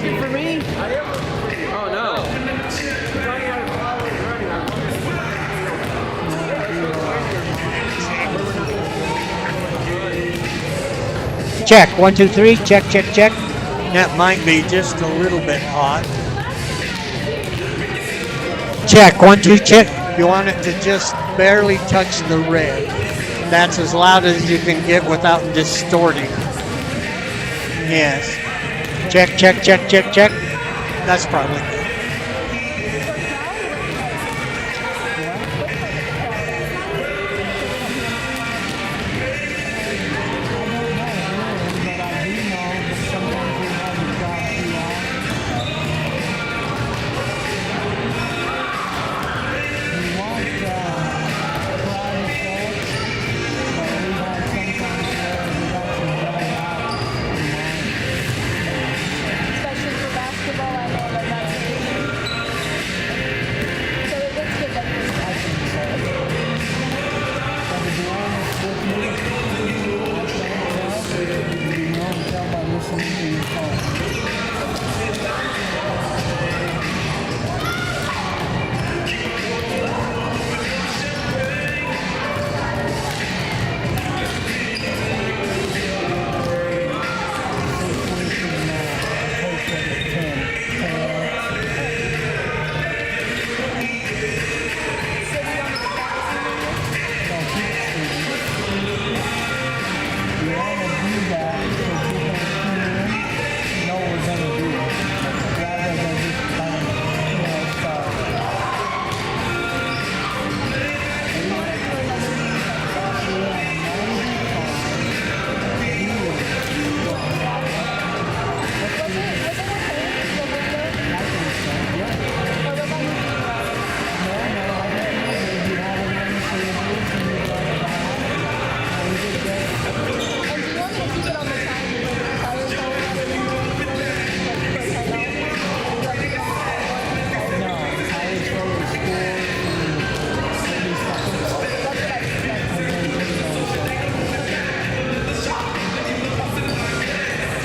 looking for me? Oh no. Check. 1, 2, 3. Check, check, check. That might be just a little bit hot. Check. 1, 2, check. You want it to just barely touch the red. That's as loud as you can get without distorting. Yes. Check, check, check, check, check. That's probably good.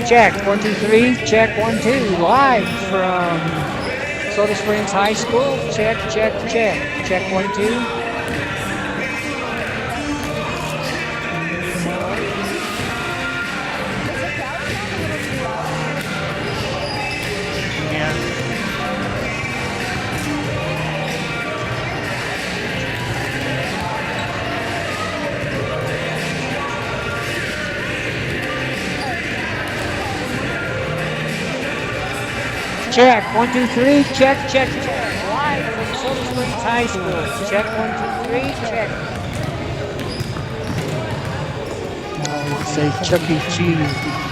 Check. 1, 2, 3. Check. 1, 2. Live from Soda Springs High School. Check, check, check. Check. 1, 2. Check. 1, 2, 3. Check, check, check. Live from Soda Springs High School. Check. 1, 2, 3. Check. I would say Chuck E. Cheese.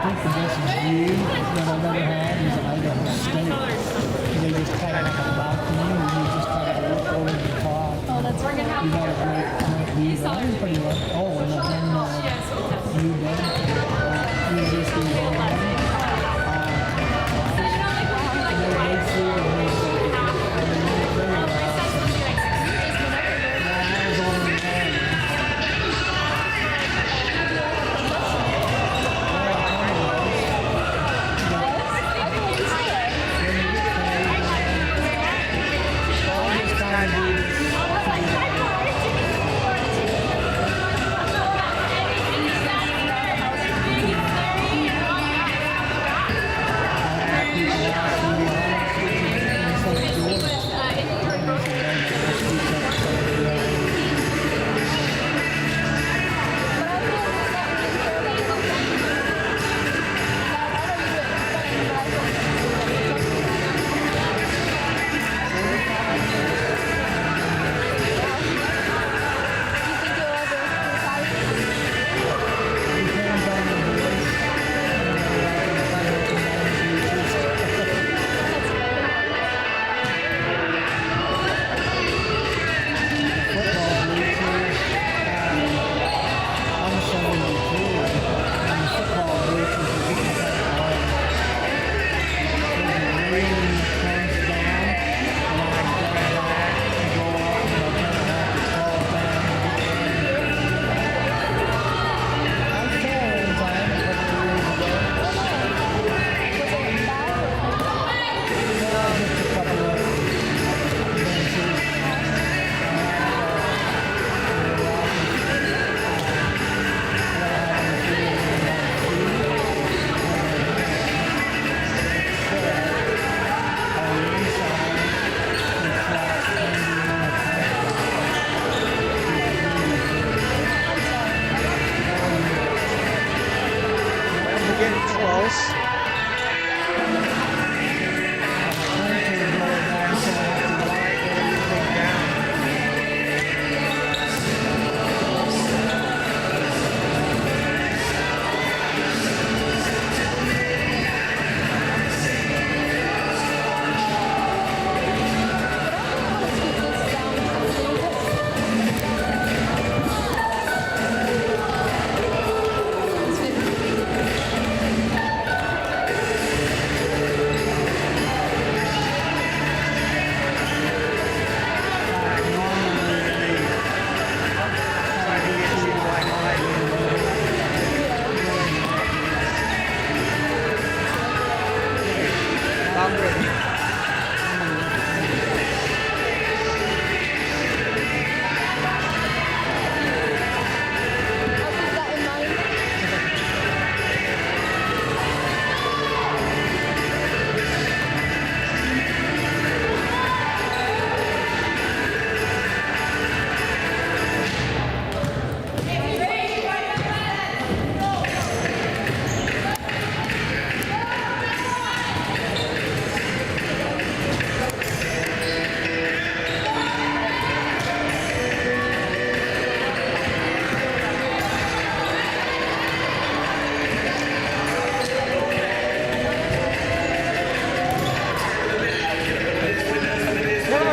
think the best view that I've ever had is Idaho State. They just kind of like a balcony, and you just kind of look over the top. Oh, that's we're gonna have You got a great view. But I'm pretty much. Oh, and then you done. You just do that.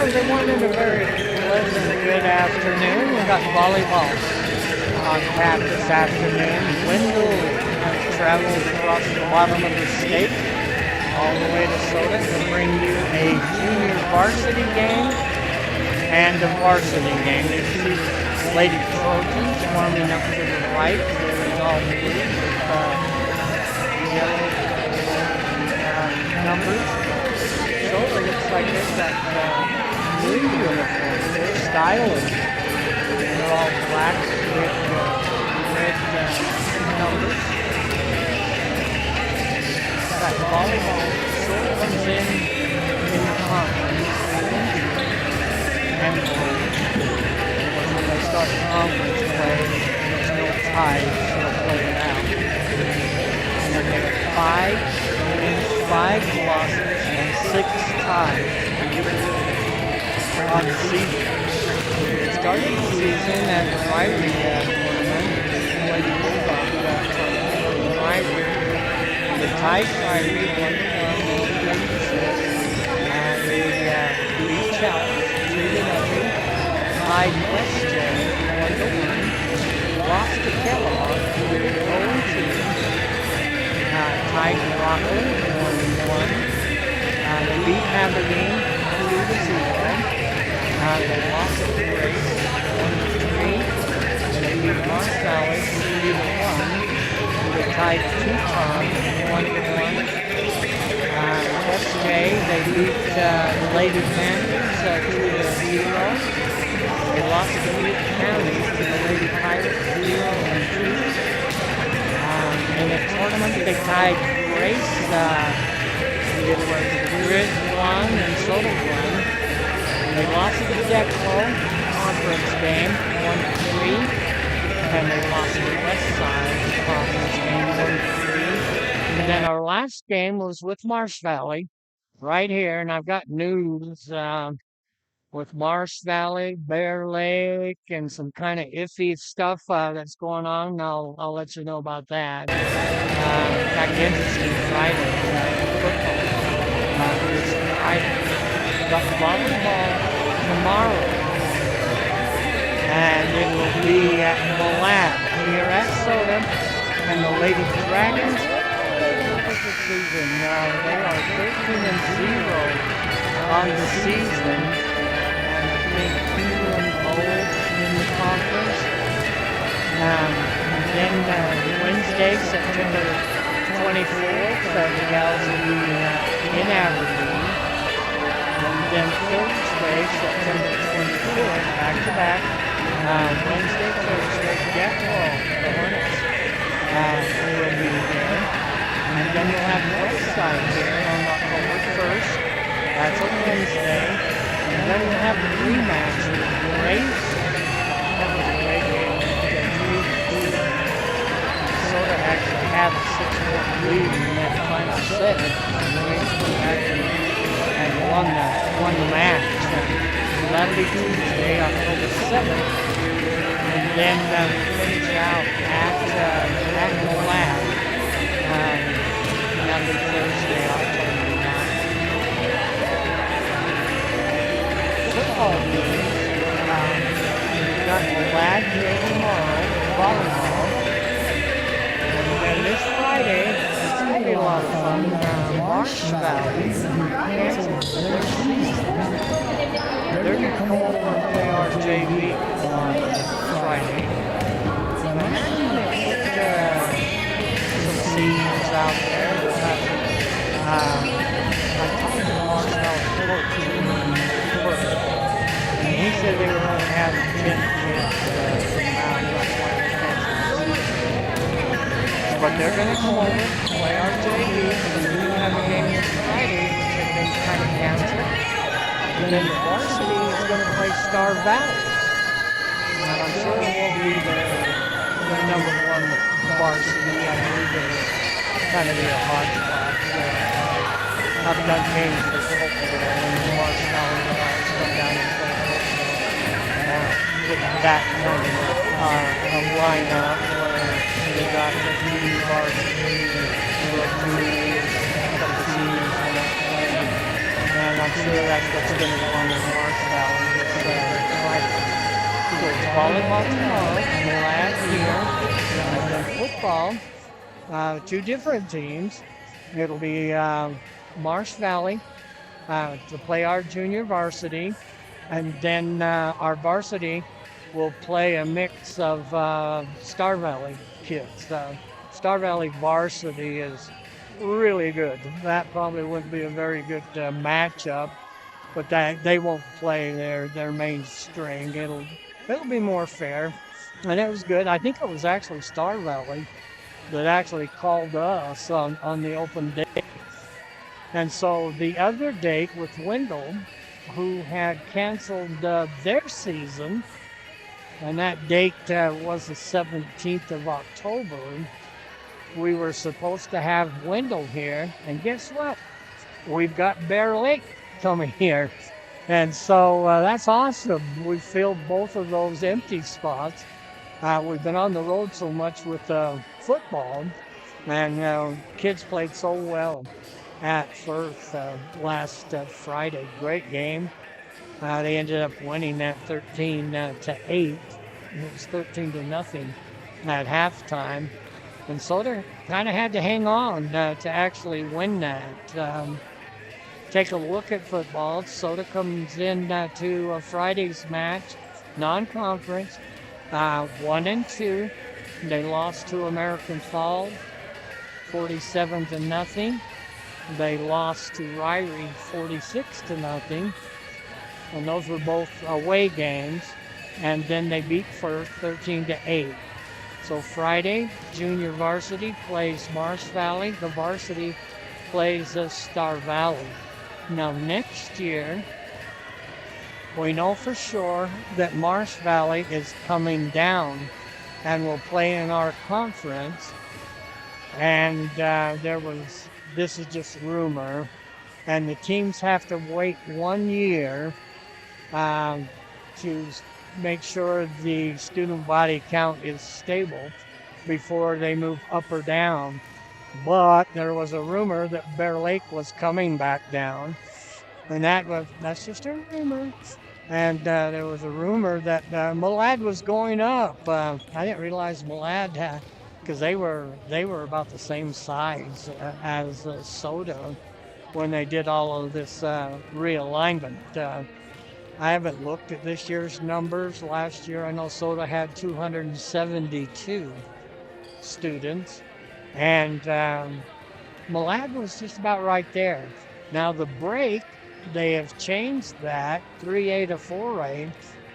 Good morning, a very pleasant good afternoon. We got volleyball on tap this afternoon. Wendell has traveled across the bottom of the state all the way to Soda to bring you a junior varsity game and a varsity game. You see Lady Trojans warming up to the right. They're all blue with yellow numbers. So it looks like they've got blue uniforms. They're stylish. They're all black with red numbers. Got volleyball sort of comes in conference. And when they start conference play, there's no ties, so they'll play it out. And then they have 5 losses and 6 ties on the season. Starting the season at the rivalry tournament, Lady Bulldog tournament, the rivalry tied Friday 1-1 in and the beat Challenge 2-0. Tied Western 1-1. Lost to Kellogg 0-2. Tied Rockland 1-1. They beat Aberdeen 2-0. They lost to Grace 1-3. They beat Marsh Valley 3-1. They tied Tucson 1-1. SJ, they beat the Lady Panthers 2-0. They lost to Butte County to the Lady Pirates 0-2. In the tournament, they tied Grace, Grid 1 and Soda 1. They lost to the Declo conference game 1-3. And they lost to the West Side conference game 1-3. And then our last game was with Marsh Valley right here. And I've got news with Marsh Valley, Bear Lake, and some kind of iffy stuff that's going on. I'll let you know about that. In fact, interesting Friday. Football. This Friday. Got volleyball tomorrow. And it will be at Malab here at Soda. And the Lady Dragons, this season, they are 13-0 on the season. And I think 2-0 in the conference. And then Wednesday, September 24th, the gals will be in Aberdeen. And then Thursday, September 24th, back-to-back. Wednesday, Thursday, Jackwell, the Hornets, will be there. And then we'll have the West Side here on October 1st. That's a Wednesday. And then we'll have the rematch with Grace. That was a great game. Sort of actually had a 6-point lead in that final set. And Grace came back and won the match. So that'll be Tuesday, October 7th. And then finish out at the lab. That'll be Thursday, October 9th. Football news. We've got the lab here tomorrow, volleyball. And then this Friday, it's going to be a lot of fun. Marsh Valley canceled their season. They're going to come over and play our JV on Friday. And actually put some seeds out there. I talked to Marsh Valley coach first, and he said they were going to have 10 kids but they're going to come over and play our JV. And we have a game this Friday, which have been kind of canceled. And then the varsity is going to play Star Valley. And I'm sure it will be the number one varsity. I believe it's kind of a hot spot. I've done games for Hopeville and Marsh Valley come down and play Hopeville. With that kind of a lineup where they got the two varsity and and I'm sure that's what's going to go on in Marsh Valley this Friday. So it's volleyball tomorrow, and the lab here, and then football, two different teams. It'll be Marsh Valley to play our junior varsity, and then our varsity will play a mix of Star Valley kids. Star Valley varsity is really good. That probably wouldn't be a very good matchup, but they won't play their mainstream. It'll be more fair, and it was good. I think it was actually Star Valley that actually called us on the open day. And so the other date with Wendell, who had canceled their season, and that date was the 17th of October. We were supposed to have Wendell here, and guess what? We've got Bear Lake coming here. And so that's awesome. We filled both of those empty spots. We've been on the road so much with football And kids played so well at Firth last Friday. Great game. They ended up winning that 13-8. It was 13-0 at halftime. And Soda kind of had to hang on to actually win that. Take a look at football. Soda comes in to Friday's match, non-conference, 1-2. They lost to American Falls, 47-0. They lost to Ryrie, 46-0. And those were both away games. And then they beat Firth 13-8. So Friday, junior varsity plays Marsh Valley. The varsity plays Star Valley. Now next year, we know for sure that Marsh Valley is coming down and will play in our conference. And this is just rumor, and the teams have to wait 1 year to make sure the student body count is stable before they move up or down. But there was a rumor that Bear Lake was coming back down, and that's just a rumor. And there was a rumor that Malad was going up. I didn't realize Malad, because they were about the same size as Soda when they did all of this realignment. I haven't looked at this year's numbers. Last year, I know Soda had 272 students, and Malad was just about right there. Now the break, they have changed that 3A to 4A.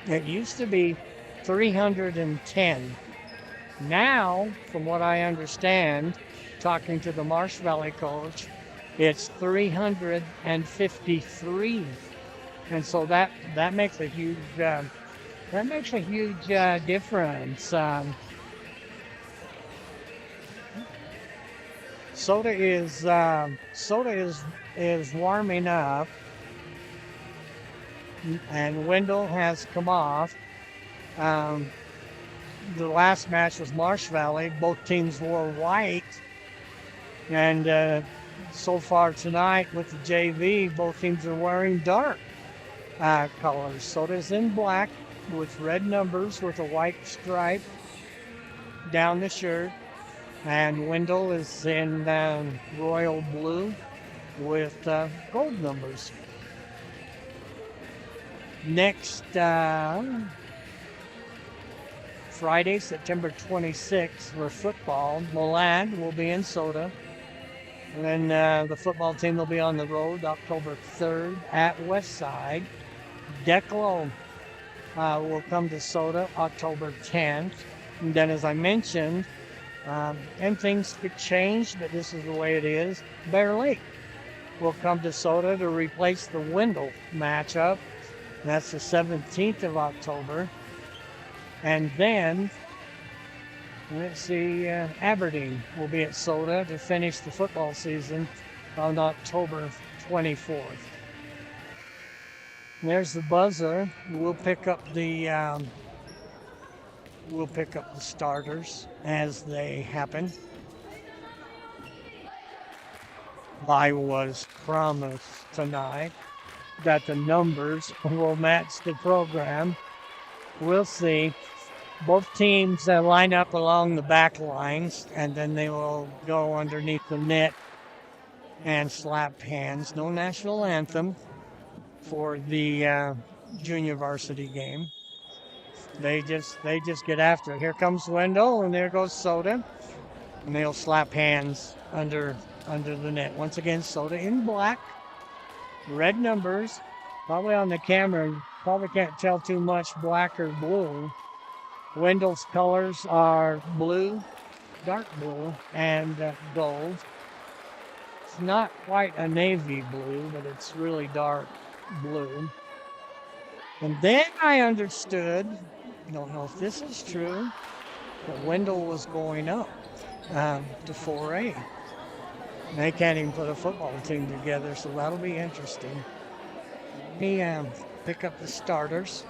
It used to be 310. Now, from what I understand, talking to the Marsh Valley coach, it's 353. And so that makes a huge difference. Soda is warming up, and Wendell has come off. The last match was Marsh Valley. Both teams wore white, and so far tonight with the JV, both teams are wearing dark colors. Soda's in black with red numbers with a white stripe down the shirt, and Wendell is in royal blue with gold numbers. Next Friday, September 26th, for football, Malad will be in Soda. And then the football team will be on the road October 3rd at Westside. Declo will come to Soda October 10th. And then, as I mentioned, and things could change, but this is the way it is, Bear Lake will come to Soda to replace the Wendell matchup. That's the 17th of October. And then, let's see, Aberdeen will be at Soda to finish the football season on October 24th. There's the buzzer. We'll pick up the starters as they happen. I was promised tonight that the numbers will match the program. We'll see. Both teams line up along the back lines, and then they will go underneath the net and slap hands. No national anthem for the junior varsity game. They just get after it. Here comes Wendell, and there goes Soda, and they'll slap hands under the net. Once again, Soda in black, red numbers. Probably on the camera, you probably can't tell too much black or blue. Wendell's colors are blue, dark blue, and gold. It's not quite a navy blue, but it's really dark blue. And then I understood, I don't know if this is true, but Wendell was going up to 4A. And they can't even put a football team together, so that'll be interesting. Let me pick up the starters.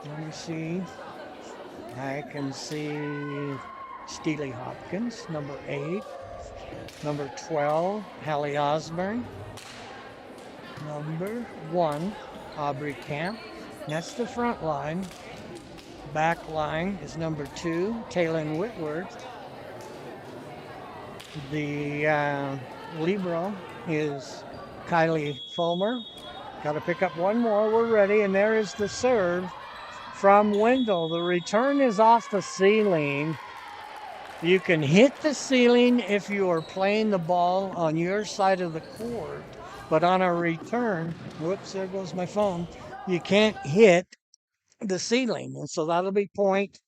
Let me see. I can see Steely Hopkins, number 8. Number 12, Hallie Osborne. Number 1, Aubrey Camp. That's the front line. Back line is number 2, Taylin Whitworth. The libero is Kylie Fulmer. Got to pick up one more. We're ready. And there is the serve from Wendell. The return is off the ceiling. You can hit the ceiling if you are playing the ball on your side of the court. But on a return, whoops, there goes my phone. You can't hit the ceiling. And so that'll be point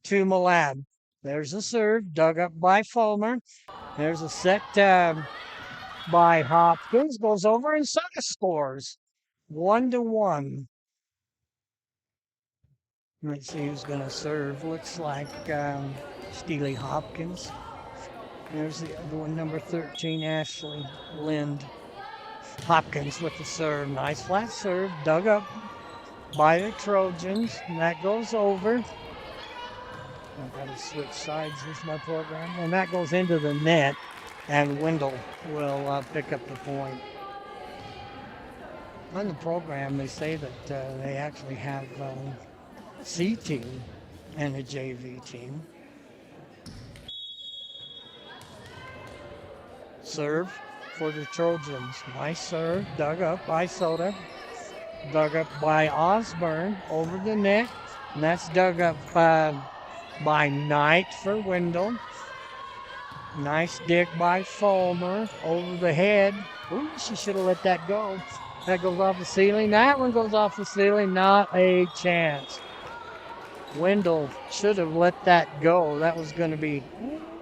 to Malad. There's a serve dug up by Fulmer. There's a set by Hopkins. Goes over and Sutter scores. 1-1. Let's see who's going to serve. Looks like Steely Hopkins. There's the other one, number 13, Ashley Lind. Hopkins with the serve. Nice flat serve. Dug up by the Trojans. And that goes over. I've got to switch sides with my program. And that goes into the net. And Wendell will pick up the point. On the program, they say that they actually have C team and a JV team. Serve for the Trojans. Nice serve. Dug up by Soda. Dug up by Osborne over the net. And that's dug up by Knight for Wendell. Nice dig by Fulmer over the head. Ooh, she should have let that go. That goes off the ceiling. That one goes off the ceiling. Not a chance. Wendell should have let that go. That was going to be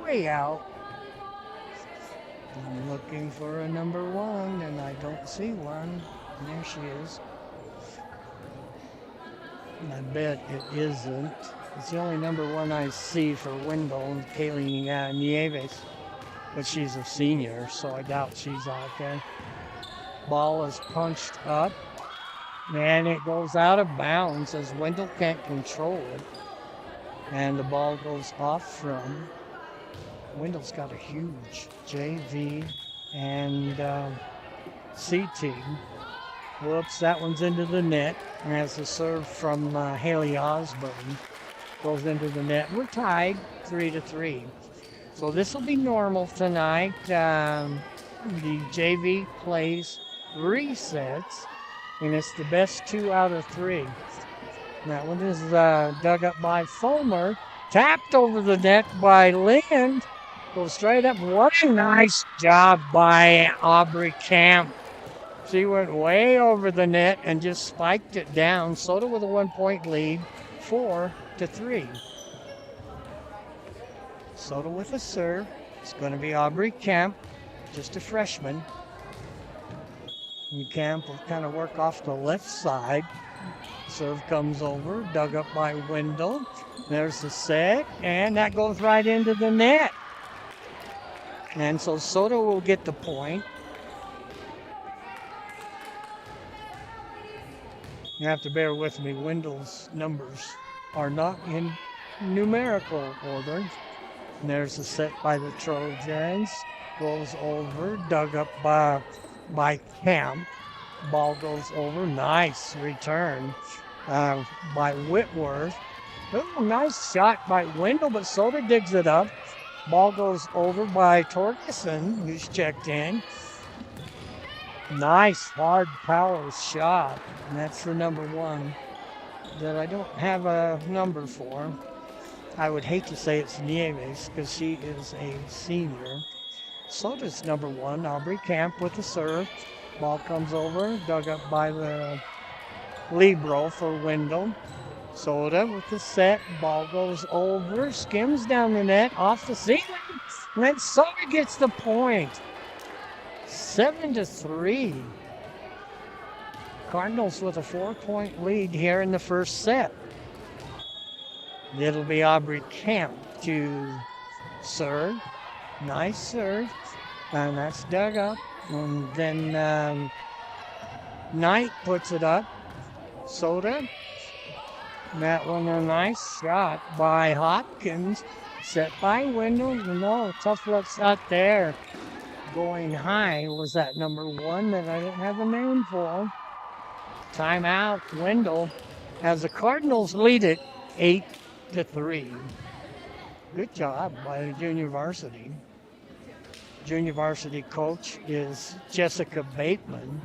way out. I'm looking for a number 1, and I don't see one. There she is. And I bet it isn't. It's the only number 1 I see for Wendell, Kaylee Nieves. But she's a senior, so I doubt she's out there. Ball is punched up, and it goes out of bounds as Wendell can't control it. And the ball goes off from. Wendell's got a huge JV and C team. Whoops, that one's into the net. And that's a serve from Haley Osborne. Goes into the net. We're tied 3-3. So this will be normal tonight. The JV plays 3 sets, and it's the best 2 out of 3. That one is dug up by Fulmer. Tapped over the net by Lind. Goes straight up. What a nice job by Aubrey Camp. She went way over the net and just spiked it down. Soda with a 1-point lead, 4-3. Soda with a serve. It's going to be Aubrey Camp, just a freshman. And Camp will kind of work off the left side. Serve comes over, dug up by Wendell. There's the set, and that goes right into the net. And so Soda will get the point. You have to bear with me. Wendell's numbers are not in numerical order. And there's a set by the Trojans. Goes over, dug up by Camp. Ball goes over. Nice return by Whitworth. Oh, nice shot by Wendell, but Soda digs it up. Ball goes over by Torgerson, who's checked in. Nice hard power shot. And that's the number 1 that I don't have a number for. I would hate to say it's Nieves because she is a senior. Soda's number 1, Aubrey Camp with the serve. Ball comes over, dug up by the libero for Wendell. Soda with the set. Ball goes over, skims down the net, off the ceiling. And then Soda gets the point. 7-3. Cardinals with a 4-point lead here in the first set. It'll be Aubrey Camp to serve. Nice serve. And that's dug up. And then Knight puts it up. Soda. That one a nice shot by Hopkins. Set by Wendell. No, tough luck shot there. Going high was that number 1 that I didn't have a name for. Timeout, Wendell, as the Cardinals lead it 8-3. Good job by the junior varsity. Junior varsity coach is Jessica Bateman.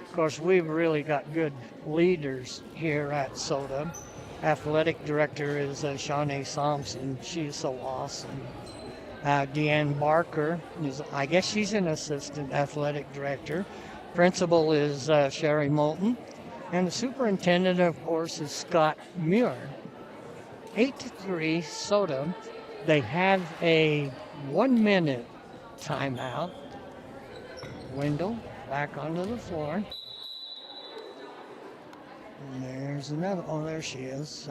Of course, we've really got good leaders here at Soda. Athletic director is Shawnee Thompson. She's so awesome. Deanne Barker I guess she's an assistant athletic director. Principal is Sherry Moulton. And the superintendent, of course, is Scott Muir. 8-3 Soda. They have a 1-minute timeout. Wendell back onto the floor. And there's another. Oh, there she is.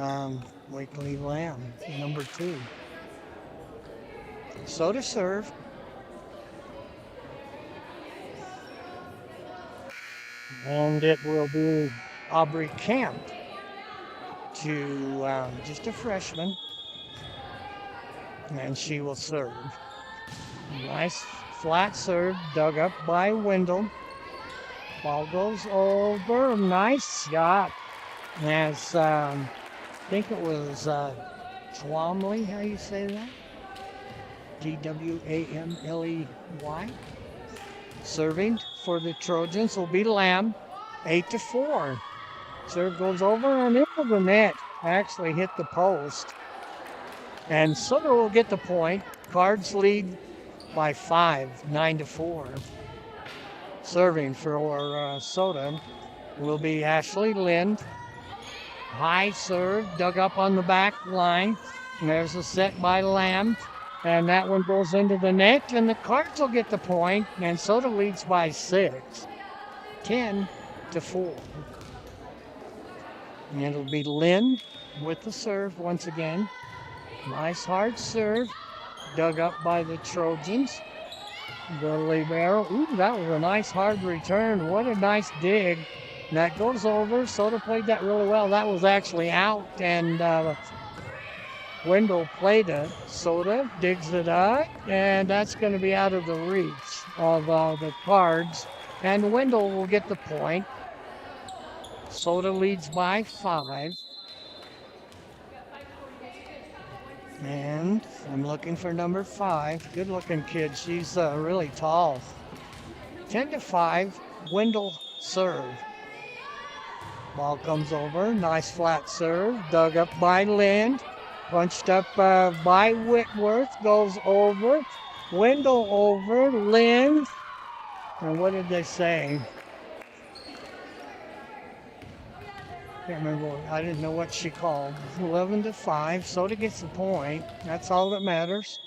Wakely Lamb, number 2. Soda serve. And it will be Aubrey Camp to just a freshman. And she will serve. Nice flat serve dug up by Wendell. Ball goes over. Nice shot. As I think it was Twamley, how you say that? Gwamley. Serving for the Trojans will be Lamb. 8-4. Serve goes over and into the net. Actually hit the post. And Soda will get the point. Cards lead by 5, 9-4. Serving for Soda will be Ashley Lind. High serve, dug up on the back line. And there's a set by Lamb. And that one goes into the net, and the Cards will get the point. And Soda leads by 6, 10-4. And it'll be Lind with the serve once again. Nice hard serve, dug up by the Trojans. The libero. Ooh, that was a nice hard return. What a nice dig. And that goes over. Soda played that really well. That was actually out, and Wendell played it. Soda digs it up, and that's going to be out of the reach of the Cards. And Wendell will get the point. Soda leads by 5. And I'm looking for number 5. Good looking kid. She's really tall. 10-5. Wendell serve. Ball comes over. Nice flat serve. Dug up by Lind. Punched up by Whitworth. Goes over. Wendell over. Lind. And what did they say? Can't remember. I didn't know what she called. 11-5. Soda gets the point. That's all that matters.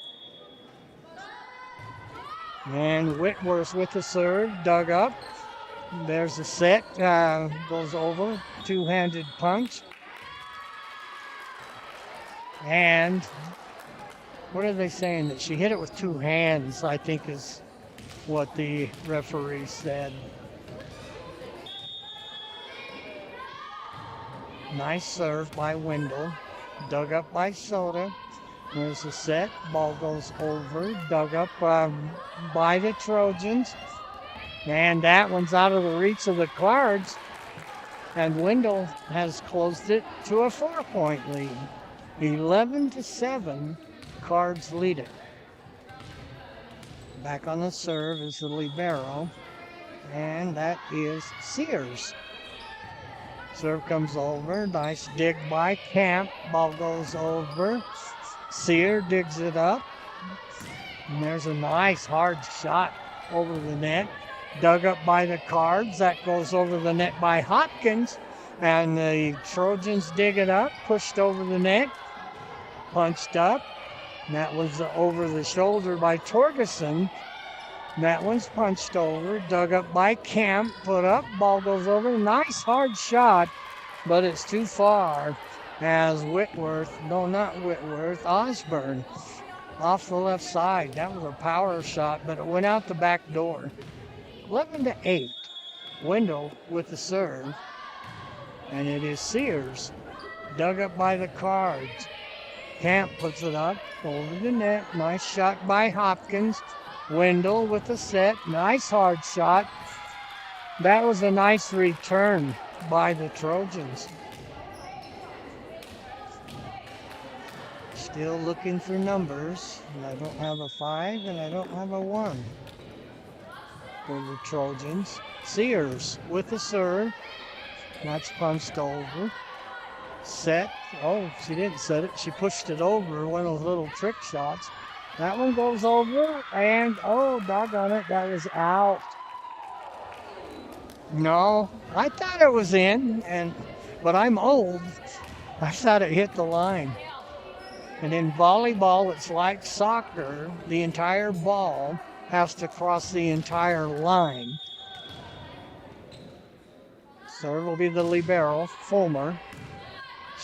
And Whitworth with the serve. Dug up. There's the set. Goes over. Two-handed punch. And what are they saying? That she hit it with 2 hands, I think is what the referee said. Nice serve by Wendell. Dug up by Soda. There's the set. Ball goes over. Dug up by the Trojans. And that one's out of the reach of the Cards. And Wendell has closed it to a 4-point lead. 11-7. Cards lead it. Back on the serve is the libero. And that is Sears. Serve comes over. Nice dig by Camp. Ball goes over. Sear digs it up. And there's a nice hard shot over the net. Dug up by the Cards. That goes over the net by Hopkins. And the Trojans dig it up. Pushed over the net. Punched up. And that was over the shoulder by Torgerson. That one's punched over, dug up by Camp, put up, ball goes over. Nice hard shot, but it's too far as Osborne off the left side. That was a power shot, but it went out the back door. 11-8. Wendell with the serve, and it is Sears, dug up by the Cards. Camp puts it up over the net. Nice shot by Hopkins. Wendell with the set. Nice hard shot. That was a nice return by the Trojans. Still looking for numbers. And I don't have a 5 and I don't have a 1 for the Trojans. Sears with the serve. That's punched over. Set. Oh, she didn't set it. She pushed it over. One of those little trick shots. That one goes over. And, oh, doggone it. That was out. No, I thought it was in. But I'm old. I thought it hit the line. And in volleyball, it's like soccer. The entire ball has to cross the entire line. Serve will be the libero, Fulmer.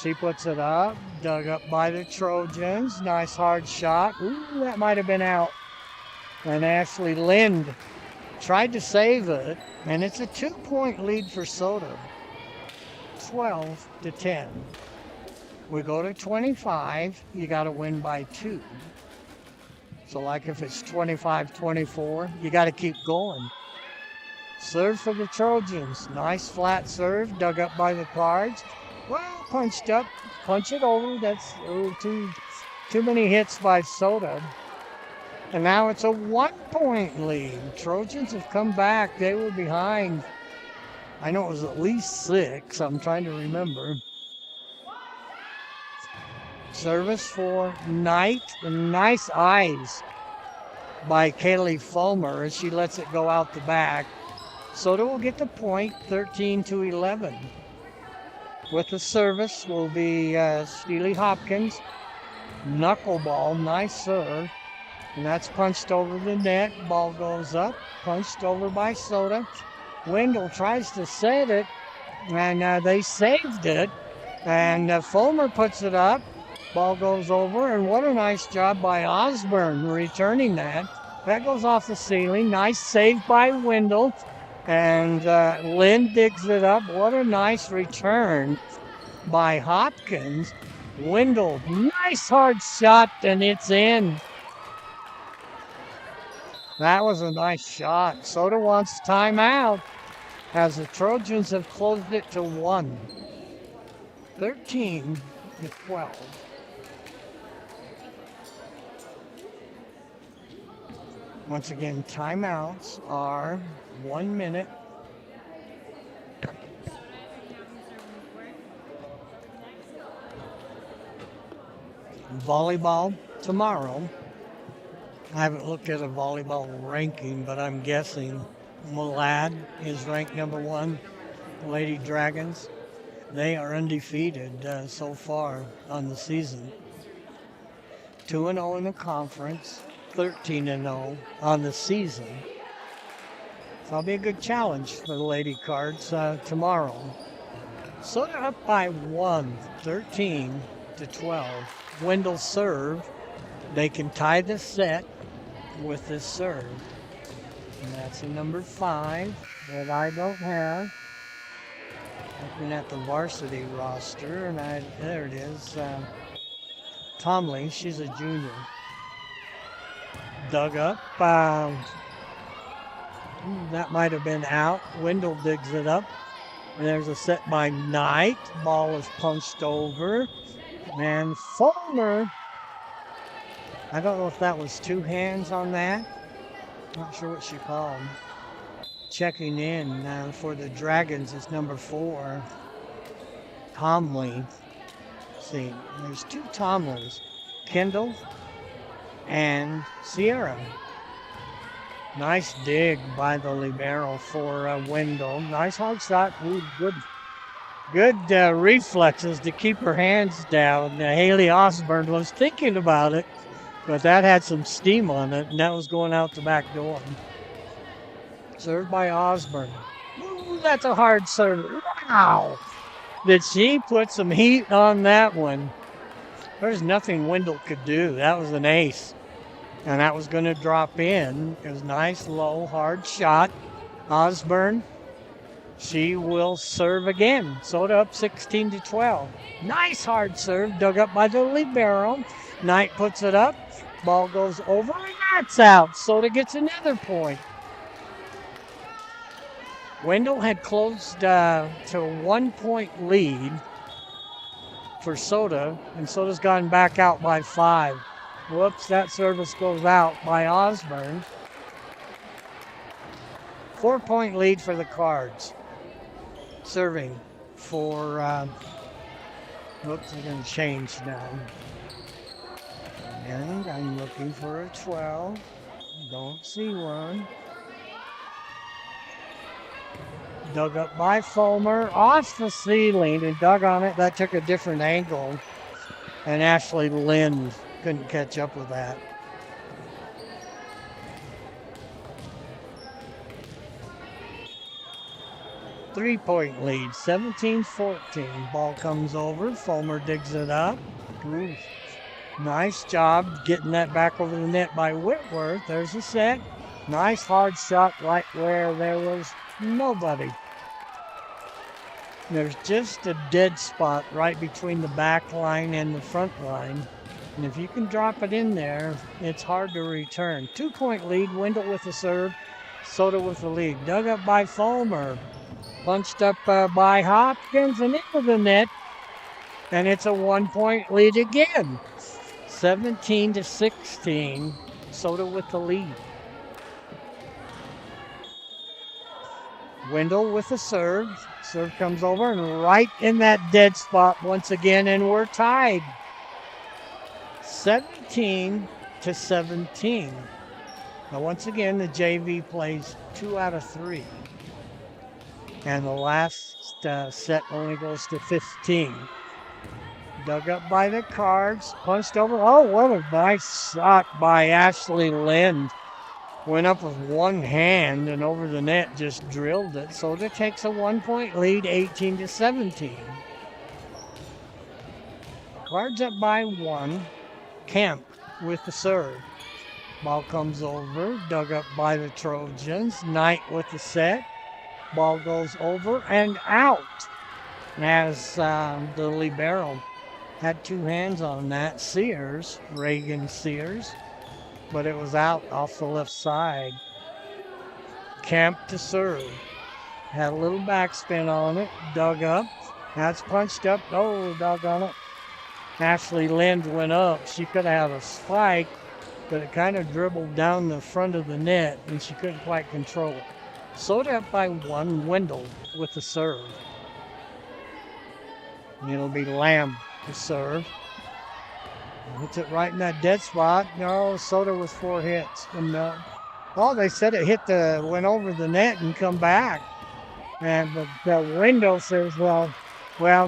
She puts it up, dug up by the Trojans. Nice hard shot. Ooh, that might have been out. And Ashley Lind tried to save it, and it's a 2-point lead for Soda. 12-10. We go to 25, you got to win by 2. So like if it's 25-24, you got to keep going. Serve for the Trojans. Nice flat serve, dug up by the Cards. Well, punched up, punch it over. That's too many hits by Soda. And now it's a 1-point lead. Trojans have come back. They were behind. I know it was at least 6. I'm trying to remember. Service for Knight. Nice eyes by Kaylee Fulmer as she lets it go out the back. Soda will get the point, 13-11. With the service will be Steely Hopkins. Knuckleball, nice serve. And that's punched over the net. Ball goes up, punched over by Soda. Wendell tries to set it, and they saved it. And Fulmer puts it up. Ball goes over, and what a nice job by Osborne returning that. That goes off the ceiling. Nice save by Wendell. And Lynn digs it up. What a nice return by Hopkins. Wendell, nice hard shot, and it's in. That was a nice shot. Soda wants timeout as the Trojans have closed it to 1. 13-12. Once again, timeouts are 1 minute. Volleyball tomorrow. I haven't looked at a volleyball ranking, but I'm guessing Malad is ranked number 1. Lady Dragons, they are undefeated so far on the season. 2-0 in the conference. 13-0 on the season. So that'll be a good challenge for the Lady Cards tomorrow. So they're up by 1, 13-12. Wendell serve. They can tie the set with this serve. And that's a number 5 that I don't have. Looking at the varsity roster, and there it is. Tomley, she's a junior. Dug up. That might have been out. Wendell digs it up. And there's a set by Knight. Ball is punched over. And Fulmer, I don't know if that was 2 hands on that. Not sure what she called. Checking in for the Dragons is number 4. Tomley. Let's see, there's 2 Tomleys. Kendall and Sierra. Nice dig by the libero for Wendell. Nice hard shot. Ooh, good reflexes to keep her hands down. Haley Osborne was thinking about it, but that had some steam on it, and that was going out the back door. Served by Osborne. Ooh, that's a hard serve. Wow! Did she put some heat on that one? There's nothing Wendell could do. That was an ace. And that was going to drop in. It was a nice, low, hard shot. Osborne She will serve again. Soda up 16-12. Nice hard serve, dug up by the libero. Knight puts it up. Ball goes over, and that's out. Soda gets another point. Wendell had closed to a 1 point lead for Soda, and Soda's gotten back out by 5. Whoops, that service goes out by Osborne. 4 point lead for the Cards. Serving for, whoops, I'm going to change now. And I'm looking for a 12. Don't see one. Dug up by Fulmer off the ceiling and dug on it. That took a different angle. And Ashley Lynn couldn't catch up with that. Three-point lead, 17-14. Ball comes over. Fulmer digs it up. Ooh. Nice job getting that back over the net by Whitworth. There's a set. Nice hard shot right where there was nobody. There's just a dead spot right between the back line and the front line. And if you can drop it in there, it's hard to return. 2 point lead, Wendell with the serve, Soda with the lead. Dug up by Fulmer. Punched up by Hopkins and into the net. And it's a 1 point lead again. 17-16, Soda with the lead. Wendell with the serve. Serve comes over and right in that dead spot once again, and we're tied. 17-17. Now once again, the JV plays 2 out of 3. And the last set only goes to 15. Dug up by the Cards, punched over. Oh, what a nice shot by Ashley Lind. Went up with one hand and over the net just drilled it. Soda takes a 1 point lead, 18-17. Cards up by 1. Kemp with the serve. Ball comes over, dug up by the Trojans. Knight with the set. Ball goes over and out. As the libero had 2 hands on that. Sears, Reagan Sears. But it was out off the left side. Kemp to serve. Had a little backspin on it. Dug up. That's punched up. Oh, doggone it. Ashley Lind went up. She could have had a spike, but it kind of dribbled down the front of the net, and she couldn't quite control it. Soda up by 1. Wendell with the serve. And it'll be Lamb to serve. Hits it right in that dead spot. No, Soda with 4 hits. And they said it went over the net and come back. And the window says, well,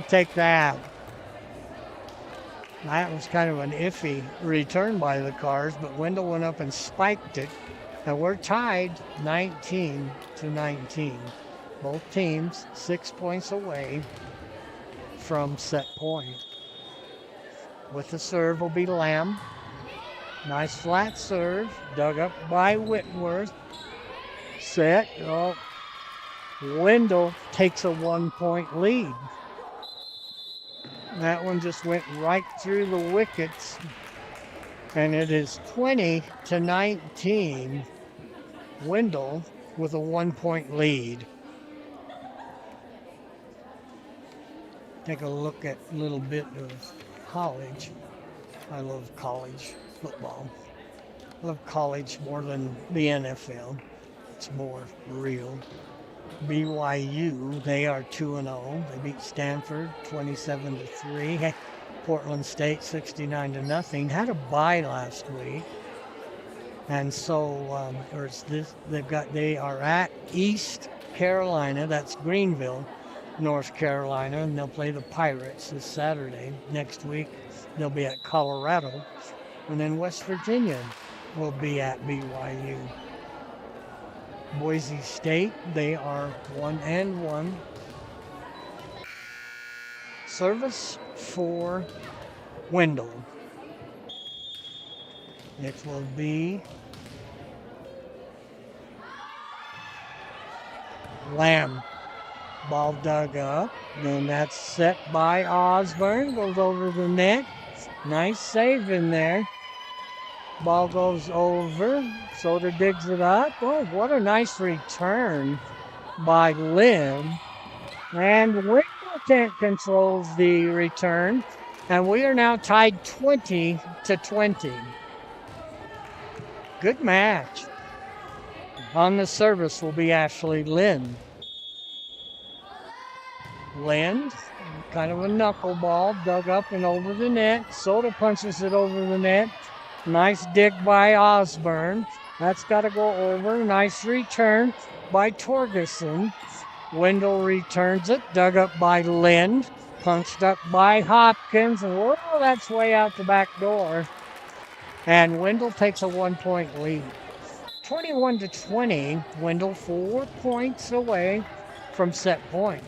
take that. That was kind of an iffy return by the Cards, but Wendell went up and spiked it. And we're tied 19-19. Both teams 6 points away from set point. With the serve will be Lamb. Nice flat serve. Dug up by Whitworth. Set. Oh. Wendell takes a 1 point lead. That one just went right through the wickets. And it is 20-19. Wendell with a 1 point lead. Take a look at a little bit of college. I love college football. I love college more than the NFL. It's more real. BYU, they are 2-0. They beat Stanford 27-3. Portland State 69-0. Had a bye last week. And so they are at East Carolina, that's Greenville, North Carolina, and they'll play the Pirates this Saturday. Next week, they'll be at Colorado. And then West Virginia will be at BYU. Boise State, they are 1-1. Service for Wendell. It will be Lamb Ball dug up. Then that's set by Osborne. Goes over the net. Nice save in there. Ball goes over. Soda digs it up. Oh, what a nice return by Lynn. And Wendell controls the return. And we are now tied 20-20. Good match. On the service will be Ashley Lynn. Lynn, kind of a knuckleball, dug up and over the net. Soda punches it over the net. Nice dig by Osborne. That's got to go over. Nice return by Torgerson. Wendell returns it, dug up by Lynn. Punched up by Hopkins. Whoa, that's way out the back door. And Wendell takes a 1-point lead. 21-20. Wendell 4 points away from set point.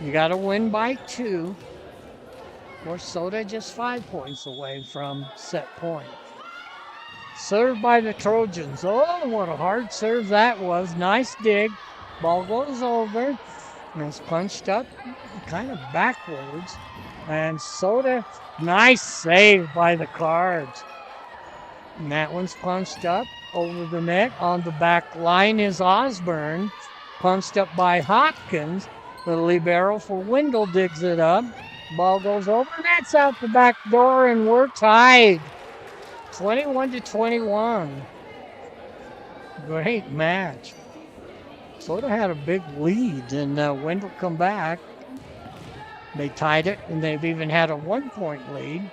You got to win by 2. Or Soda just 5 points away from set point. Served by the Trojans. Oh, what a hard serve that was. Nice dig. Ball goes over. And it's punched up kind of backwards. And Soda, nice save by the Cards. And that one's punched up over the net. On the back line is Osborne. Punched up by Hopkins. The libero for Wendell digs it up. Ball goes over. That's out the back door, and we're tied. 21-21. Great match. Soda had a big lead, and Wendell come back. They tied it, and they've even had a 1-point lead.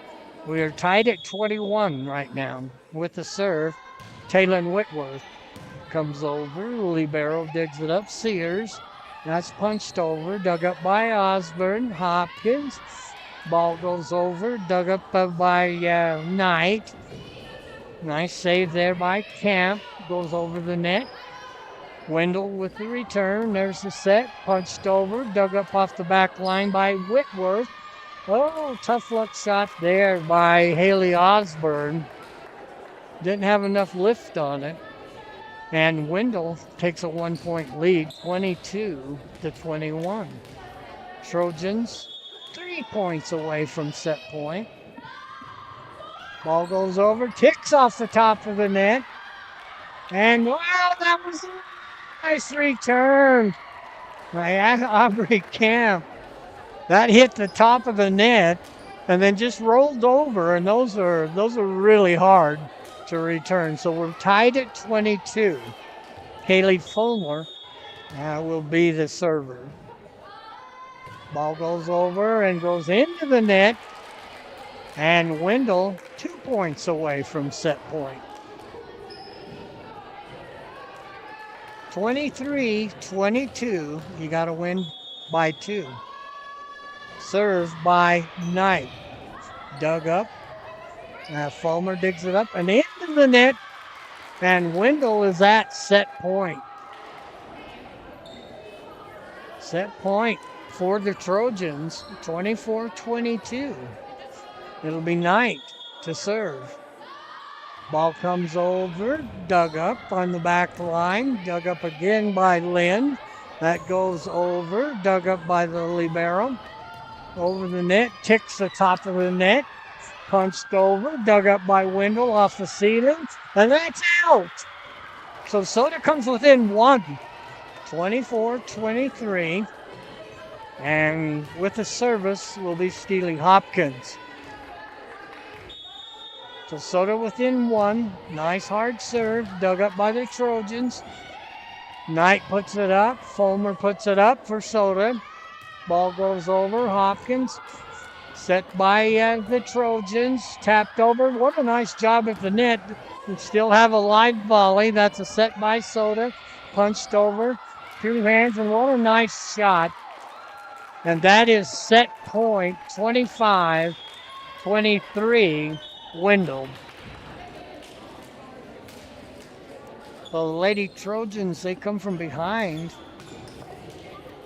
We are tied at 21 right now with the serve. Taylor Whitworth comes over. Libero digs it up. Sears. That's punched over. Dug up by Osborne. Hopkins. Ball goes over. Dug up by Knight. Nice save there by Camp. Goes over the net. Wendell with the return. There's the set. Punched over. Dug up off the back line by Whitworth. Oh, tough luck shot there by Haley Osborne. Didn't have enough lift on it. And Wendell takes a 1-point lead, 22-21. Trojans 3 points away from set point. Ball goes over, kicks off the top of the net. And wow, that was a nice return by Aubrey Camp. That hit the top of the net and then just rolled over, and those are really hard to return. So we're tied at 22. Haley Fulmer will be the server. Ball goes over and goes into the net. And Wendell 2 points away from set point. 23-22. You got to win by 2. Served by Knight. Dug up. Fulmer digs it up and into the net. And Wendell is at set point. Set point for the Trojans, 24-22. It'll be Knight to serve. Ball comes over, dug up on the back line, dug up again by Lynn. That goes over, dug up by the libero. Over the net, ticks the top of the net. Punched over, dug up by Wendell off the ceiling, and that's out. So Soda comes within 1, 24-23. And with the service will be Steely Hopkins. So Soda within 1. Nice hard serve, dug up by the Trojans. Knight puts it up, Fulmer puts it up for Soda. Ball goes over, Hopkins. Set by the Trojans, tapped over. What a nice job at the net. We still have a live volley. That's a set by Soda. Punched over, 2 hands, and what a nice shot. And that is set point, 25-23, Wendell. So the Lady Trojans, they come from behind,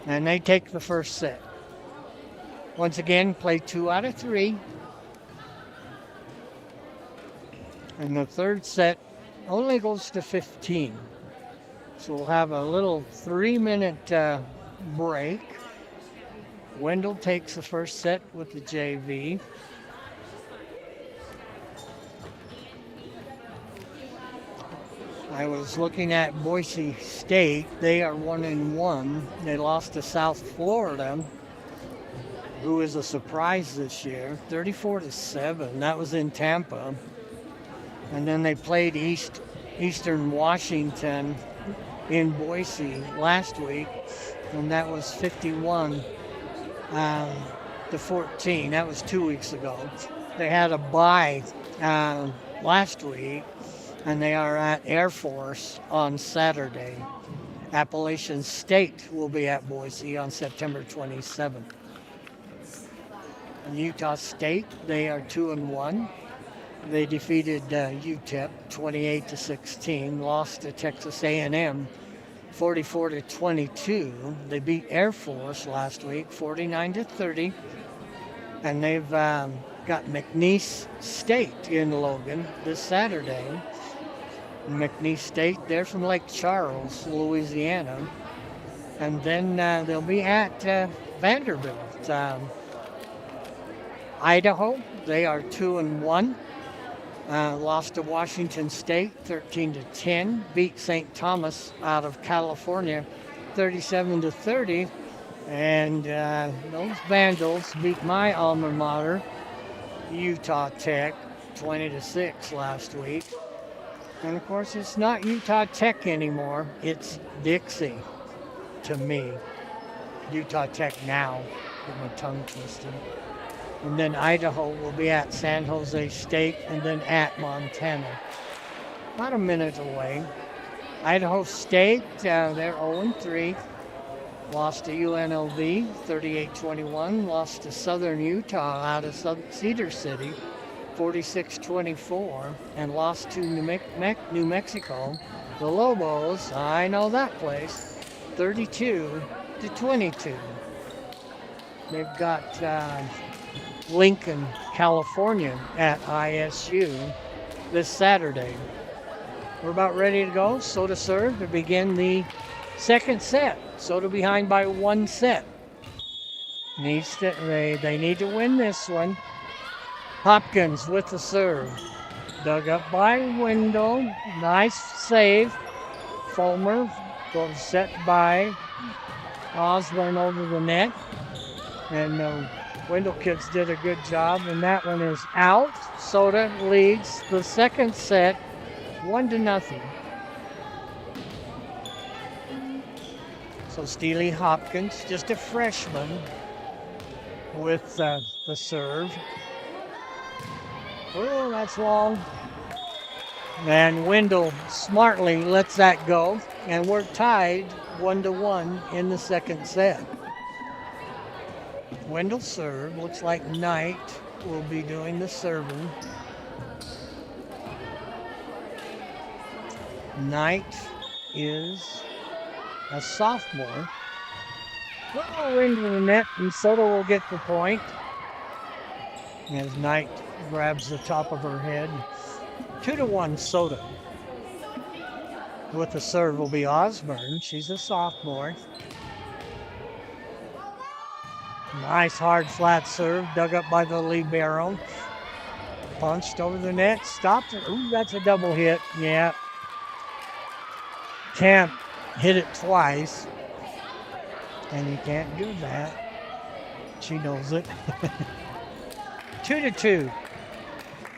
and they take the first set. Once again, play 2 out of 3. And the third set only goes to 15. So we'll have a little 3-minute break. Wendell takes the first set with the JV. I was looking at Boise State. They are 1-1. They lost to South Florida, who is a surprise this year, 34-7. That was in Tampa. And then they played Eastern Washington in Boise last week, and that was 51 to 14. That was 2 weeks ago. They had a bye last week, and they are at Air Force on Saturday. Appalachian State will be at Boise on September 27th. Utah State, they are 2-1. They defeated UTEP 28-16, lost to Texas A&M 44-22. They beat Air Force last week 49-30, and they've got McNeese State in Logan this Saturday. McNeese State, they're from Lake Charles, Louisiana, and then they'll be at Vanderbilt. Idaho, they are 2-1. Lost to Washington State 13-10. Beat St. Thomas out of California 37-30. And those Vandals beat my alma mater, Utah Tech, 20-6 last week. And of course, it's not Utah Tech anymore. It's Dixie to me. Utah Tech now. Get my tongue twisted. And then Idaho will be at San Jose State and then at Montana. About a minute away. Idaho State, they're 0-3. Lost to UNLV 38-21. Lost to Southern Utah out of Cedar City 46-24. And lost to New Mexico. The Lobos, I know that place, 32-22. They've got Lincoln, California at ISU this Saturday. We're about ready to go. Soda serve to begin the second set. Soda behind by 1 set. They need to win this one. Hopkins with the serve. Dug up by Wendell. Nice save. Fulmer goes set by Osborne over the net. And Wendell kids did a good job, and that one is out. Soda leads the second set 1-0. So Steely Hopkins, just a freshman, with the serve. Oh, that's long. And Wendell smartly lets that go, and we're tied 1-1 in the second set. Wendell serve. Looks like Knight will be doing the serving. Knight is a sophomore. Little into the net, and Soda will get the point. As Knight grabs the top of her head. 2-1 Soda. With the serve will be Osborne. She's a sophomore. Nice hard flat serve, dug up by the libero. Punched over the net, stopped it. Ooh, that's a double hit. Yeah. Can't hit it twice. And you can't do that. She knows it. 2-2.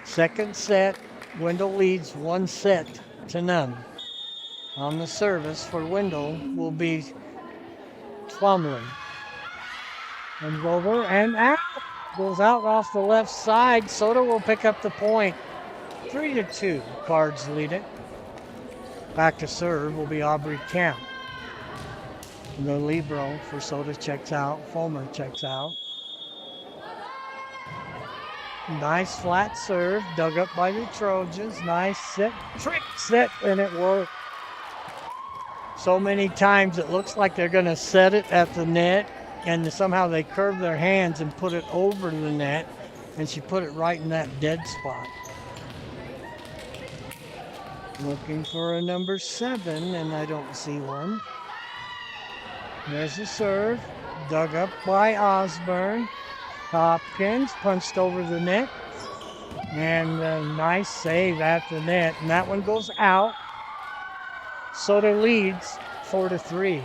Second set. Wendell leads 1-0. On the service for Wendell will be Twumley. And over and out. Goes out off the left side. Soda will pick up the point. 3-2. Cards lead it. Back to serve will be Aubrey Camp. The libero for Soda checks out. Fulmer checks out. Nice flat serve. Dug up by the Trojans. Nice set. Trick set. And it worked. So many times it looks like they're going to set it at the net. And somehow they curve their hands and put it over the net. And she put it right in that dead spot. Looking for a number 7, and I don't see one. There's the serve. Dug up by Osborne. Hopkins punched over the net. And a nice save at the net. And that one goes out. Soda leads 4-3.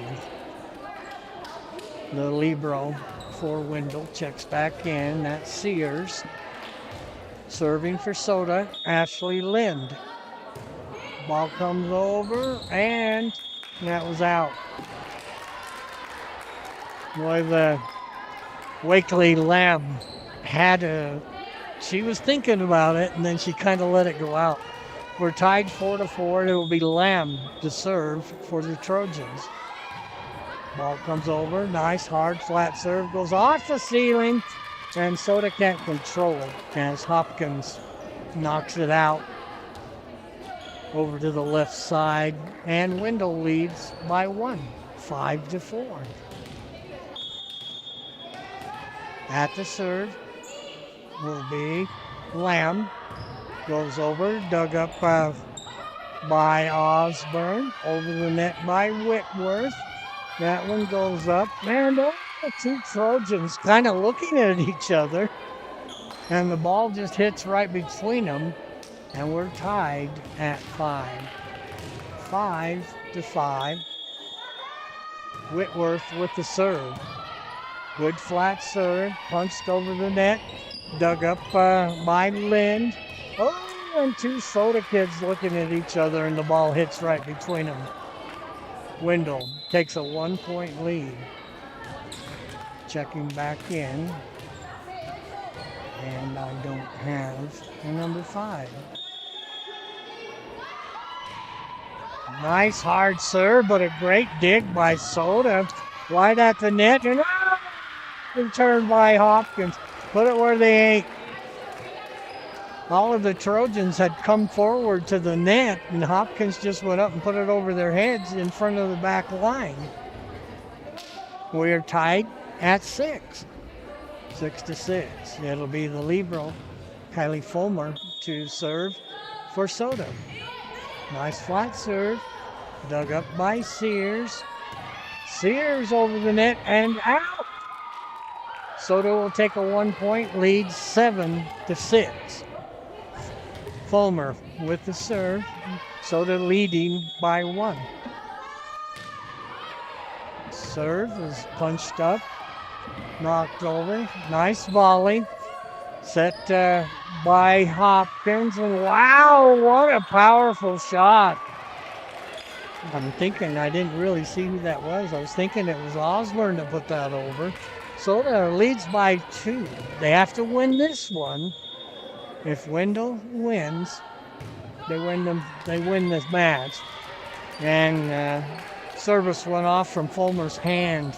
The libero for Wendell checks back in. That's Sears. Serving for Soda, Ashley Lind. Ball comes over, and that was out. Boy, the Wakely Lamb she was thinking about it, and then she kind of let it go out. We're tied 4-4, and it will be Lamb to serve for the Trojans. Ball comes over, nice hard flat serve, goes off the ceiling, and Soda can't control it as Hopkins knocks it out over to the left side, and Wendell leads by 1, 5-4. At the serve will be Lamb. Goes over, dug up by Osborne, over the net by Whitworth. That one goes up, and the two Trojans kind of looking at each other, and the ball just hits right between them, and we're tied at 5. 5-5. Whitworth with the serve. Good flat serve, punched over the net, dug up by Lind. Oh, and two Soda kids looking at each other, and the ball hits right between them. Wendell takes a 1-point lead. Checking back in. And I don't have a number 5. Nice hard serve, but a great dig by Soda. Wide at the net, and returned by Hopkins. Put it where they ain't. All of the Trojans had come forward to the net, and Hopkins just went up and put it over their heads in front of the back line. We are tied at 6. 6-6. It'll be the libero, Kylie Fulmer, to serve for Soda. Nice flat serve. Dug up by Sears. Sears over the net and out. Soda will take a 1-point lead, 7-6. Fulmer with the serve. Soda leading by 1. Serve is punched up, knocked over. Nice volley. Set by Hopkins. And wow, what a powerful shot. I'm thinking, I didn't really see who that was. I was thinking it was Osborne that put that over. Soda leads by 2. They have to win this one. If Wendell wins, they win this match. And service went off from Fulmer's hand,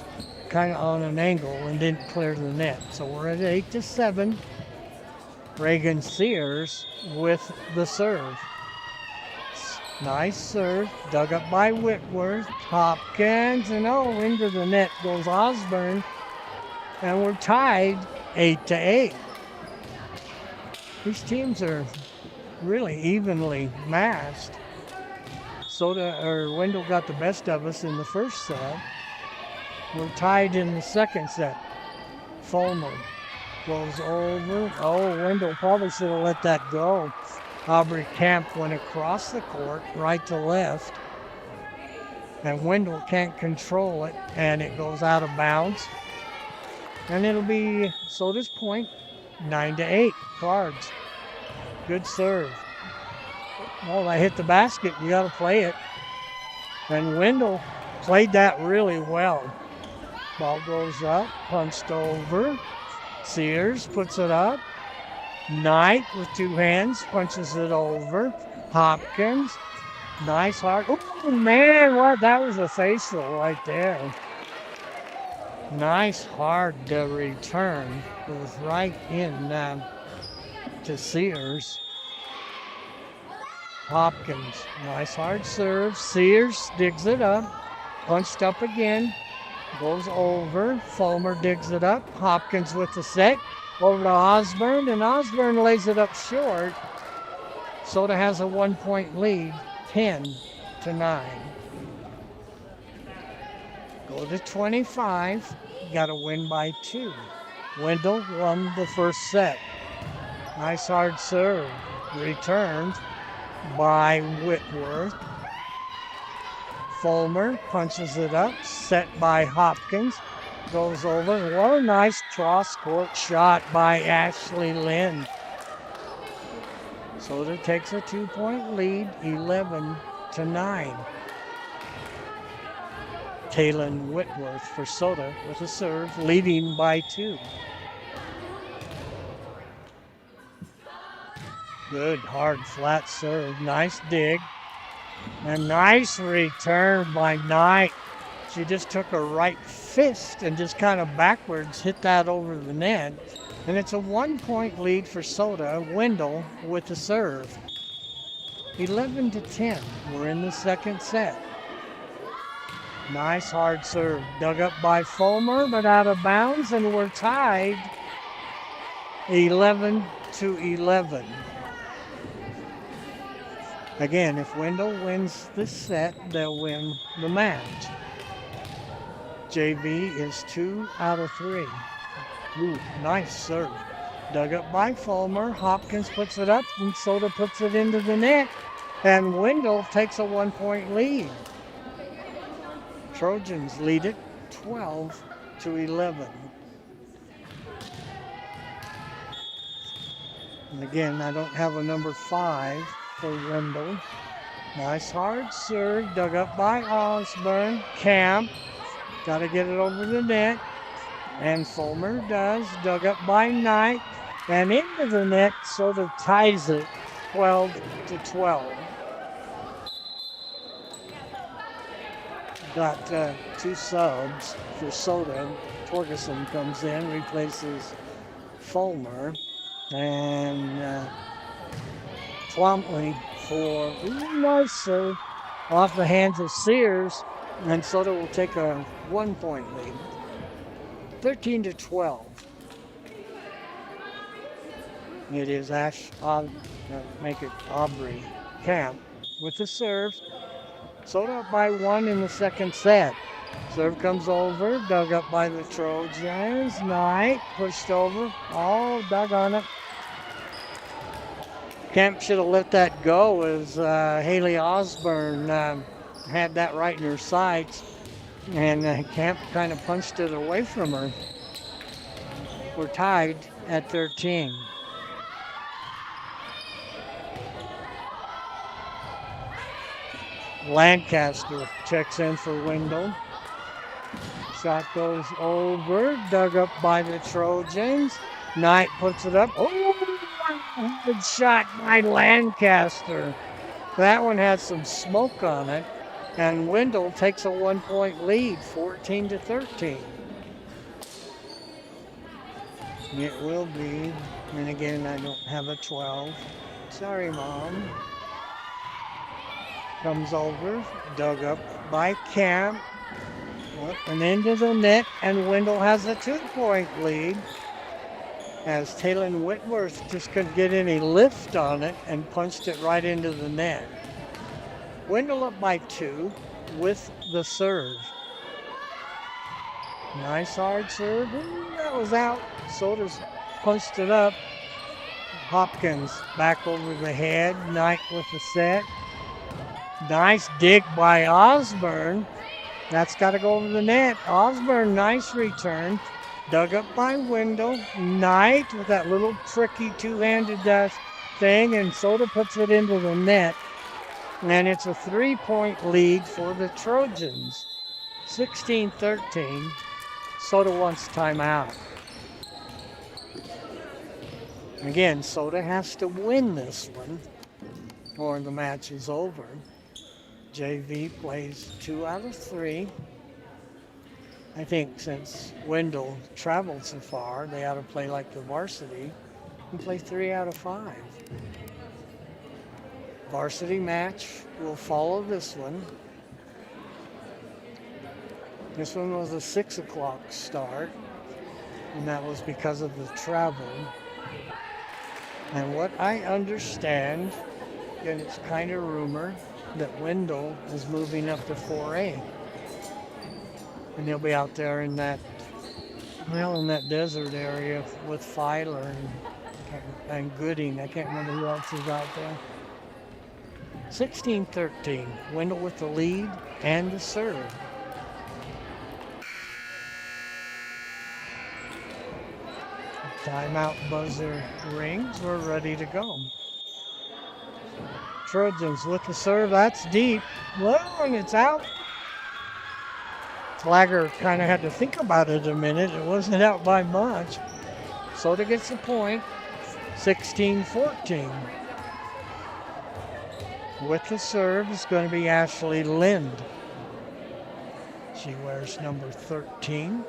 kind of on an angle, and didn't clear the net. So we're at 8-7. Reagan Sears with the serve. Nice serve, dug up by Whitworth. Hopkins, and into the net goes Osborne. And we're tied 8-8. These teams are really evenly matched. Wendell got the best of us in the first set. We're tied in the second set. Fulmer goes over. Wendell probably should have let that go. Aubrey Camp went across the court, right to left. And Wendell can't control it, and it goes out of bounds. And it'll be Soda's point, 9-8. Cards. Good serve. Well, I hit the basket. You got to play it. And Wendell played that really well. Ball goes up, punched over. Sears puts it up. Knight with 2 hands punches it over. Hopkins. Nice hard. Oh, man, what? That was a facial right there. Nice hard return. It was right in to Sears. Hopkins. Nice hard serve. Sears digs it up. Punched up again. Goes over. Fulmer digs it up. Hopkins with the set. Over to Osborne, and Osborne lays it up short. Soda has a 1-point lead, 10-9. Go to 25. Got to win by 2. Wendell won the first set. Nice hard serve. Returned by Whitworth. Fulmer punches it up. Set by Hopkins. Goes over. What a nice cross-court shot by Ashley Lynn. Soda takes a 2-point lead, 11-9. Taylon Whitworth for Soda with a serve, leading by 2. Good, hard, flat serve. Nice dig. A nice return by Knight. She just took her right fist and just kind of backwards hit that over the net. And it's a 1-point lead for Soda. Wendell with the serve. 11-10. We're in the second set. Nice hard serve. Dug up by Fulmer, but out of bounds, and we're tied 11-11. Again, if Wendell wins this set, they'll win the match. JV is 2 out of 3. Ooh, nice serve. Dug up by Fulmer. Hopkins puts it up, and Soda puts it into the net. And Wendell takes a 1-point lead. Trojans lead it 12-11. And again, I don't have a number 5 for Wendell. Nice hard serve, dug up by Osborne. Camp, got to get it over the net. And Fulmer does, dug up by Knight. And into the net, sort of ties it 12-12. Got 2 subs for Soda. Torgerson comes in, replaces Fulmer. And Twombly for nice serve off the hands of Sears. And Soda will take a 1-point lead. 13-12. It is make it Aubrey Camp with the serve. Soda up by 1 in the second set. Serve comes over, dug up by the Trojans. Knight pushed over. Oh, dug on it. Camp should have let that go as Haley Osborne had that right in her sights. And Camp kind of punched it away from her. We're tied at 13. Lancaster checks in for Wendell. Shot goes over, dug up by the Trojans. Knight puts it up. Oh, good shot by Lancaster. That one had some smoke on it. And Wendell takes a 1-point lead, 14-13. It will be, and again, I don't have a 12. Sorry, Mom. Comes over, dug up by Camp, up and into the net, and Wendell has a 2-point lead as Taylon Whitworth just couldn't get any lift on it and punched it right into the net. Wendell up by 2 with the serve. Nice hard serve. Ooh, that was out. Soda's punched it up. Hopkins back over the head. Knight with the set. Nice dig by Osborne. That's got to go over the net. Osborne, nice return. Dug up by Wendell. Knight with that little tricky two-handed thing, and Soda puts it into the net. And it's a 3-point lead for the Trojans. 16-13. Soda wants timeout. Again, Soda has to win this one or the match is over. JV plays 2 out of 3. I think since Wendell traveled so far, they ought to play like the varsity and play 3 out of 5. Varsity match will follow this one. This one was a 6 o'clock start, and that was because of the travel. And what I understand, and it's kind of rumor, that Wendell is moving up to 4A. And he'll be out there in that, well, in that desert area with Filer and Gooding. I can't remember who else is out there. 16-13. Wendell with the lead and the serve. Timeout buzzer rings. We're ready to go. Trojans with the serve. That's deep. Low, and it's out. Flagger kind of had to think about it a minute. It wasn't out by much. Soda gets the point. 16-14. With the serve is going to be Ashley Lind. She wears number 13.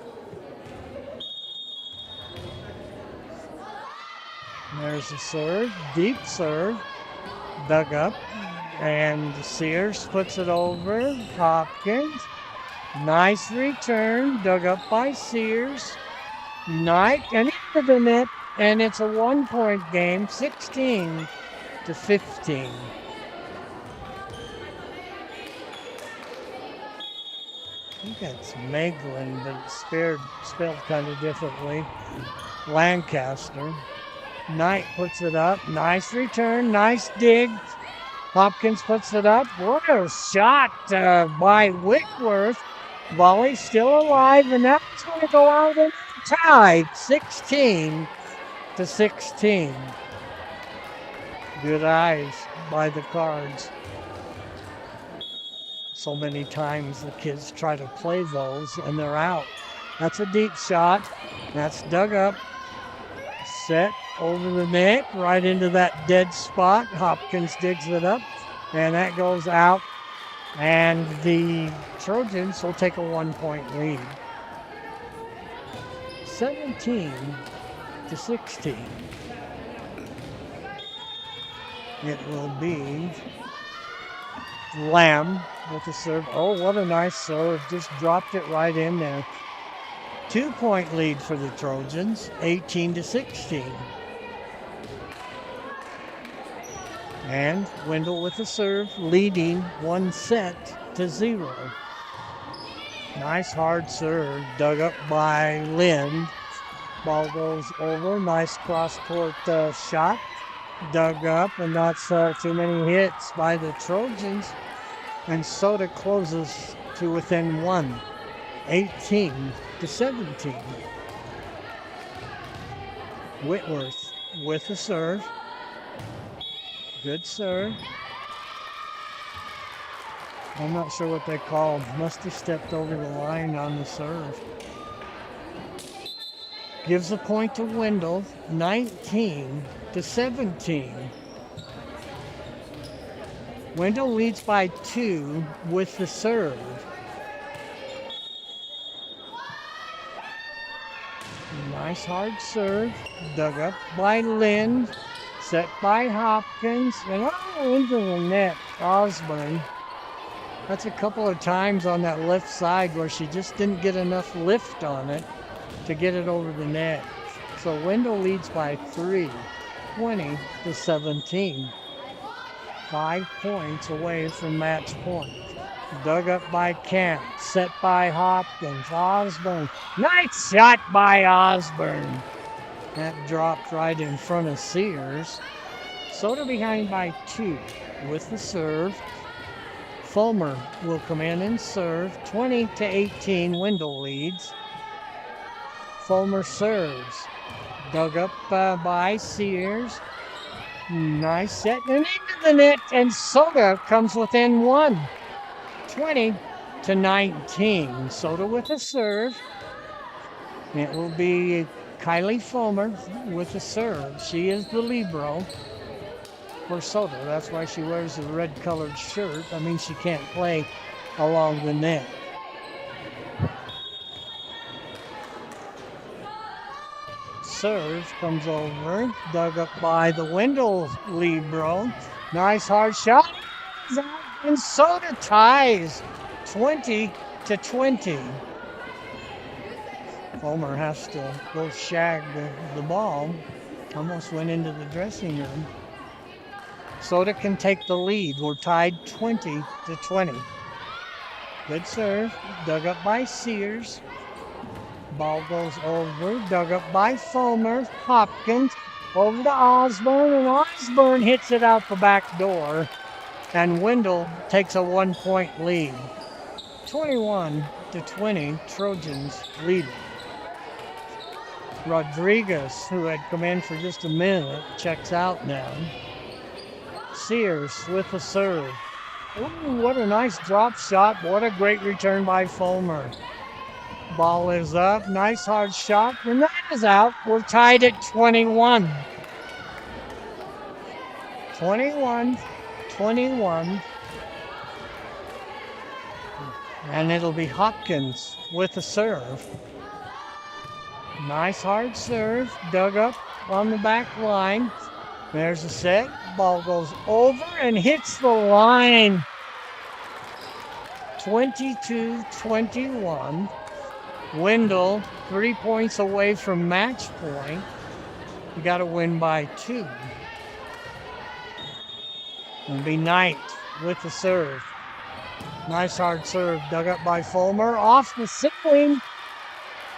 There's the serve, deep serve, dug up, and Sears puts it over Hopkins. Nice return, dug up by Sears. Knight and into the net, and it's a 1-point game, 16-15. I think that's Meglin, but it's spelled kind of differently. Lancaster. Knight puts it up. Nice return. Nice dig. Hopkins puts it up. What a shot by Whitworth. Volley still alive, and that's going to go out and tied. 16-16. Good eyes by the Cards. So many times the kids try to play those, and they're out. That's a deep shot. That's dug up. Set over the net, right into that dead spot. Hopkins digs it up, and that goes out. And the Trojans will take a 1-point lead. 17-16. It will be Lamb with the serve. Oh, what a nice serve. Just dropped it right in there. 2-point lead for the Trojans, 18-16. And Wendell with the serve, leading 1-0. Nice hard serve, dug up by Lind. Ball goes over, nice cross-court shot. Dug up, and not too many hits by the Trojans. And Soda closes to within 1, 18-17. Whitworth with the serve. Good serve. I'm not sure what they called. Must have stepped over the line on the serve. Gives a point to Wendell, 19-17. Wendell leads by 2 with the serve. Nice hard serve, dug up by Lind, set by Hopkins, and into the net, Osborne. That's a couple of times on that left side where she just didn't get enough lift on it to get it over the net. So Wendell leads by 3, 20-17. 5 points away from match point. Dug up by Kemp, set by Hopkins. Osborne, nice shot by Osborne. That dropped right in front of Sears. Soda behind by 2 with the serve. Fulmer will come in and serve. 20-18, Wendell leads. Fulmer serves. Dug up by Sears. Nice set and into the net, and Soda comes within 1. 20-19. Soda with a serve. It will be Kylie Fulmer with a serve. She is the libero for Soda. That's why she wears a red-colored shirt. I mean, she can't play along the net. Serve comes over, dug up by the Wendell libero. Nice hard shot. And Soda ties 20-20. Fulmer has to go shag the ball. Almost went into the dressing room. Soda can take the lead. We're tied 20-20. Good serve. Dug up by Sears. Ball goes over. Dug up by Fulmer. Hopkins over to Osborne, and Osborne hits it out the back door. And Wendell takes a 1-point lead. 21-20, Trojans lead. Rodriguez, who had come in for just a minute, checks out now. Sears with the serve. Ooh, what a nice drop shot. What a great return by Fulmer. Ball is up. Nice hard shot. And that is out. We're tied at 21. 21. And it'll be Hopkins with the serve. Nice hard serve. Dug up on the back line. There's a set. Ball goes over and hits the line. 22-21. Wendell 3 points away from match point. You got to win by 2. It'll be Knight with the serve. Nice hard serve. Dug up by Fulmer. Off the ceiling.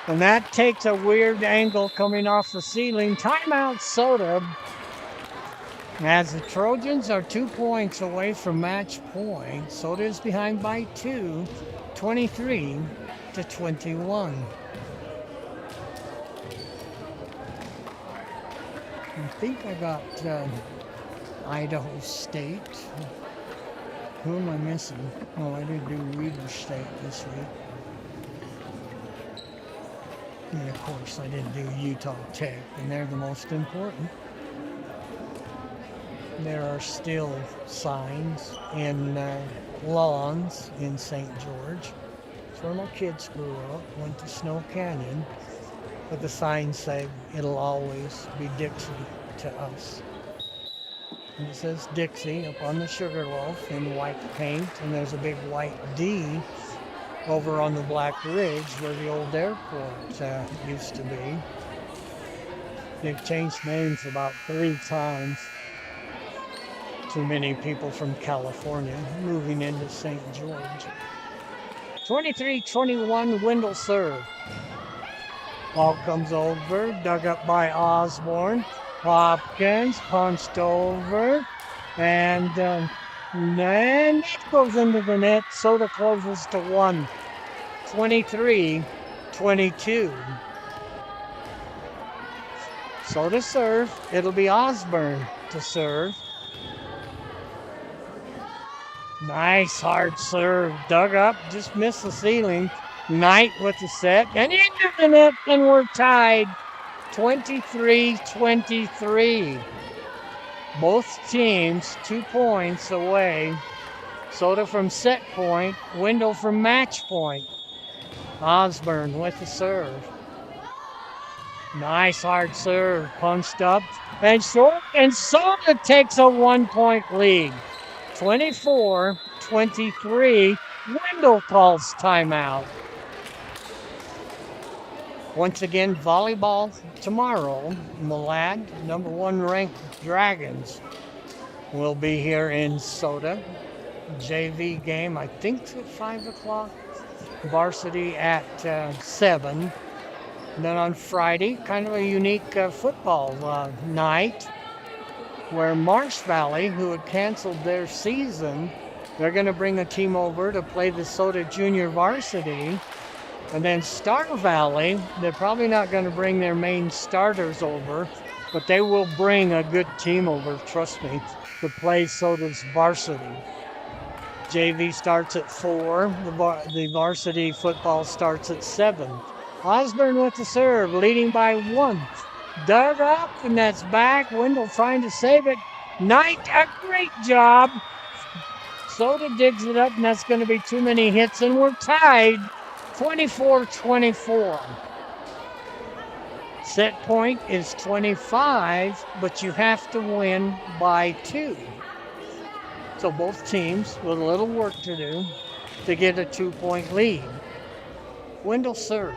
And that takes a weird angle coming off the ceiling. Timeout Soda. As the Trojans are 2 points away from match point. Soda is behind by 2. 23-21. I think I got Idaho State. Who am I missing? Oh, I didn't do Weber State this week. And of course, I didn't do Utah Tech, and they're the most important. There are still signs in lawns in St. George. It's where my kids grew up, went to Snow Canyon, but the signs say it'll always be Dixie to us. And it says Dixie up on the sugar loaf in white paint, and there's a big white D over on the Black Ridge where the old airport used to be. They've changed names about 3 times. Too many people from California moving into St. George. 23-21, Wendell serve. Ball comes over, dug up by Osborne. Hopkins punched over, and then it goes into the net. Soda closes to 1. 23-22. Soda serve. It'll be Osborne to serve. Nice hard serve. Dug up, just missed the ceiling. Knight with the set, and into the net, and we're tied. 23-23. Both teams 2 points away. Soda from set point, Wendell from match point. Osborne with the serve. Nice hard serve, punched up and short, and Soda takes a 1-point lead. 24-23. Wendell calls timeout. Once again, volleyball tomorrow. Malad, number 1 ranked Dragons, will be here in Soda. JV game, I think, at 5 o'clock. Varsity at 7. And then on Friday, kind of a unique football night, where Marsh Valley, who had canceled their season, they're going to bring a team over to play the Soda Junior Varsity. And then Star Valley, they're probably not going to bring their main starters over, but they will bring a good team over, trust me, to play Soda's varsity. JV starts at 4. The varsity football starts at 7. Osborne with the serve, leading by 1. Dug up, and that's back. Wendell trying to save it. Knight, a great job. Soda digs it up, and that's going to be too many hits, and we're tied. 24-24. Set point is 25, but you have to win by 2. So both teams with a little work to do to get a 2-point lead. Wendell serve.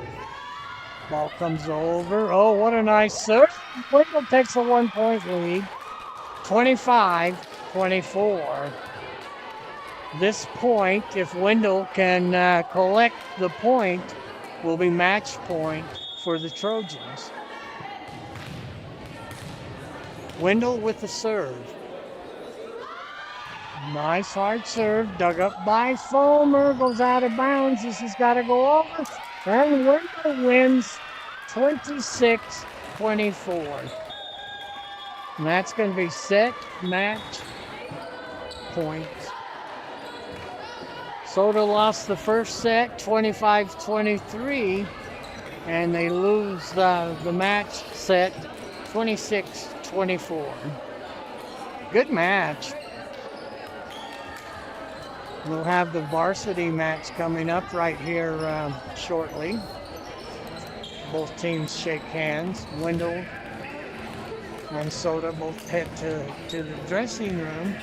Ball comes over. Oh, what a nice serve. Wendell takes a 1-point lead. 25-24. This point, if Wendell can collect the point, will be match point for the Trojans. Wendell with the serve. Nice hard serve, dug up by Fulmer, goes out of bounds. This has got to go over. And Wendell wins 26-24. And that's going to be set match point. Soda lost the first set 25-23, and they lose the match set 26-24. Good match. We'll have the varsity match coming up right here shortly. Both teams shake hands. Wendell and Soda both head to the dressing room.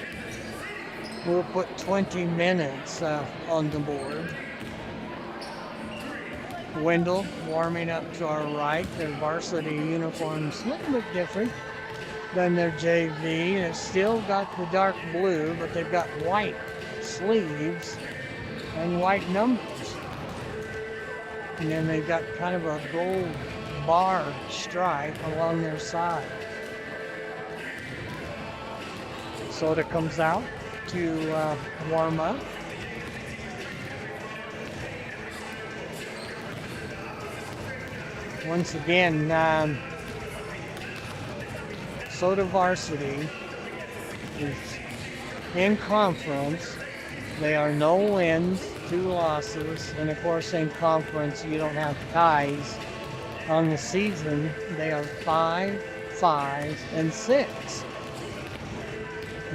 We'll put 20 minutes on the board. Wendell warming up to our right. Their varsity uniforms a little bit different than their JV. It's still got the dark blue, but they've got white sleeves and white numbers. And then they've got kind of a gold bar stripe along their side. Soda comes out to warm up. Once again, Soda varsity is in conference. They are no wins, 2 losses, and of course in conference you don't have ties. On the season, they are 5, 5, and 6.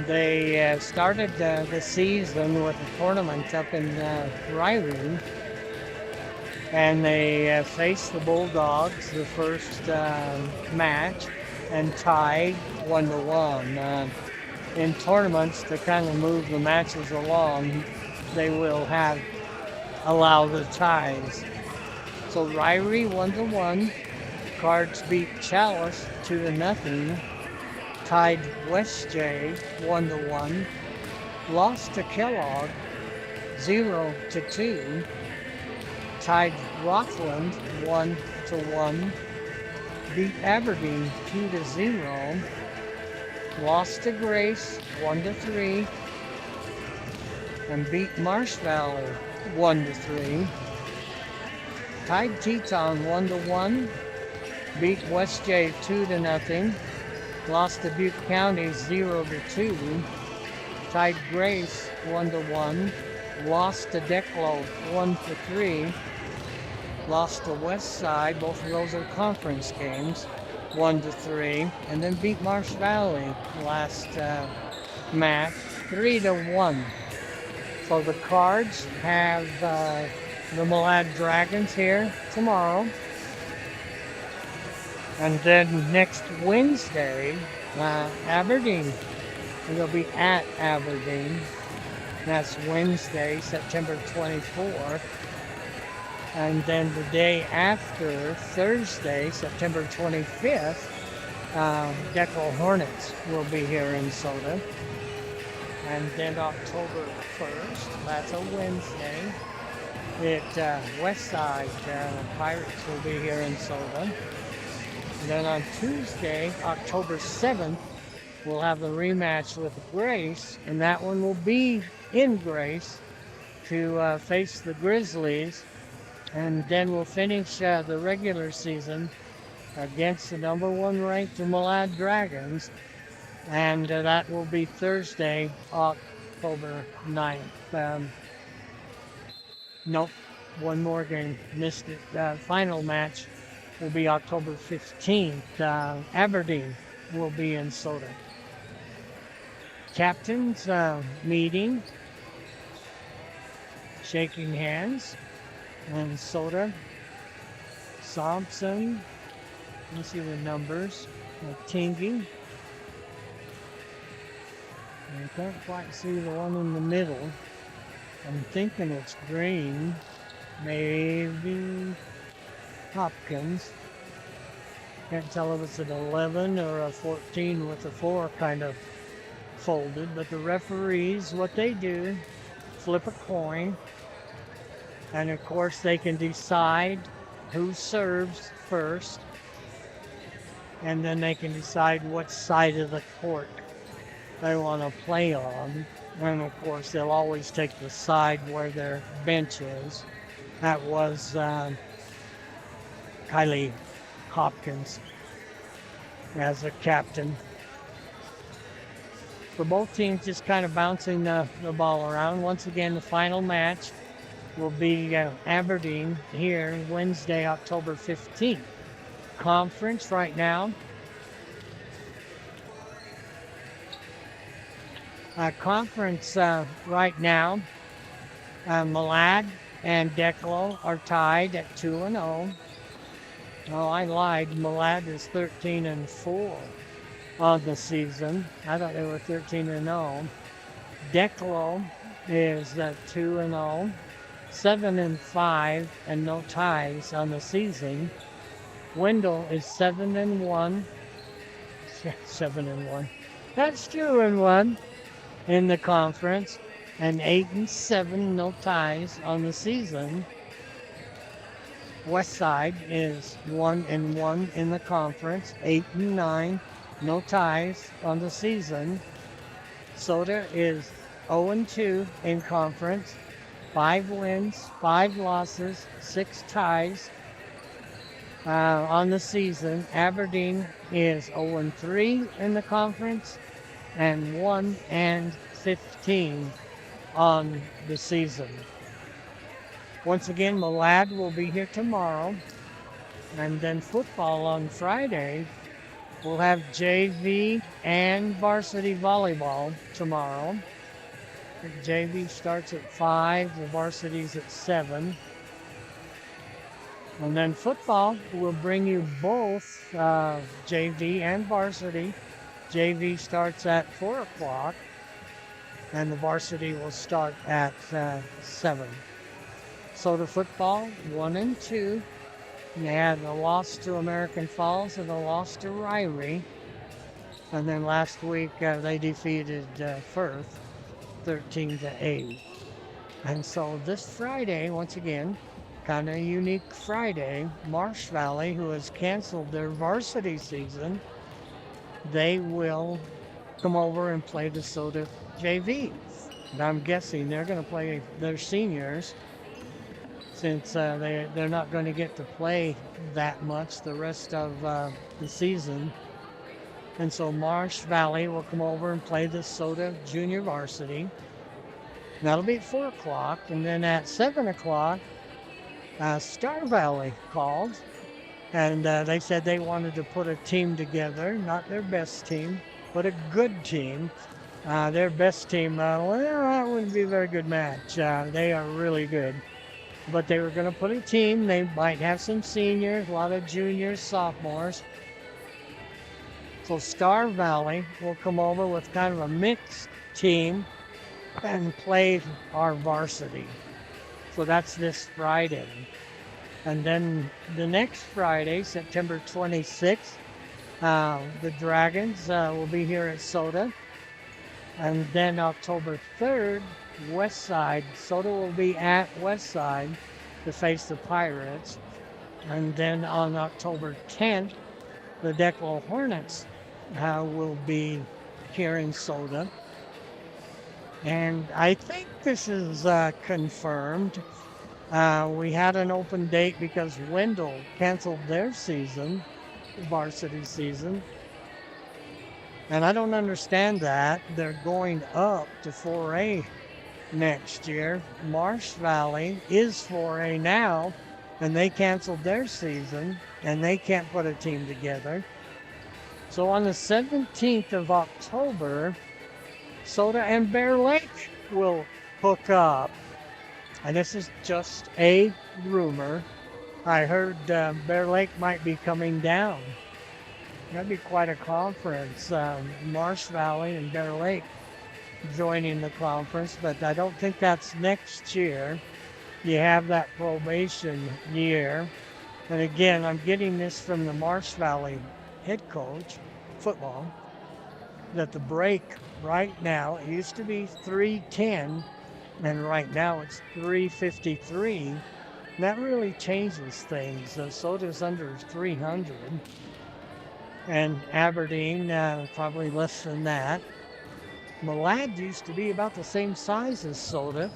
They started the season with a tournament up in Ryrie, and they faced the Bulldogs the first match and tied 1-1. In tournaments, to kind of move the matches along, they will allow the ties. So Ryrie 1-1, Cards beat Chalice 2-0. Tied West J 1-1, lost to Kellogg 0-2, tied Rockland 1-1, beat Aberdeen 2-0, lost to Grace 1-3, and beat Marsh Valley 1-3, tied Teton 1-1, beat West J 2-0. Lost to Butte County 0-2, tied Grace 1-1, lost to Declo 1-3, lost to West Side, both of those are conference games, 1-3, and then beat Marsh Valley last match 3-1. So the Cards have the Malad Dragons here tomorrow. And then next Wednesday, Aberdeen. They'll be at Aberdeen. That's Wednesday, September 24th. And then the day after, Thursday, September 25th, Deckel Hornets will be here in Soda. And then October 1st, that's a Wednesday, Westside Pirates will be here in Soda. And then on Tuesday, October 7th, we'll have the rematch with Grace, and that one will be in Grace to face the Grizzlies. And then we'll finish the regular season against the number 1 ranked Malad Dragons. And that will be Thursday, October 9th. Nope, one more game, missed it. Final match will be October 15th. Aberdeen will be in Soda. Captains meeting, shaking hands, and Soda. Thompson, let's see the numbers. Tingy. I can't quite see the one in the middle. I'm thinking it's Green. Maybe Hopkins. Can't tell if it's an 11 or a 14 with the 4 kind of folded. But the referees, what they do flip a coin. And of course, they can decide who serves first. And then they can decide what side of the court they want to play on. And of course, they'll always take the side where their bench is. That was Kylie Hopkins as a captain. For both teams, just kind of bouncing the ball around. Once again, the final match will be Aberdeen here Wednesday, October 15th. Conference right now. Malad and Declo are tied at 2-0. Oh, I lied. Malad is 13-4 on the season. I thought they were 13-0. Declo is 2-0, 7-5, and no ties on the season. Wendell is 7-1. 7-1. That's 2-1 in the conference, and 8-7, no ties on the season. Westside is 1-1 in the conference, 8-9, no ties on the season. Soda is 0-2 in conference, 5 wins, 5 losses, 6 ties on the season. Aberdeen is 0-3 in the conference and 1-15 on the season. Once again, Malad will be here tomorrow, and then football on Friday. We'll have JV and varsity volleyball tomorrow. The JV starts at 5, the varsity's at 7. And then football will bring you both JV and varsity. JV starts at 4 o'clock, and the varsity will start at 7. So the football, 1-2. They had a loss to American Falls and a loss to Ryrie. And then last week they defeated Firth 13-8. And so this Friday, once again, kind of a unique Friday, Marsh Valley, who has canceled their varsity season, they will come over and play the Soda JV. And I'm guessing they're going to play their seniors, since they're not going to get to play that much the rest of the season. And so Marsh Valley will come over and play the Soda Junior Varsity. That'll be at 4 o'clock. And then at 7 o'clock, Star Valley called. And they said they wanted to put a team together, not their best team, but a good team. Their best team, well, that wouldn't be a very good match. They are really good. But they were going to put a team. They might have some seniors, a lot of juniors, sophomores. So Star Valley will come over with kind of a mixed team and play our varsity. So that's this Friday. And then the next Friday, September 26th, the Dragons will be here at Soda. And then October 3rd, Westside. Soda will be at Westside to face the Pirates. And then on October 10th, the Declo Hornets will be here in Soda. And I think this is confirmed. We had an open date because Wendell canceled their season, varsity season. And I don't understand that. They're going up to 4A next year. Marsh Valley is 4A now, and they canceled their season, and they can't put a team together. So on the 17th of October, Soda and Bear Lake will hook up. And this is just a rumor. I heard Bear Lake might be coming down. That'd be quite a conference. Marsh Valley and Bear Lake joining the conference, but I don't think that's next year. You have that probation year. And again, I'm getting this from the Marsh Valley head coach, football, that the break right now, it used to be 3:10 and right now it's 353. That really changes things. Soda's under 300, and Aberdeen probably less than that. Malad used to be about the same size as Soda,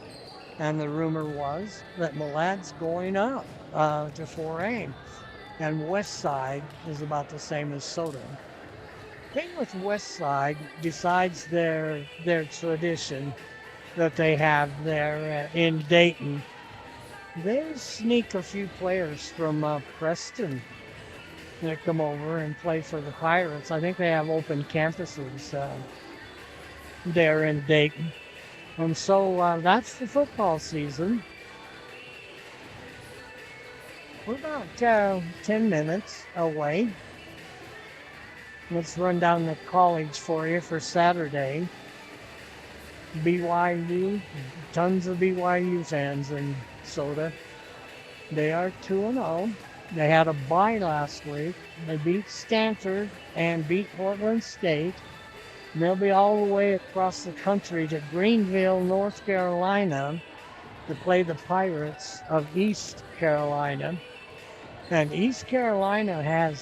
and the rumor was that Malad's going up to 4A, and West Side is about the same as Soda. Thing with West Side, besides their tradition that they have there in Dayton, they sneak a few players from Preston that come over and play for the Pirates. I think they have open campuses there in Dayton. And so that's the football season. We're about 10 minutes away. Let's run down the college for you for Saturday. BYU, tons of BYU fans in Soda. They are 2-0. They had a bye last week. They beat Stanford and beat Portland State. And they'll be all the way across the country to Greenville, North Carolina to play the Pirates of East Carolina. And East Carolina have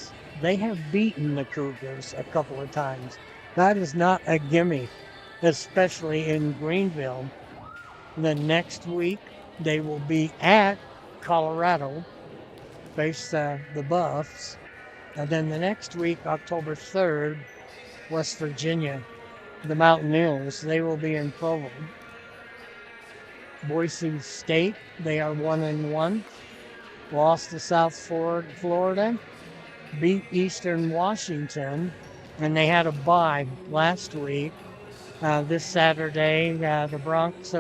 beaten the Cougars a couple of times. That is not a gimme, especially in Greenville. The next week, they will be at Colorado, face the Buffs. And then the next week, October 3rd, West Virginia, the Mountaineers, they will be in Provo. Boise State, they are 1-1. Lost to South Florida, beat Eastern Washington, and they had a bye last week. This Saturday, the Broncs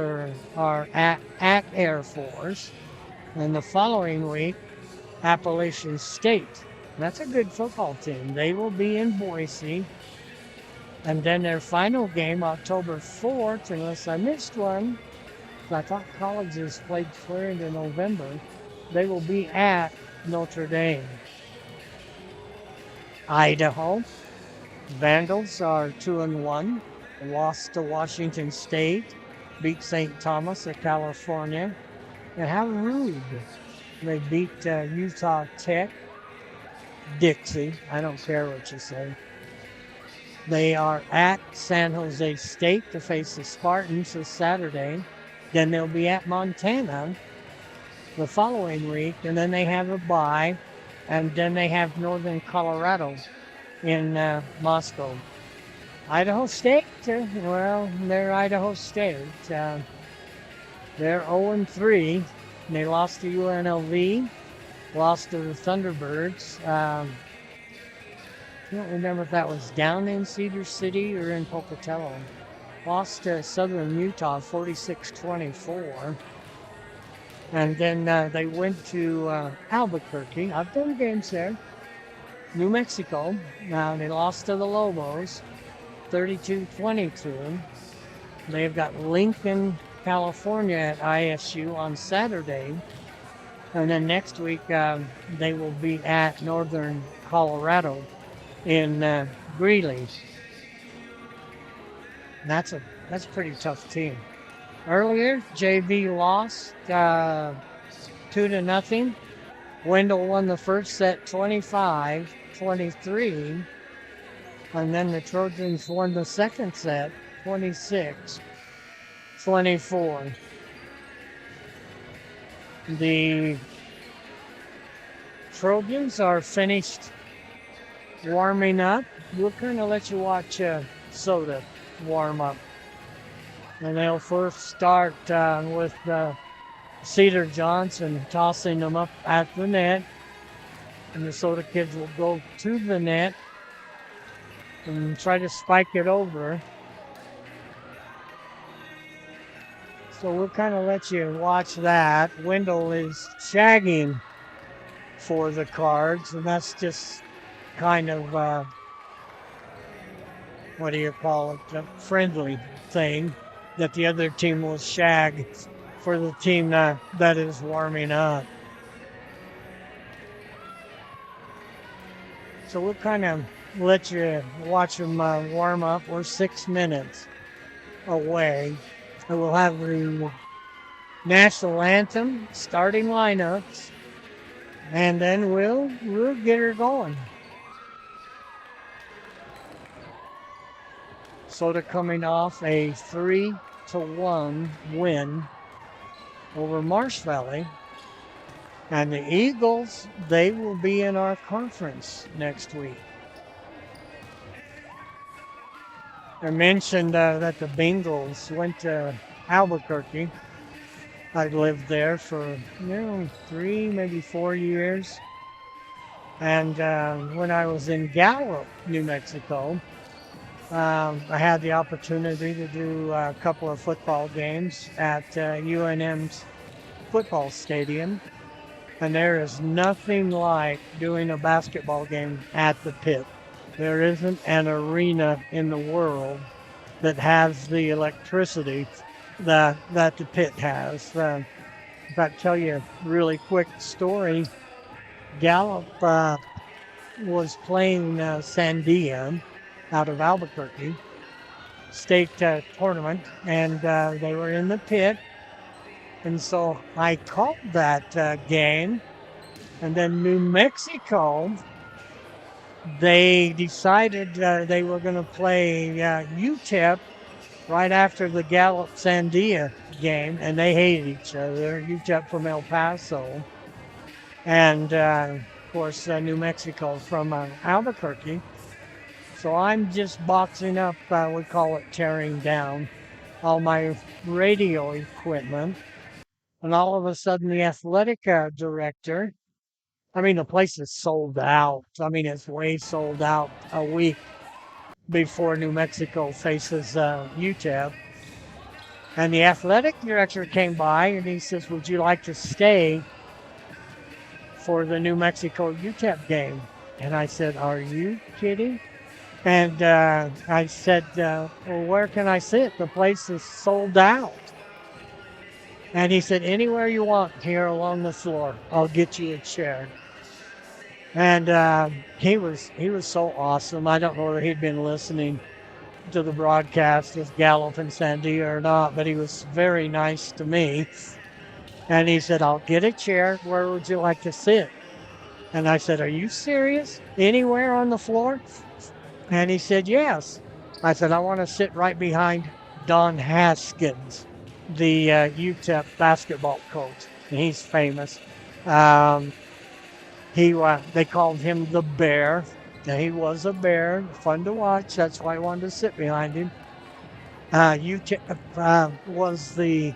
are at Air Force. And the following week, Appalachian State. That's a good football team. They will be in Boise. And then their final game, October 4th, unless I missed one, I thought colleges played clear into November, they will be at Notre Dame. Idaho, Vandals are 2-1, lost to Washington State, beat St. Thomas of California. And how rude. They beat Utah Tech, Dixie, I don't care what you say. They are at San Jose State to face the Spartans this Saturday. Then they'll be at Montana the following week, and then they have a bye, and then they have Northern Colorado in Moscow. Idaho State, well, they're Idaho State. They're 0-3. They lost to UNLV, lost to the Thunderbirds. I don't remember if that was down in Cedar City or in Pocatello. Lost to Southern Utah 46-24. And then they went to Albuquerque. I've done games there. New Mexico. Now they lost to the Lobos 32-22. They've got Lincoln, California at ISU on Saturday. And then next week they will be at Northern Colorado in Greeley. That's a pretty tough team. Earlier, JV lost 2-0. Wendell won the first set 25-23. And then the Trojans won the second set 26-24. The Trojans are finished warming up. We'll kind of let you watch Soda warm up. And they'll first start with Cedar Johnson tossing them up at the net. And the Soda kids will go to the net and try to spike it over. So we'll kind of let you watch that. Wendell is shagging for the Cards, and that's just kind of, what do you call it, a friendly thing that the other team will shag for the team that is warming up. So we'll kind of let you watch them warm up. We're 6 minutes away. And we'll have the national anthem, starting lineups, and then we'll get her going. So they're coming off a 3-1 win over Marsh Valley. And the Eagles, they will be in our conference next week. I mentioned that the Bengals went to Albuquerque. I lived there for 3, maybe 4 years. And when I was in Gallup, New Mexico, I had the opportunity to do a couple of football games at UNM's football stadium. And there is nothing like doing a basketball game at the pit. There isn't an arena in the world that has the electricity that the pit has. If I tell you a really quick story, Gallup was playing Sandia out of Albuquerque, state tournament, and they were in the pit. And so I called that game. And then New Mexico, they decided they were going to play UTEP right after the Gallup Sandia game, and they hated each other. UTEP from El Paso, and of course New Mexico from Albuquerque. So I'm just boxing up, we call it tearing down, all my radio equipment. And all of a sudden the athletic director, I mean, the place is sold out. I mean, it's way sold out a week before New Mexico faces UTEP. And the athletic director came by and he says, "Would you like to stay for the New Mexico UTEP game?" And I said, "Are you kidding?" And I said, "Well, where can I sit? The place is sold out." And he said, "Anywhere you want here along the floor. I'll get you a chair." And he was so awesome. I don't know whether he'd been listening to the broadcast with Gallup and Sandia or not, but he was very nice to me. And he said, "I'll get a chair. Where would you like to sit?" And I said, "Are you serious? Anywhere on the floor?" And he said, "Yes." I said, "I want to sit right behind Don Haskins, the UTEP basketball coach. And he's famous. They called him the Bear. Now, he was a bear, fun to watch. That's why I wanted to sit behind him. UTEP was the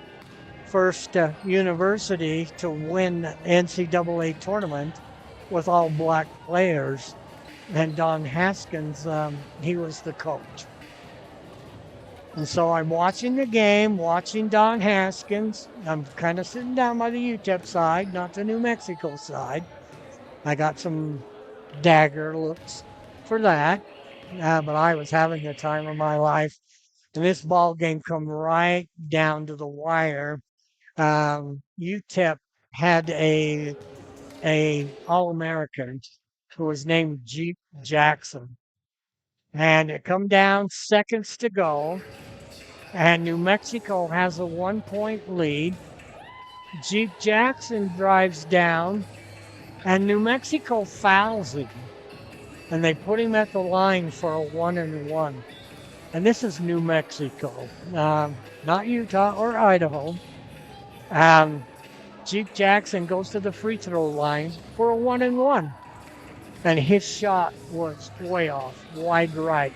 first university to win the NCAA tournament with all black players. And Don Haskins, he was the coach. And so I'm watching the game, watching Don Haskins. I'm kind of sitting down by the UTEP side, not the New Mexico side. I got some dagger looks for that, but I was having the time of my life. And this ball game come right down to the wire. UTEP had a All-American who was named Jeep Jackson. And it come down seconds to go. And New Mexico has a 1-point lead. Jeep Jackson drives down, and New Mexico fouls him. And they put him at the line for a 1-and-1. And this is New Mexico, not Utah or Idaho. Jeep Jackson goes to the free throw line for a 1-and-1. And his shot was way off, wide right,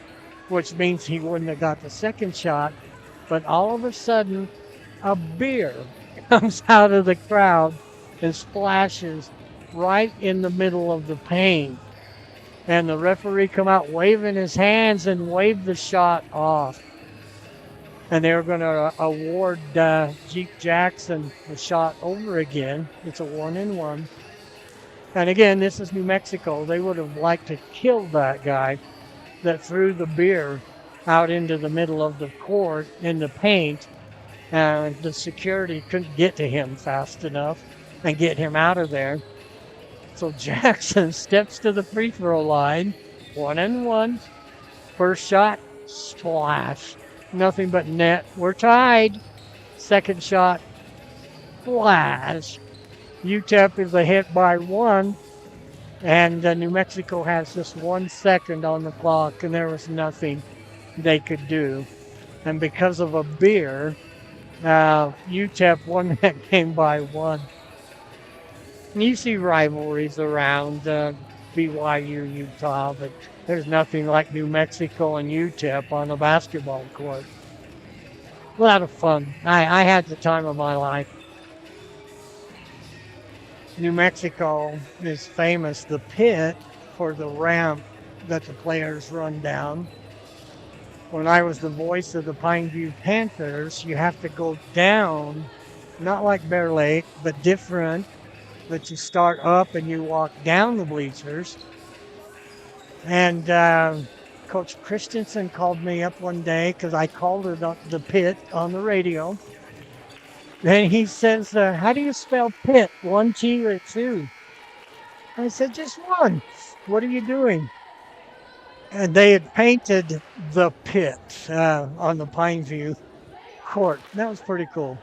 which means he wouldn't have got the second shot. But all of a sudden, a beer comes out of the crowd and splashes right in the middle of the paint. And the referee come out waving his hands and waved the shot off. And they were going to award Jeep Jackson the shot over again. It's a 1-and-1. And again, this is New Mexico. They would have liked to kill that guy that threw the beer out into the middle of the court in the paint. And the security couldn't get to him fast enough and get him out of there. So Jackson steps to the free throw line, 1-and-1. First shot, splash. Nothing but net. We're tied. Second shot, flash, UTEP is ahead by 1, and New Mexico has just 1 second on the clock, and there was nothing they could do. And because of a beer, UTEP won that game by 1. And you see rivalries around BYU, Utah, but there's nothing like New Mexico and UTEP on a basketball court. A lot of fun. I had the time of my life. New Mexico is famous, the pit, for the ramp that the players run down. When I was the voice of the Pineview Panthers, you have to go down, not like Bear Lake, but different, but you start up and you walk down the bleachers. And Coach Christensen called me up one day because I called it the pit on the radio. And he says, how do you spell pit? 1 T or 2? I said, just 1. What are you doing? And they had painted the pit on the Pineview court. That was pretty cool.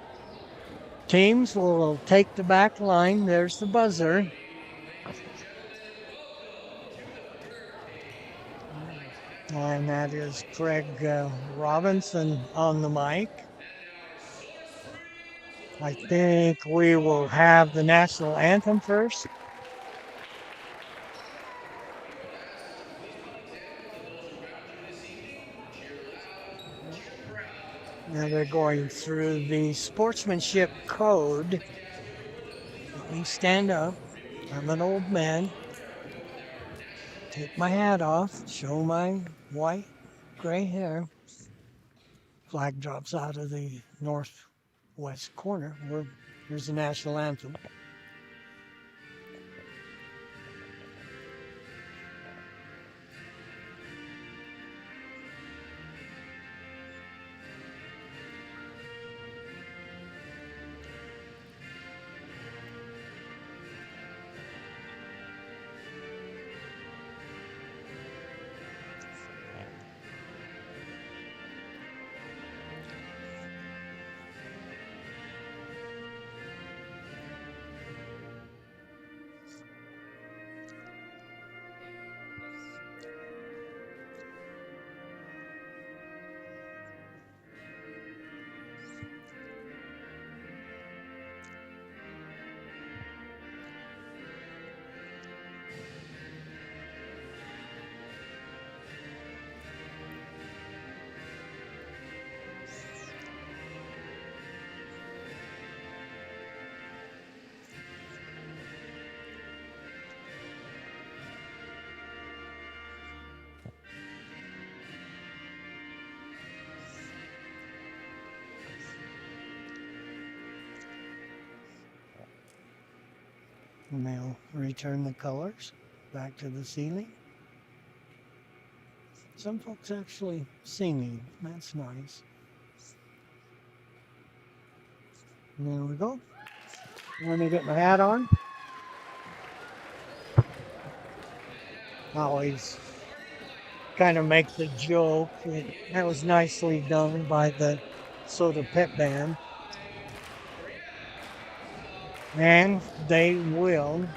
Teams will take the back line. There's the buzzer. And that is Craig Robinson on the mic. I think we will have the national anthem first. Now they're going through the sportsmanship code. Let me stand up. I'm an old man. Take my hat off, show my white, gray hair. Flag drops out of the northwest corner. Here's the national anthem. And they'll return the colors back to the ceiling. Some folks actually singing. That's nice. And there we go. Let me get my hat on. I always kind of make the joke. That was nicely done by the Soda Pep Band. And they will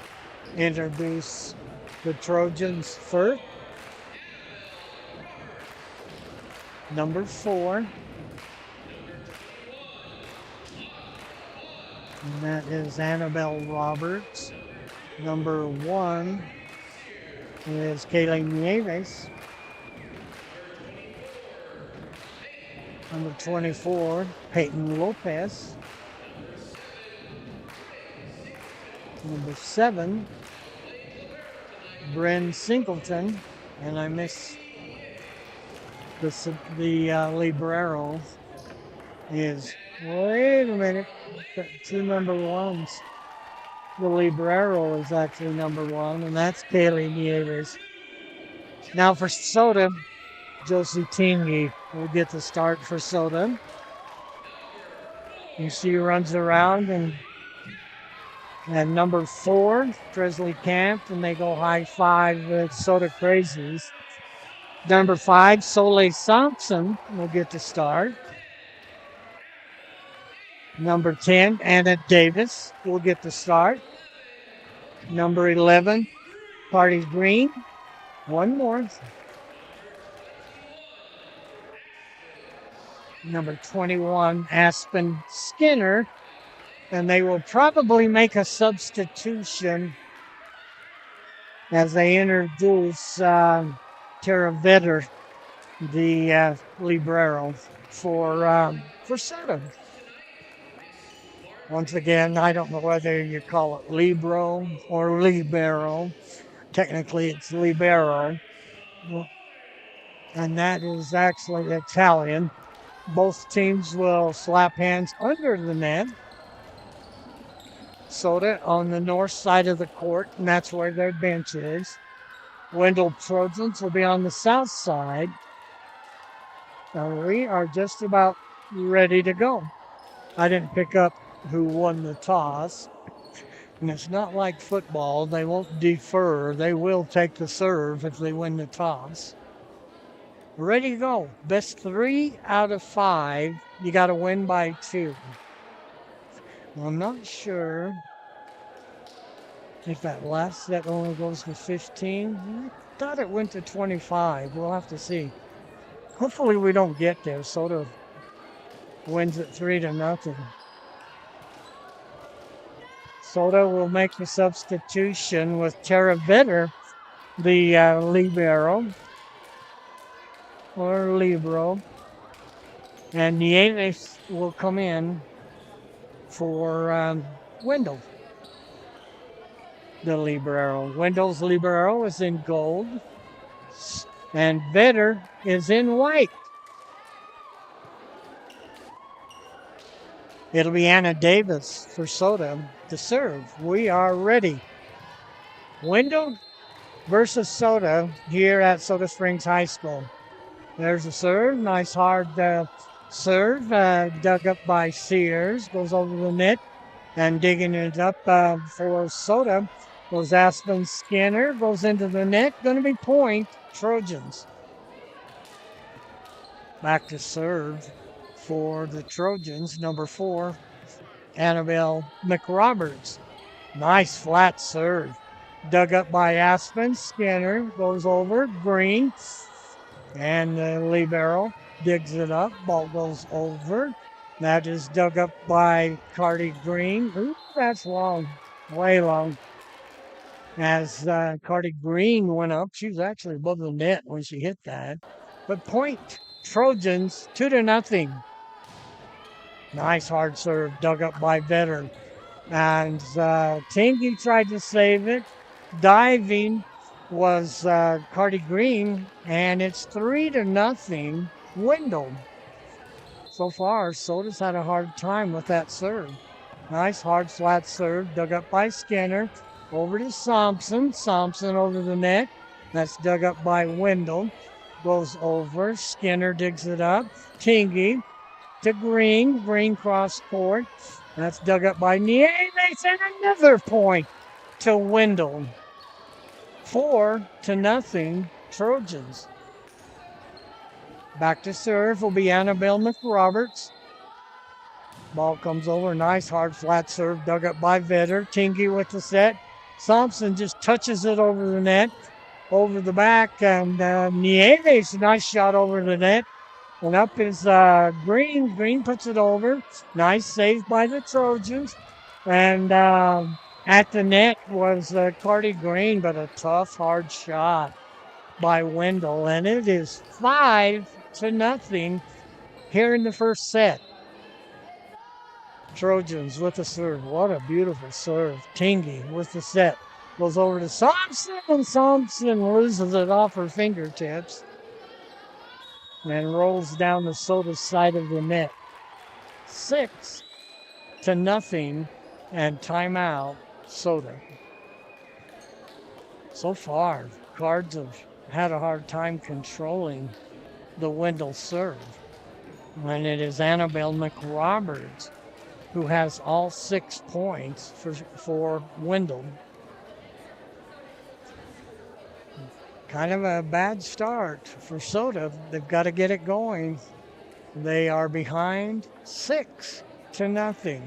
introduce the Trojans first. Number 4. And that is Annabelle Roberts. Number 1 is Kaylee Nieves. Number 24, Peyton Lopez. Number 7, Bryn Singleton, and I miss the Librero is, wait a minute, 2 number 1s. The Librero is actually number 1, and that's Kaylee Nieves. Now for Soda, Josie Tingy will get the start for Soda. You see, runs around and number 4, Presley Camp, and they go high 5 with Soda Crazies. Number 5, Soleil Thompson will get the start. Number 10, Anna Davis will get the start. Number 11, Cardi Green. One more. Number 21, Aspen Skinner. And they will probably make a substitution as they introduce Tara Vetter, the libero, for Soto. Once again, I don't know whether you call it libero or libero. Technically, it's libero, and that is actually Italian. Both teams will slap hands under the net. Soda on the north side of the court, and that's where their bench is. Wendell Trojans will be on the south side. And we are just about ready to go. I didn't pick up who won the toss. And it's not like football. They won't defer. They will take the serve if they win the toss. Ready to go. Best 3 out of 5. You got to win by 2. I'm not sure if that last set only goes to 15. I thought it went to 25. We'll have to see. Hopefully we don't get there. Soto wins it 3-0. Soto will make the substitution with Tara Vetter, the libero or libero, and Nieves will come in for Wendell, the libero. Wendell's libero is in gold, and Vetter is in white. It'll be Anna Davis for Soto to serve. We are ready. Wendell versus Soto here at Soda Springs High School. There's a serve. Nice hard serve. Dug up by Sears. Goes over the net. And digging it up for Soto was Aspen Skinner. Goes into the net. Going to be point Trojans. Back to serve for the Trojans. Number 4, Annabelle McRoberts. Nice flat serve. Dug up by Aspen. Skinner goes over. Green. And the libero digs it up. Ball goes over. That is dug up by Cardi Green. Ooh, that's long. Way long. As Cardi Green went up, she was actually above the net when she hit that. But point Trojans 2-0. Nice hard serve dug up by Vetter. And Tingy tried to save it. Diving was Cardi Green, and it's 3-0 Wendell. So far, Soda's had a hard time with that serve. Nice hard flat serve dug up by Skinner. Over to Thompson. Thompson over the net. That's dug up by Wendell. Goes over. Skinner digs it up. Tingy to Green. Green cross court. That's dug up by Nieves, and another point to Wendell. 4-0 Trojans. Back to serve will be Annabelle McRoberts. Ball comes over. Nice hard flat serve dug up by Vetter. Tingy with the set. Thompson just touches it over the net. Over the back, and Nieves, nice shot over the net. And up is Green. Green puts it over. Nice save by the Trojans. And at the net was Cardi Green, but a tough, hard shot by Wendell. And it is 5-0 here in the first set. Trojans with the serve. What a beautiful serve. Tingy with the set. Goes over to Thompson, and Thompson loses it off her fingertips and rolls down the Soda side of the net. 6-0 and timeout Soda. So far, Cards have had a hard time controlling the Wendell serve. And it is Annabelle McRoberts who has all 6 points for Wendell. Kind of a bad start for Soda. They've got to get it going. They are behind 6-0. 8-0.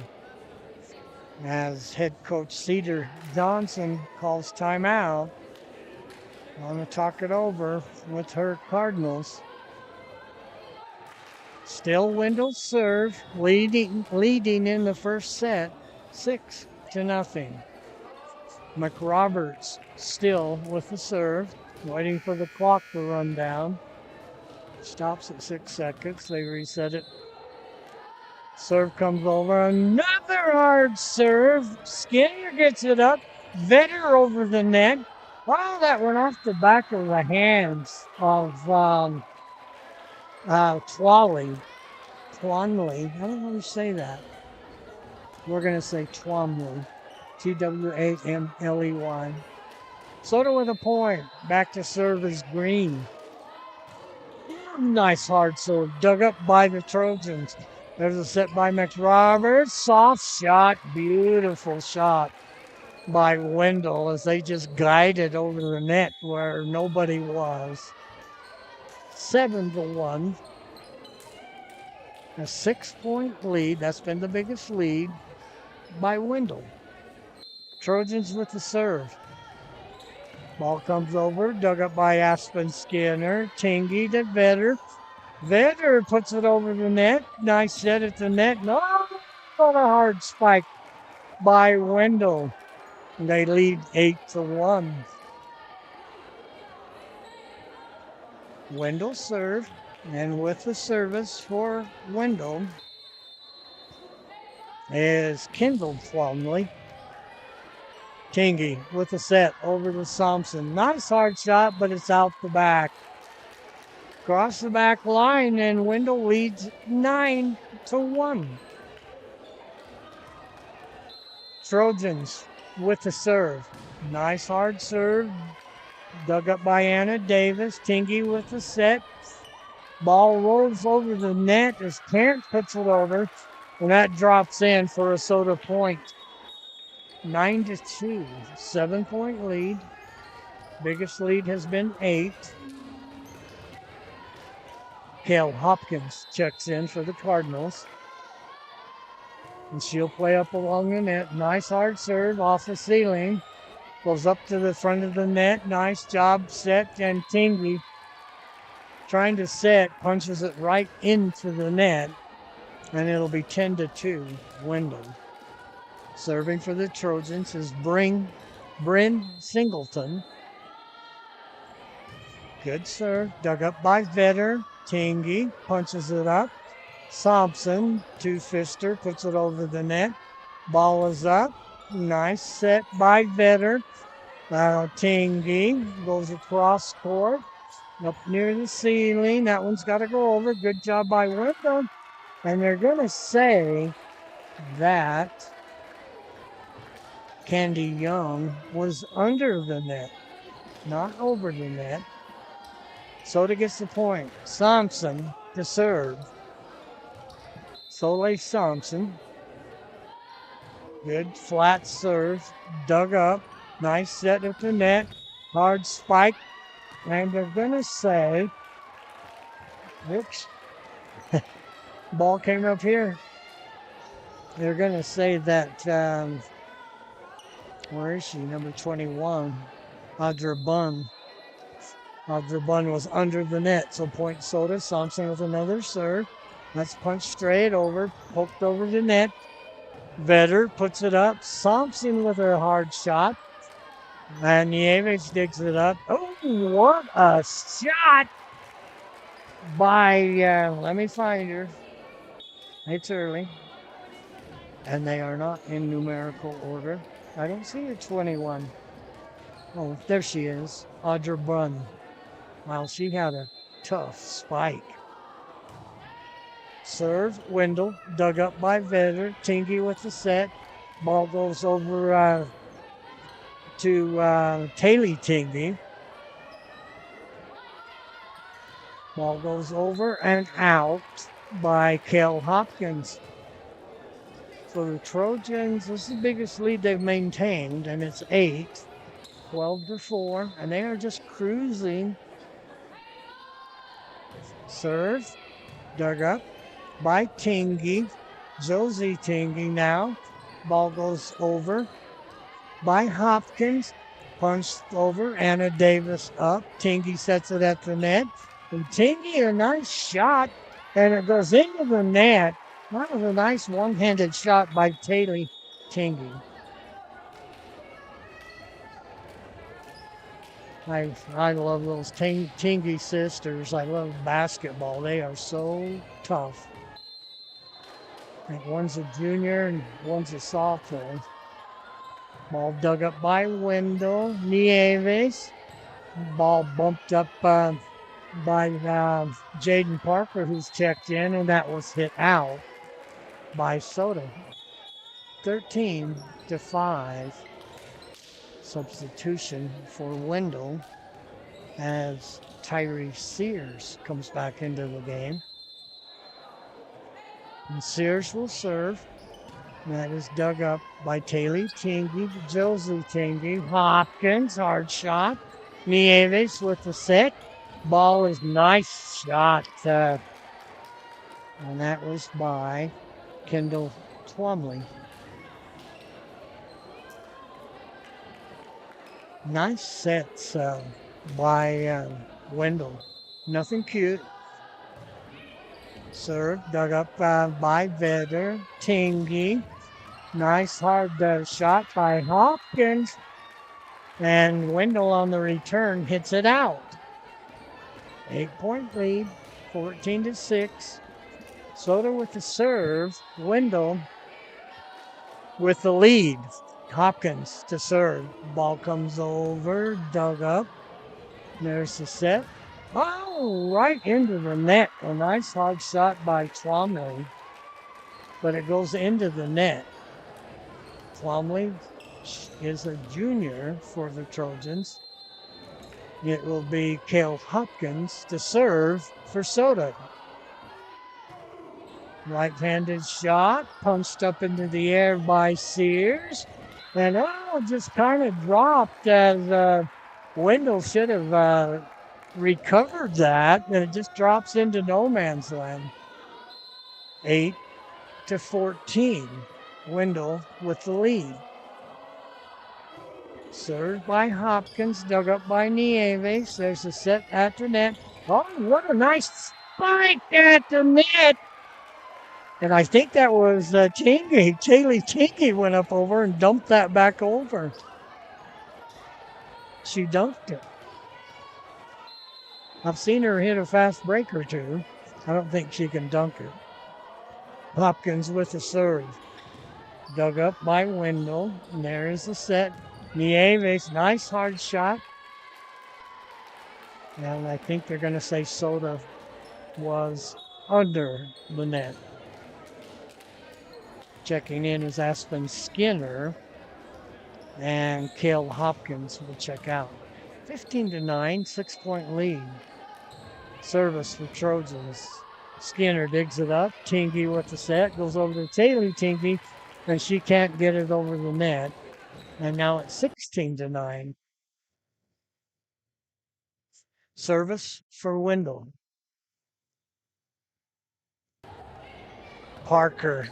As head coach Cedar Johnson calls timeout. Want to talk it over with her Cardinals. Still Wendell serve, leading in the first set, 6-0. McRoberts still with the serve, waiting for the clock to run down. Stops at 6 seconds. They reset it. Serve comes over. Another hard serve. Skinner gets it up. Vetter over the net. Wow, that went off the back of the hands of Twanley. I don't know how you say that. We're going to say Twamley. Twamley. Soda with a point. Back to serve is Green. Nice hard serve. Dug up by the Trojans. There's a set by McRoberts. Soft shot. Beautiful shot by Wendell as they just guided over the net where nobody was. 7-1. A 6-point lead. That's been the biggest lead by Wendell. Trojans with the serve. Ball comes over, dug up by Aspen Skinner. Tingy to Vetter. Vetter puts it over the net. Nice set at the net. No, what a hard spike by Wendell. They lead 8-1. Wendell serve, and with the service for Wendell is Kendall Plumley. Tingy with the set over to Thompson. Nice hard shot, but it's out the back. Across the back line, and Wendell leads 9-1. Trojans with the serve. Nice hard serve. Dug up by Anna Davis. Tingy with the set. Ball rolls over the net as Kent puts it over, and that drops in for a Soda point. 9-2, 7-point lead. Biggest lead has been 8. Kale Hopkins checks in for the Cardinals. And she'll play up along the net. Nice hard serve off the ceiling. Goes up to the front of the net. Nice job set. And Tingy trying to set, punches it right into the net. And it'll be 10-2, Wendell. Serving for the Trojans is Bryn Singleton. Good serve. Dug up by Vetter. Tingy punches it up. Thompson, two-fister, puts it over the net. Ball is up. Nice set by Vetter. Tingy goes across court. Up near the ceiling. That one's got to go over. Good job by Wendell. And they're going to say that Candy Young was under the net, not over the net. Soda gets the point. Thompson to serve. Soleil Thompson. Good flat serve. Dug up. Nice set at the net. Hard spike. And they're going to say, whoops, ball came up here. They're going to say that, where is she? Number 21, Audra Bunn. Audra Bunn was under the net, so point Soda. Thompson with another serve. That's punched straight over, poked over the net. Vetter puts it up. Thompson with her hard shot. And Nieves digs it up. Oh, what a shot by, let me find her. It's early. And they are not in numerical order. I don't see her 21. Oh, there she is. Audra Bunn. Well, she had a tough spike. Serve, Wendell, dug up by Vetter. Tingy with the set. Ball goes over to Taylor Tingy. Ball goes over and out by Kel Hopkins. For the Trojans, this is the biggest lead they've maintained, and it's 8, 12-4, and they are just cruising. Serve, dug up by Tingy. Josie Tingy now. Ball goes over by Hopkins. Punched over. Anna Davis up. Tingy sets it at the net. And Tingy, a nice shot. And it goes into the net. That was a nice one-handed shot by Taylor Tingy. I love those Tingy sisters. I love basketball. They are so tough. I think one's a junior and one's a sophomore. Ball dug up by Wendell. Nieves. Ball bumped up by Jaden Parker, who's checked in, and that was hit out by Soda. 13-5. Substitution for Wendell as Tyree Sears comes back into the game. And Sears will serve. That is dug up by Taylor Tingy, Josie Tingy, Hopkins, hard shot. Nieves with the set. Ball is nice shot. And that was by Kendall Plumley. Nice sets by Wendell. Nothing cute. Serve dug up by Vedder. Tingy. Nice hard shot by Hopkins. And Wendell on the return hits it out. 8-point lead, 14-6. Soda with the serve. Wendell with the lead. Hopkins to serve. Ball comes over, dug up. There's the set. Oh, right into the net. A nice hard shot by Plumley. But it goes into the net. Plumley is a junior for the Trojans. It will be Cale Hopkins to serve for Soda. Right-handed shot, punched up into the air by Sears. And just kind of dropped as Wendell should have recovered that. And it just drops into no man's land. 8-14. Wendell with the lead. Served by Hopkins, dug up by Nieves. There's a set at the net. Oh, what a nice spike at the net. And I think that was Tingy. Taylor Tingy went up over and dumped that back over. She dunked it. I've seen her hit a fast break or two. I don't think she can dunk it. Hopkins with the serve. Dug up by Wendell. And there is the set. Nieves, nice hard shot. And I think they're going to say Soda was under the net. Checking in is Aspen Skinner. And Cale Hopkins will check out. 15-9, 6-point lead. Service for Trojans. Skinner digs it up. Tingy with the set. Goes over to Taylor Tingy. And she can't get it over the net. And now it's 16-9. Service for Wendell. Parker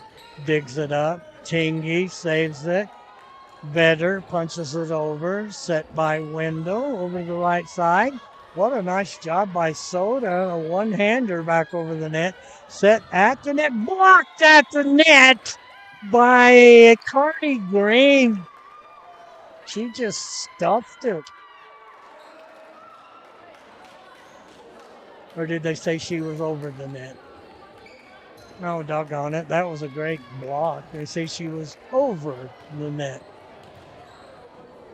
digs it up. Tingy saves it. Vedder punches it over. Set by Wendell over the right side. What a nice job by Soda. A one-hander back over the net. Set at the net. Blocked at the net by Cardi Green. She just stuffed it. Or did they say she was over the net? Oh, doggone it. That was a great block. They say she was over the net.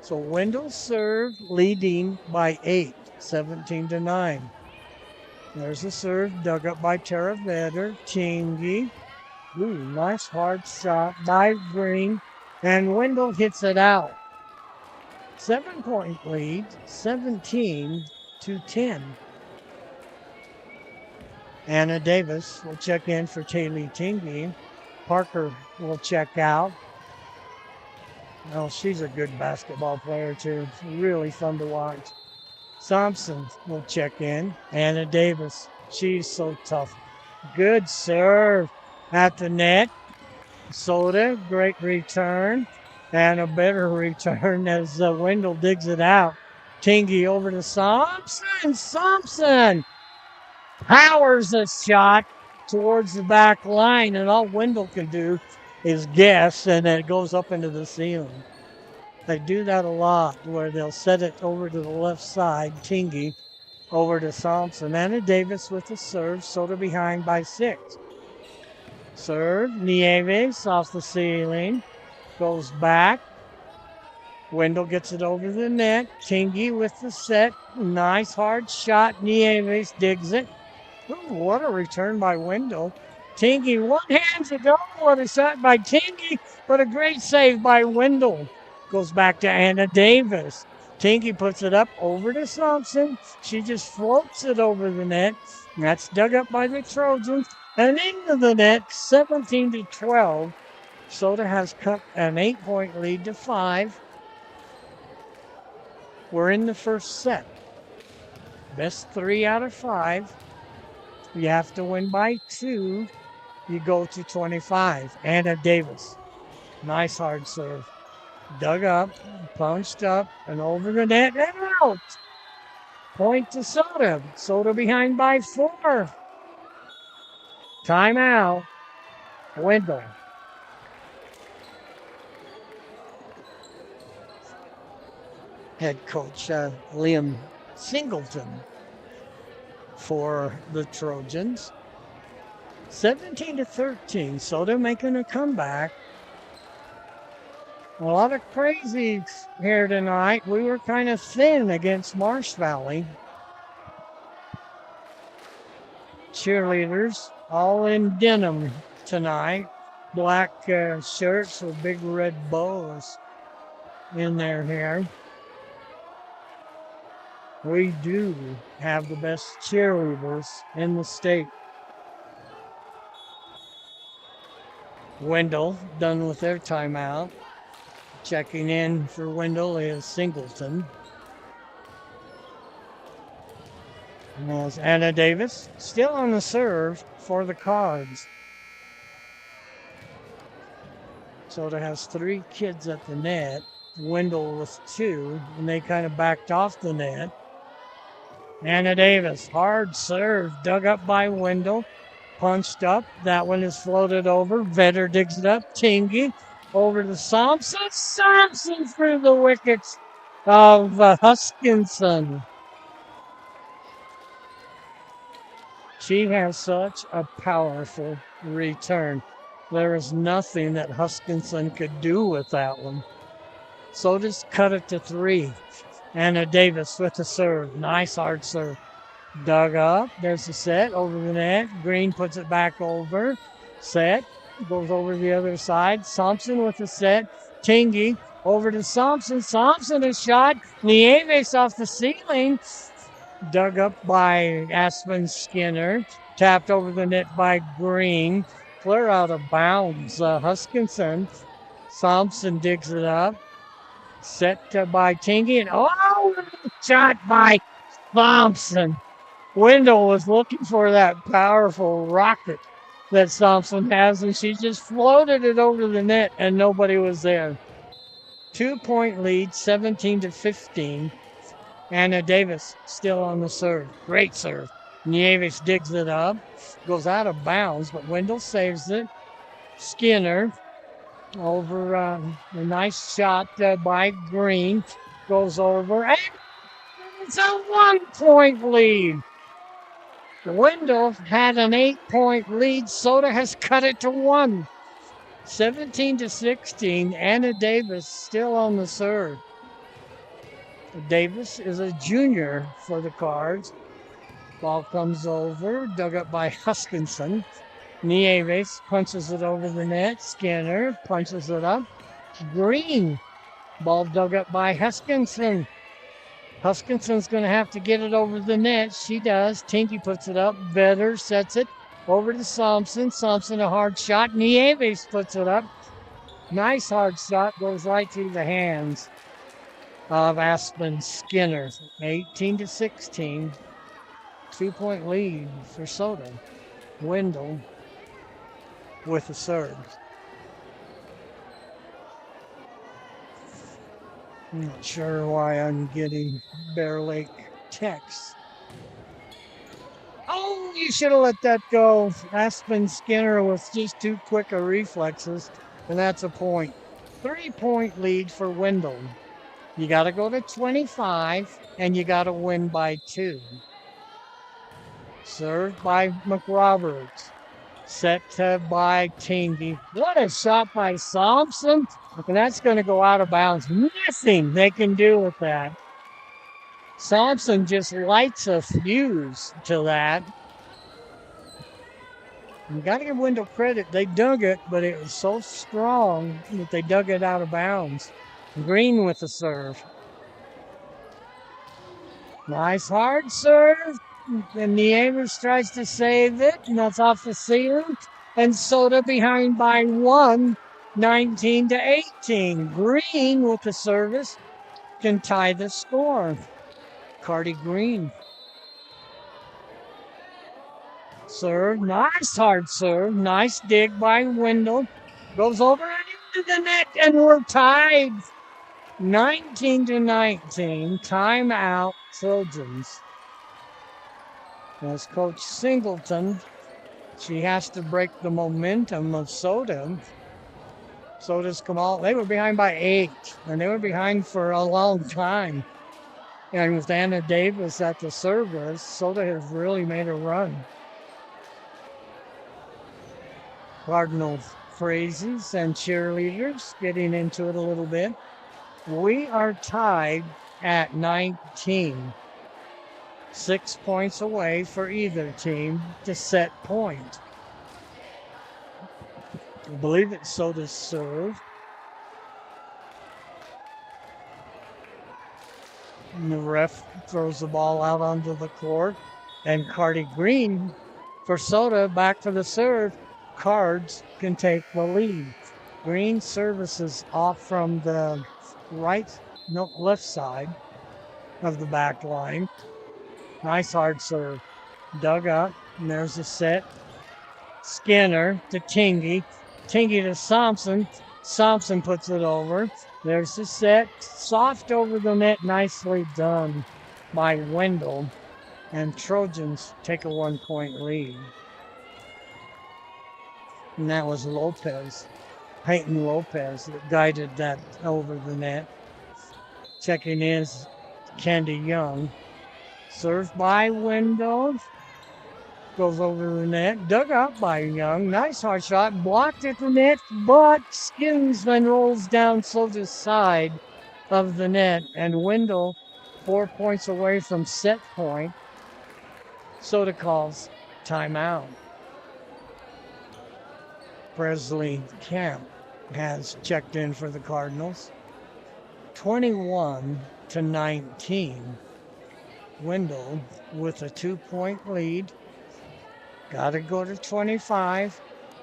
So Wendell serve leading by 8, 17-9. There's a serve dug up by Tara Vedder. Tingy. Ooh, nice hard shot by Green. And Wendell hits it out. 7-point lead, 17-10. Anna Davis will check in for Taylor Tingy. Parker will check out. Well, she's a good basketball player, too. Really fun to watch. Thompson will check in. Anna Davis, she's so tough. Good serve at the net. Soda, great return. And a better return as Wendell digs it out. Tingy over to Thompson. Thompson powers a shot towards the back line, and all Wendell can do is guess, and it goes up into the ceiling. They do that a lot where they'll set it over to the left side. Tingy over to Thompson. Anna Davis with the serve. Soda behind by 6. Serve. Nieves off the ceiling. Goes back. Wendell gets it over the net. Tingy with the set. Nice hard shot. Nieves digs it. Ooh, what a return by Wendell. Tingy, one hands it over. What a shot by Tingy, but a great save by Wendell. Goes back to Anna Davis. Tingy puts it up over to Thompson. She just floats it over the net. That's dug up by the Trojans. And into the net, 17-12. Soda has cut an 8-point lead to 5. We're in the first set. Best 3 out of 5. You have to win by 2. You go to 25. Anna Davis. Nice hard serve. Dug up, punched up, and over the net and out. Point to Soda. Soda behind by 4. Timeout. Wendell. Head coach Liam Singleton for the Trojans. 17-13. Soda making a comeback. A lot of crazies here tonight. We were kind of thin against Marsh Valley. Cheerleaders all in denim tonight. Black shirts with big red bows in their hair. We do have the best cheerleaders in the state. Wendell done with their timeout. Checking in for Wendell is Singleton. And there's Anna Davis still on the serve for the Cards. Soda has 3 kids at the net. Wendell with 2, and they kind of backed off the net. Anna Davis, hard serve, dug up by Wendell. Punched up. That one is floated over. Vetter digs it up. Tingy over to Thompson. Thompson through the wickets of Huskinson. She has such a powerful return. There is nothing that Huskinson could do with that one. So just cut it to 3. Anna Davis with the serve. Nice hard serve. Dug up. There's the set over the net. Green puts it back over. Set. Goes over the other side. Thompson with the set. Tingy over to Thompson. Thompson a shot. Nieves off the ceiling. Dug up by Aspen Skinner. Tapped over the net by Green. Clear out of bounds. Huskinson. Thompson digs it up. Set by Tingy. And shot by Thompson. Wendell was looking for that powerful rocket that Thompson has, and she just floated it over the net, and nobody was there. 2-point lead, 17-15. Anna Davis still on the serve. Great serve. Nieves digs it up. Goes out of bounds, but Wendell saves it. Skinner over a nice shot by Green. Goes over, and it's a 1-point lead. Wendell had an 8-point lead. Soda has cut it to 1. 17-16. Anna Davis still on the serve. Davis is a junior for the Cards. Ball comes over, dug up by Huskinson. Nieves punches it over the net. Skinner punches it up. Green. Ball dug up by Huskinson. Huskinson's going to have to get it over the net. She does. Tinky puts it up. Vetter sets it over to Thompson. Thompson a hard shot. Nieves puts it up. Nice hard shot. Goes right through the hands of Aspen Skinner. 18-16. 2-point lead for Soda. Wendell with the serve. I'm not sure why I'm getting Bear Lake texts. Oh, you should have let that go. Aspen Skinner with just too quick of reflexes, and that's a point. 3-point lead for Wendell. You got to go to 25, and you got to win by 2. Served by McRoberts. Set by Tingy. What a shot by Thompson. And that's going to go out of bounds. Nothing they can do with that. Thompson just lights a fuse to that. You got to give Wendell credit. They dug it, but it was so strong that they dug it out of bounds. Green with the serve. Nice hard serve. And Nievers tries to save it, and that's off the ceiling. And Soda behind by 1, 19-18. Green with the service can tie the score. Cardi Green. Serve, nice hard serve, nice dig by Wendell. Goes over and into the net, and we're tied. 19-19. Timeout, Trojans. As Coach Singleton, she has to break the momentum of Soda. Soda's come out. They were behind by 8, and they were behind for a long time. And with Anna Davis at the service, Soda has really made a run. Cardinal phrases and cheerleaders getting into it a little bit. We are tied at 19. 6 points away for either team to set point. I believe it's Soda's serve. And the ref throws the ball out onto the court. And Cardi Green for Soda back to the serve. Cards can take the lead. Green services off from the left side of the back line. Nice hard serve. Dug up, and there's a set. Skinner to Tingy. Tingy to Thompson. Thompson puts it over. There's the set. Soft over the net. Nicely done by Wendell. And Trojans take a 1-point lead. And that was Lopez. Peyton Lopez that guided that over the net. Checking in is Candy Young. Served by Wendell. Goes over the net. Dug up by Young. Nice hard shot. Blocked at the net, but skins and rolls down Soda's side of the net. And Wendell 4 points away from set point. Soda calls timeout. Presley Camp has checked in for the Cardinals. 21-19. Wendell with a 2-point lead. Got to go to 25,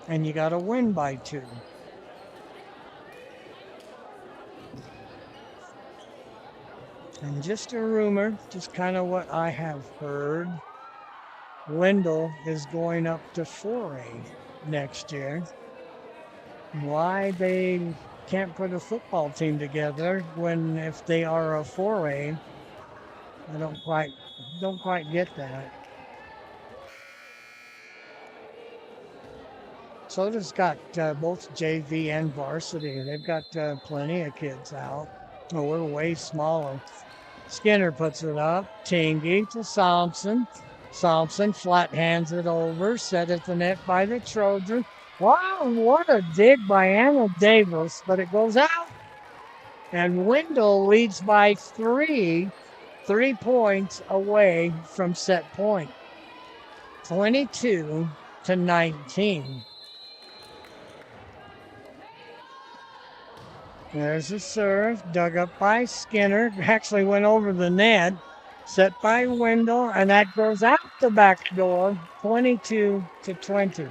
and you got to win by 2. And just a rumor, just kind of what I have heard, Wendell is going up to 4A next year. Why they can't put a football team together when if they are a 4A, I don't quite get that. Soda's got both JV and varsity. They've got plenty of kids out. Oh, we're way smaller. Skinner puts it up. Tingy to Thompson. Thompson flat hands it over. Set at the net by the Trojan. Wow, what a dig by Anna Davis, but it goes out. And Wendell leads by 3 points away from set point. 22-19. There's a serve, dug up by Skinner. Actually went over the net. Set by Wendell, and that goes out the back door. 22-20.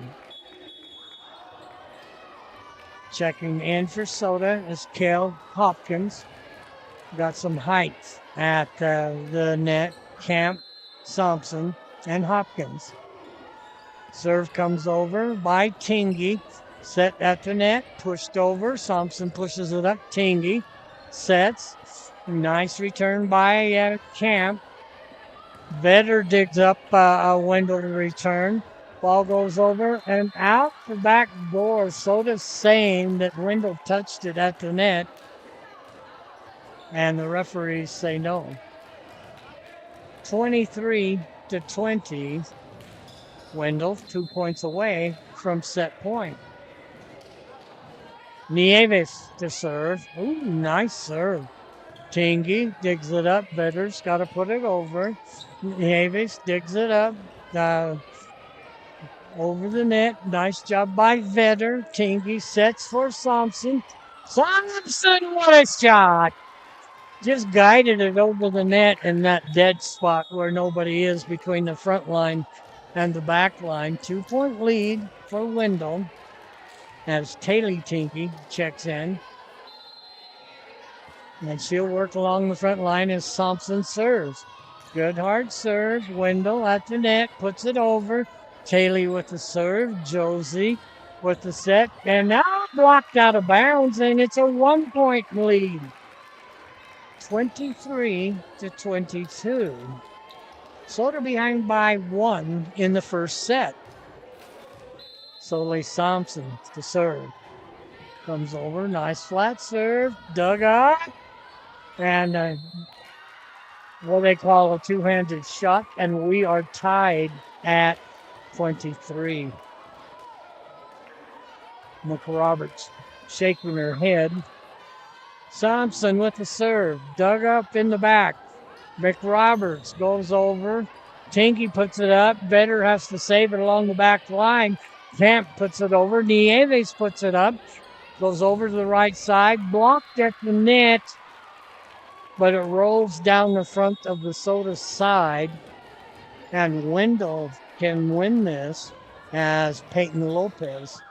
Checking in for Soda is Cale Hopkins. Got some height at the net. Camp, Thompson, and Hopkins. Serve comes over by Tingy. Set at the net, pushed over. Thompson pushes it up. Tingy sets. Nice return by Camp. Vetter digs up Wendell to return. Ball goes over and out the back door. Soda's saying that Wendell touched it at the net. And the referees say no. 23-20. Wendell 2 points away from set point. Nieves to serve. Ooh, nice serve. Tingy digs it up. Vetter's got to put it over. Nieves digs it up. Over the net. Nice job by Vetter. Tingy sets for Thompson. Thompson, what a shot! Just guided it over the net in that dead spot where nobody is between the front line and the back line. 2-point lead for Wendell as Taylor Tinky checks in. And she'll work along the front line as Thompson serves. Good hard serve. Wendell at the net, puts it over. Taylor with the serve. Josie with the set. And now blocked out of bounds, and it's a 1-point lead. 23-22. Soda behind by 1 in the first set. Soleil Thompson to serve. Comes over, nice flat serve, dug up, and what they call a two-handed shot, and we are tied at 23. McRoberts shaking her head. Thompson with the serve, dug up in the back. McRoberts goes over. Tinky puts it up. Vetter has to save it along the back line. Camp puts it over. Nieves puts it up. Goes over to the right side. Blocked at the net. But it rolls down the front of the Soda side. And Wendell can win this as Peyton Lopez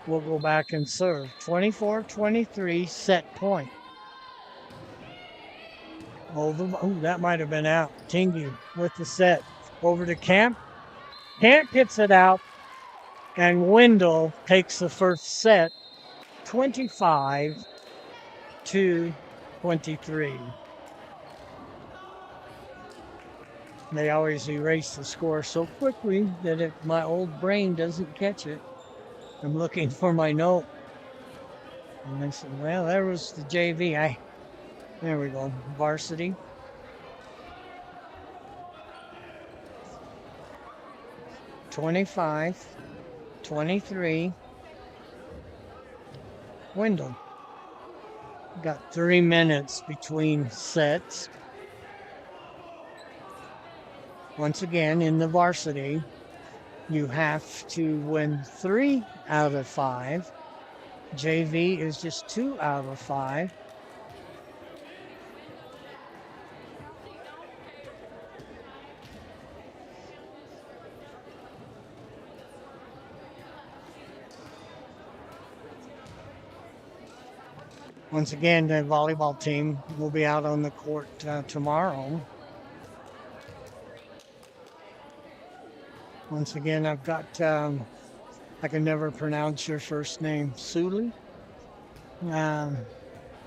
will go back and serve. 24-23 set point. That might have been out. Tingy with the set. Over to Camp. Camp gets it out. And Wendell takes the first set. 25-23. They always erase the score so quickly that my old brain doesn't catch it. I'm looking for my note. And I said, well, there was the JV. There we go. Varsity. (25-23). Wendell. Got 3 minutes between sets. Once again, in the varsity, you have to win 3 out of 5. JV is just 2 out of 5. Once again, the volleyball team will be out on the court tomorrow. Once again, I've got, I can never pronounce your first name, Suli.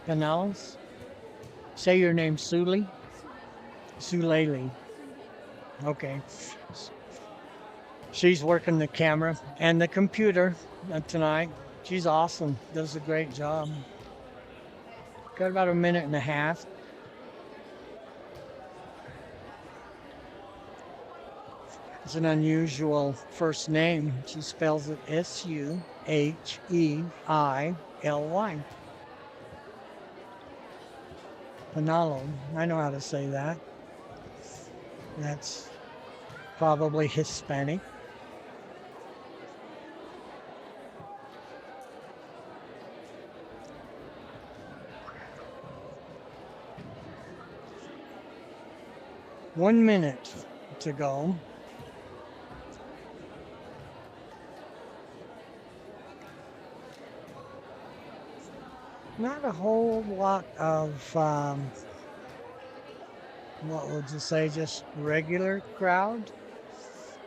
Canales. Say your name, Suli. Suleli. Okay. She's working the camera and the computer tonight. She's awesome. Does a great job. Got about a minute and a half. It's an unusual first name. She spells it Suheily. Panalo. I know how to say that. That's probably Hispanic. One minute to go. Not a whole lot of, what would you say, just regular crowd.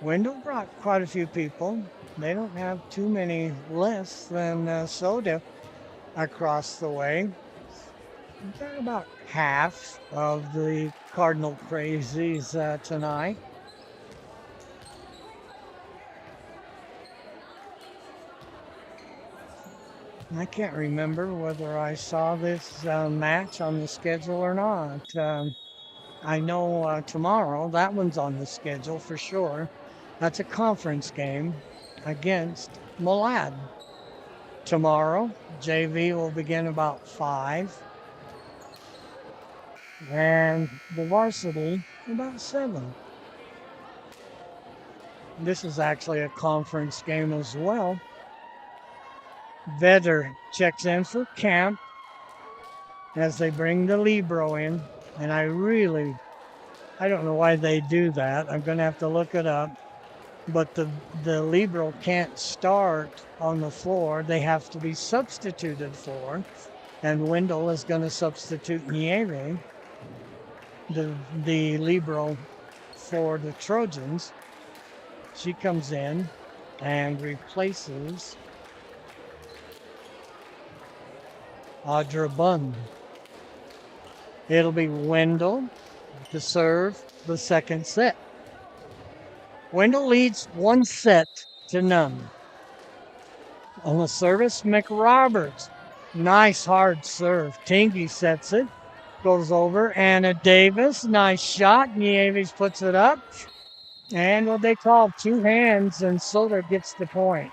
Wendell brought quite a few people. They don't have too many less than Soda across the way. We've got about half of the Cardinal Crazies tonight. I can't remember whether I saw this match on the schedule or not. I know tomorrow, that one's on the schedule for sure. That's a conference game against Malad. Tomorrow, JV will begin about 5. And the varsity about 7. This is actually a conference game as well. Vedder checks in for camp as they bring the Libro in. And I don't know why they do that. I'm going to have to look it up. But the Libro can't start on the floor. They have to be substituted for. And Wendell is going to substitute Nieve, the Libro, for the Trojans. She comes in and replaces Audra Bund. It'll be Wendell to serve the second set. Wendell leads 1-0. On the service, McRoberts. Nice hard serve. Tingy sets it. Goes over. Anna Davis. Nice shot. Nieves puts it up. And what they call 2 hands, and Soder gets the point.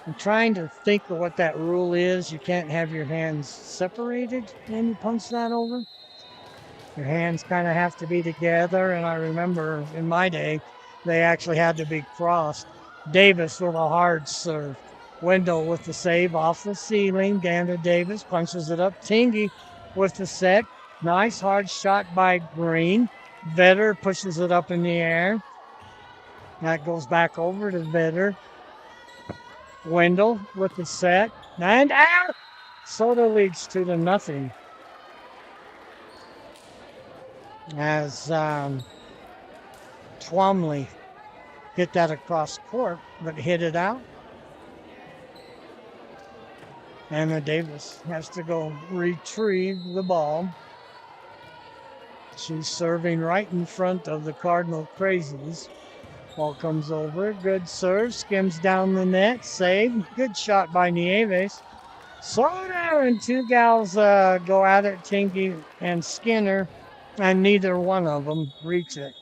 I'm trying to think of what that rule is. You can't have your hands separated when you punch that over. Your hands kind of have to be together, and I remember in my day, they actually had to be crossed. Davis with a hard serve. Wendell with the save off the ceiling. Gander Davis punches it up. Tingy with the set. Nice hard shot by Green. Vedder pushes it up in the air. That goes back over to Vedder. Wendell with the set. And out! Soda leads 2-0. As Twomley hit that across court, but hit it out. Anna Davis has to go retrieve the ball. She's serving right in front of the Cardinal Crazies. Ball comes over. Good serve. Skims down the net. Save. Good shot by Nieves. Soda and 2 gals go at it, Tinky and Skinner, and neither one of them reach it.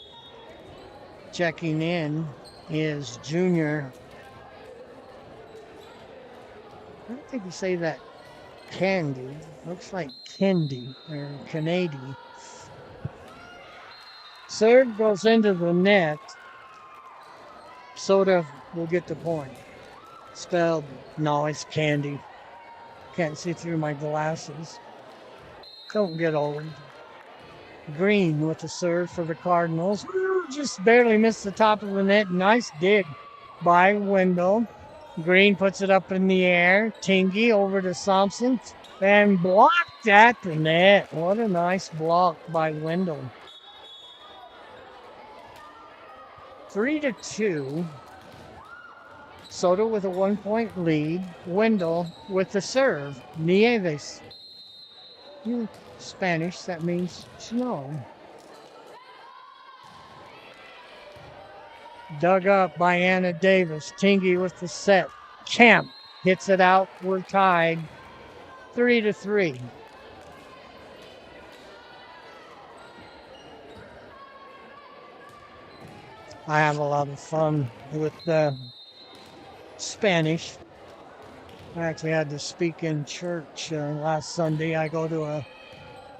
Checking in is Junior. I don't think you say that. Candy. Looks like Kendi or Canady. Serve goes into the net. Soda will get the point. Spelled, no, it's Candy. Can't see through my glasses. Don't get old. Green with the serve for the Cardinals. Just barely missed the top of the net. Nice dig by Wendell. Green puts it up in the air. Tingy over to Thompson and blocked at the net. What a nice block by Wendell. 3-2. Soto with a 1-point lead. Wendell with the serve. Nieves. Spanish, that means snow. Dug up by Anna Davis. Tingy with the set. Kemp hits it out. We're tied 3-3. I have a lot of fun with Spanish. I actually had to speak in church last Sunday. I go to a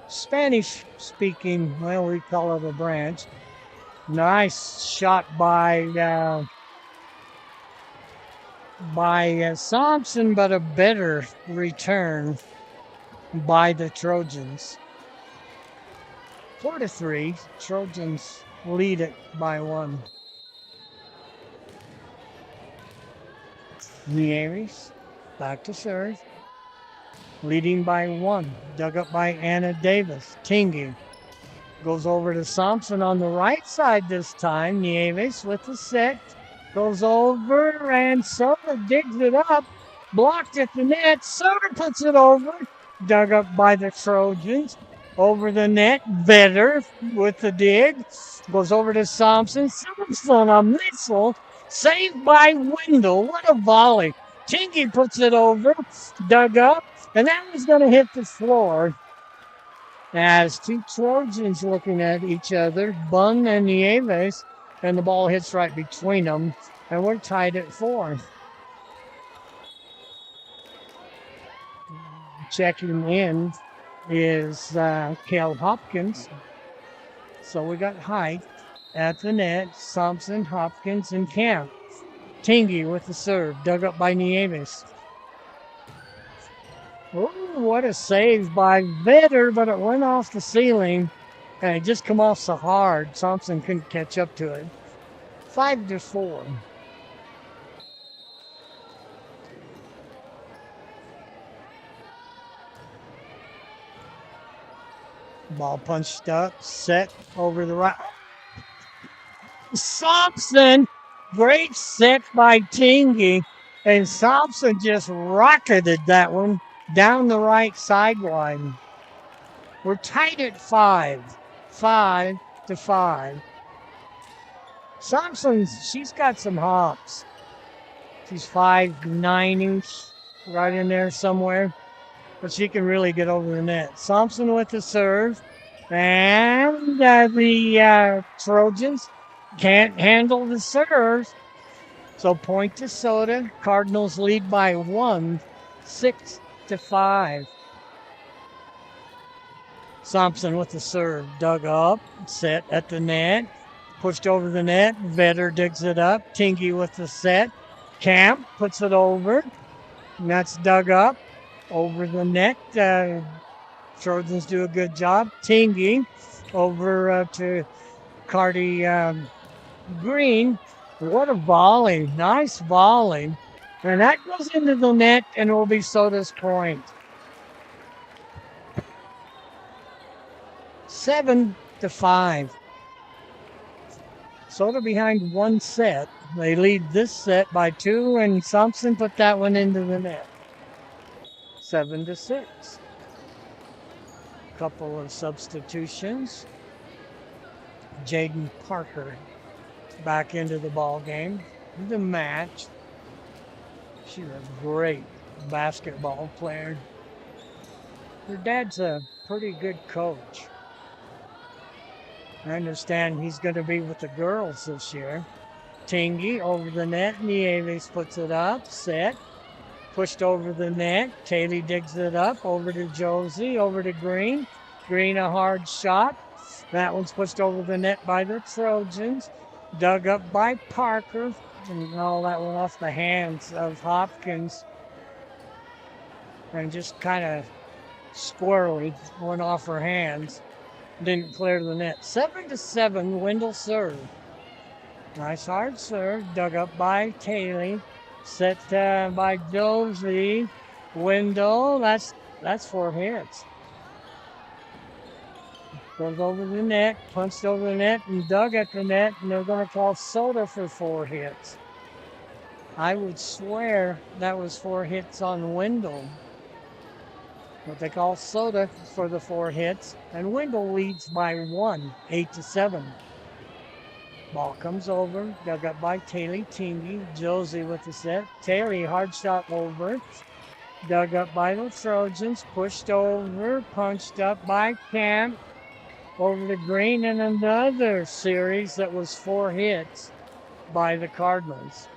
Spanish speaking, well, we call it a branch. Nice shot by Thompson, but a better return by the Trojans. 4-3. Trojans lead it by 1. Nieves back to serve. Leading by 1. Dug up by Anna Davis. Tingy goes over to Thompson on the right side this time. Nieves with the set. Goes over and Soda digs it up. Blocked at the net. Soda puts it over. dug up by the Trojans. Over the net, Vetter with the dig. Goes over to Thompson. Thompson, a missile. Saved by Wendell. What a volley. Tingy puts it over, dug up, and that was going to hit the floor. As two Trojans looking at each other, Bunn and Nieves, and the ball hits right between them, and we're tied at 4. Checking in is Cal Hopkins. So we got Height at the net, Thompson, Hopkins, and Camp. Tingy with the serve, dug up by Nieves. Oh, what a save by Vetter, but it went off the ceiling, and it just come off so hard, Thompson couldn't catch up to it. 5-4. Ball punched up, set over the right. Thompson, great set by Tingy, and Thompson just rocketed that one down the right sideline. We're tied at 5. 5-5. Thompson, she's got some hops. She's 5'9", right in there somewhere. But she can really get over the net. Thompson with the serve. And the Trojans can't handle the serve. So point to Soda. Cardinals lead by 1, 6-5. Thompson with the serve. Dug up. Set at the net. Pushed over the net. Vetter digs it up. Tingy with the set. Camp puts it over. And that's dug up. Over the net. Trojans do a good job. Tingy over to Cardi Green. What a volley. Nice volley. And that goes into the net and will be Soda's point. 7-5. Soda behind 1 set. They lead this set by 2, and Thompson put that one into the net. 7-6. Couple of substitutions. Jaden Parker back into the ball game. The match. She's a great basketball player. Her dad's a pretty good coach. I understand he's going to be with the girls this year. Tingy over the net. Nieves puts it up. Set. Pushed over the net. Taylor digs it up. Over to Josie. Over to Green. Green a hard shot. That one's pushed over the net by the Trojans. Dug up by Parker. And all that went off the hands of Hopkins. And just kind of squirrely went off her hands. Didn't clear the net. 7-7, Wendell serve. Nice hard serve. Dug up by Taylor. Set by Josie. Wendell. That's 4 hits. Goes over the net. Punched over the net and dug at the net. And they're going to call Soda for 4 hits. I would swear that was 4 hits on Wendell. But they call Soda for the 4 hits, and Wendell leads by 1, 8-7. Ball comes over, dug up by Taylor, Tingy, Josie with the set. Taylor, hard shot over, dug up by the Trojans, pushed over, punched up by Camp, over to Green, and another series that was 4 hits by the Cardinals.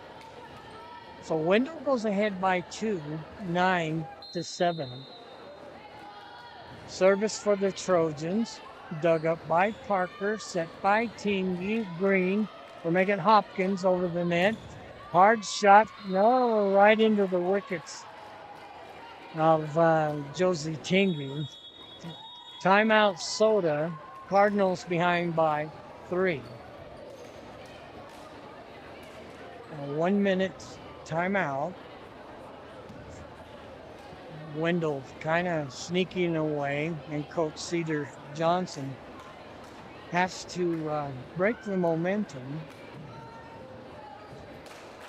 So Wendell goes ahead by 2, 9-7. Service for the Trojans. Dug up by Parker. Set by Tingy. Green. We're making Hopkins over the net. Hard shot. No, right into the wickets of Josie Tingy. Timeout Soda. Cardinals behind by 3. 1 minute timeout. Wendell kind of sneaking away, and Coach Cedar Johnson has to break the momentum.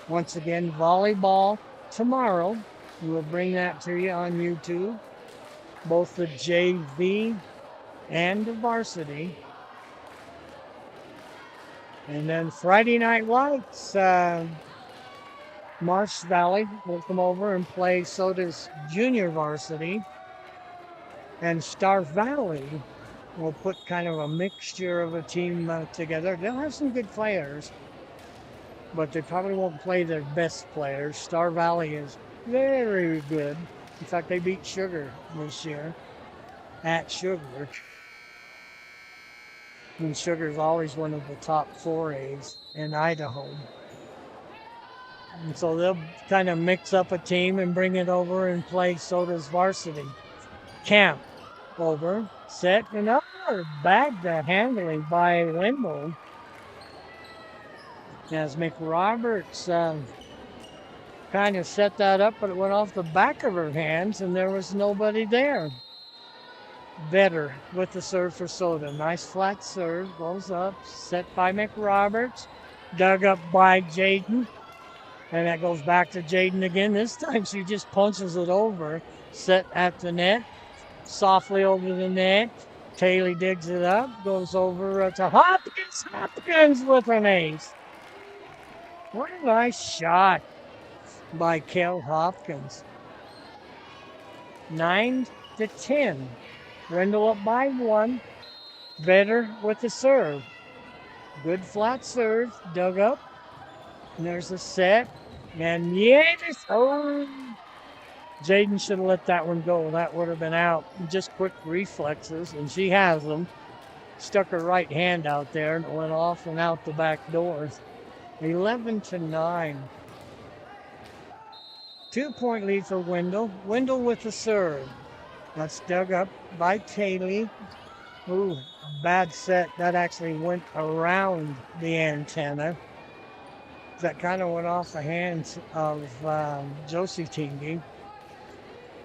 Once again, volleyball tomorrow. We'll bring that to you on YouTube. both the JV and the varsity. And then Friday Night Lights, Marsh Valley will come over and play Soda's junior varsity. And Star Valley will put kind of a mixture of a team together. They'll have some good players, but they probably won't play their best players. Star Valley is very good. In fact, they beat Sugar this year at Sugar. And Sugar's always one of the top 4As in Idaho. And so they'll kind of mix up a team and bring it over and play Soda's varsity. Camp over, set, another bagged handily by Wendell. As McRoberts kind of set that up, but it went off the back of her hands and there was nobody there. Vetter with the serve for Soda. Nice flat serve, goes up, set by McRoberts, dug up by Jaden. And that goes back to Jaden again. This time she just punches it over, set at the net, softly over the net. Taylor digs it up, goes over to Hopkins. Hopkins with an ace. What a nice shot by Kel Hopkins. 9-10. Wendell up by 1. Vetter with the serve. Good flat serve, dug up. And there's a set. And yes, oh, Jaden should have let that one go. That would have been out. Just quick reflexes, and she has them. Stuck her right hand out there and it went off and out the back doors. 11-9. 2-point lead for Wendell. Wendell with the serve. That's dug up by Taylor. Ooh, bad set. That actually went around the antenna. That kind of went off the hands of Josie Tingy.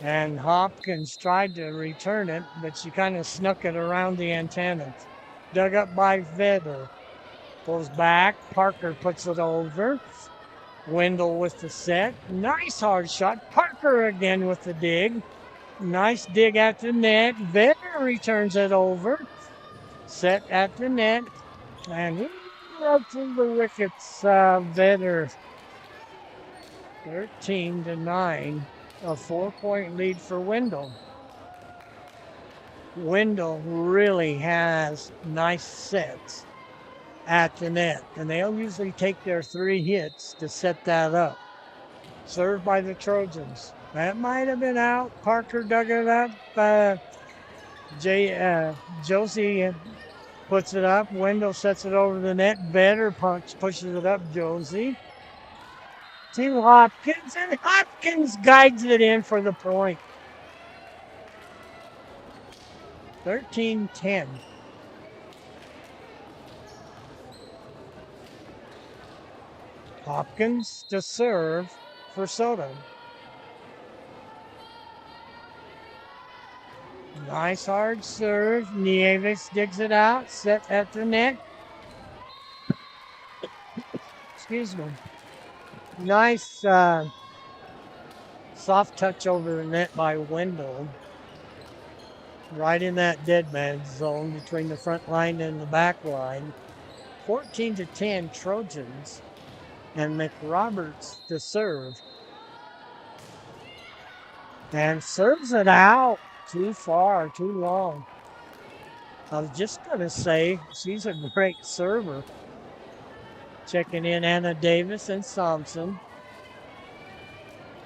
And Hopkins tried to return it, but she kind of snuck it around the antenna. Dug up by Vetter. Goes back. Parker puts it over. Wendell with the set. Nice hard shot. Parker again with the dig. Nice dig at the net. Vetter returns it over. Set at the net. And up through the wickets, Vetter. 13-9. A 4-point lead for Wendell. Wendell really has nice sets at the net, and they'll usually take their 3 hits to set that up. Served by the Trojans. That might have been out. Parker dug it up. Josie puts it up. Wendell sets it over the net. Vetter pushes it up. Josie to Hopkins, and Hopkins guides it in for the point. 13-10. Hopkins to serve for Soda. Nice hard serve. Nieves digs it out. Set at the net. Excuse me. Nice soft touch over the net by Wendell. Right in that dead man zone between the front line and the back line. 14-10 Trojans. And McRoberts to serve. And serves it out. Too far, too long. I was just going to say, she's a great server. Checking in Anna Davis and Thompson.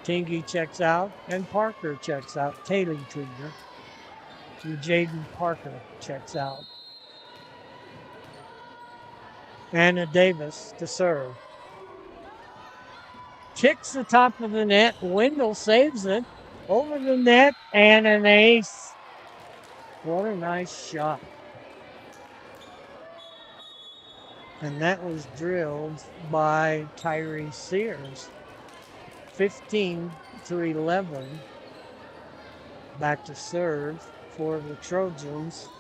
Tingy checks out, and Parker checks out. Taylor Trigger. And Jaden Parker checks out. Anna Davis to serve. Kicks the top of the net. Wendell saves it. Over the net, and an ace. What a nice shot. And that was drilled by Tyree Sears. 15-11. Back to serve for the Trojans.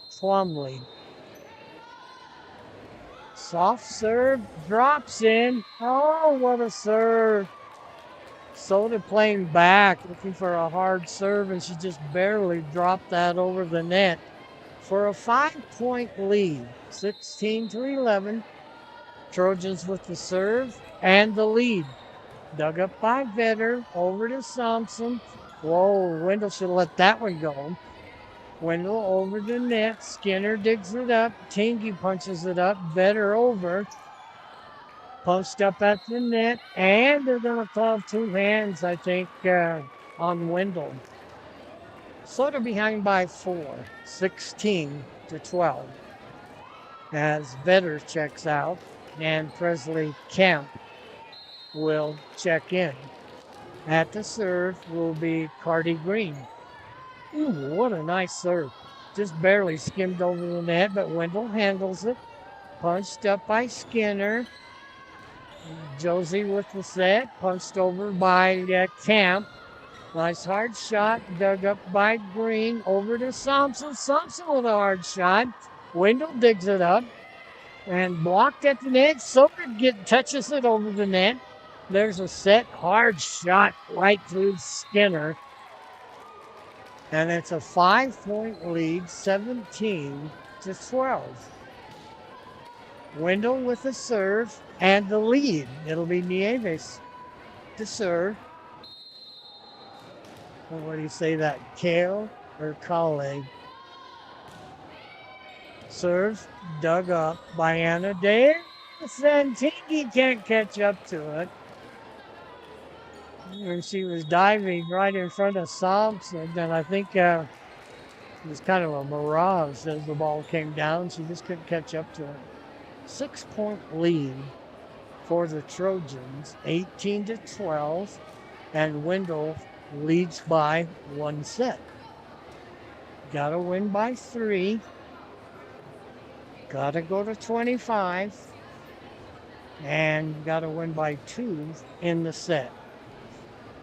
Plumley. Soft serve, drops in. Oh, what a serve. Soda playing back, looking for a hard serve, and she just barely dropped that over the net for a 5-point lead, 16-11. Trojans with the serve and the lead. Dug up by Vetter, over to Thompson. Whoa, Wendell should have let that one go. Wendell over the net. Skinner digs it up. Tingy punches it up. Vetter over. Post up at the net. And they're going to call 2 hands, I think, on Wendell. Soda behind by 4, 16-12. As Vetter checks out and Presley Kemp will check in. At the serve will be Cardi Green. Ooh, what a nice serve. Just barely skimmed over the net, but Wendell handles it. Punched up by Skinner. Josie with the set. Punched over by Camp. Nice hard shot. Dug up by Green. Over to Thompson. Thompson with a hard shot. Wendell digs it up. And blocked at the net. Soder touches it over the net. There's a set hard shot right through Skinner. And it's a 5-point lead, 17-12. Wendell with the serve and the lead. It'll be Nieves to serve. Or what do you say that? Kale or Kale? Serve dug up by Anna Day. Santini can't catch up to it. And she was diving right in front of Thompson, and I think it was kind of a mirage as the ball came down. She just couldn't catch up to it. 6-point lead for the Trojans, 18-12, and Wendell leads by 1 set. Got to win by 3. Got to go to 25, and got to win by 2 in the set.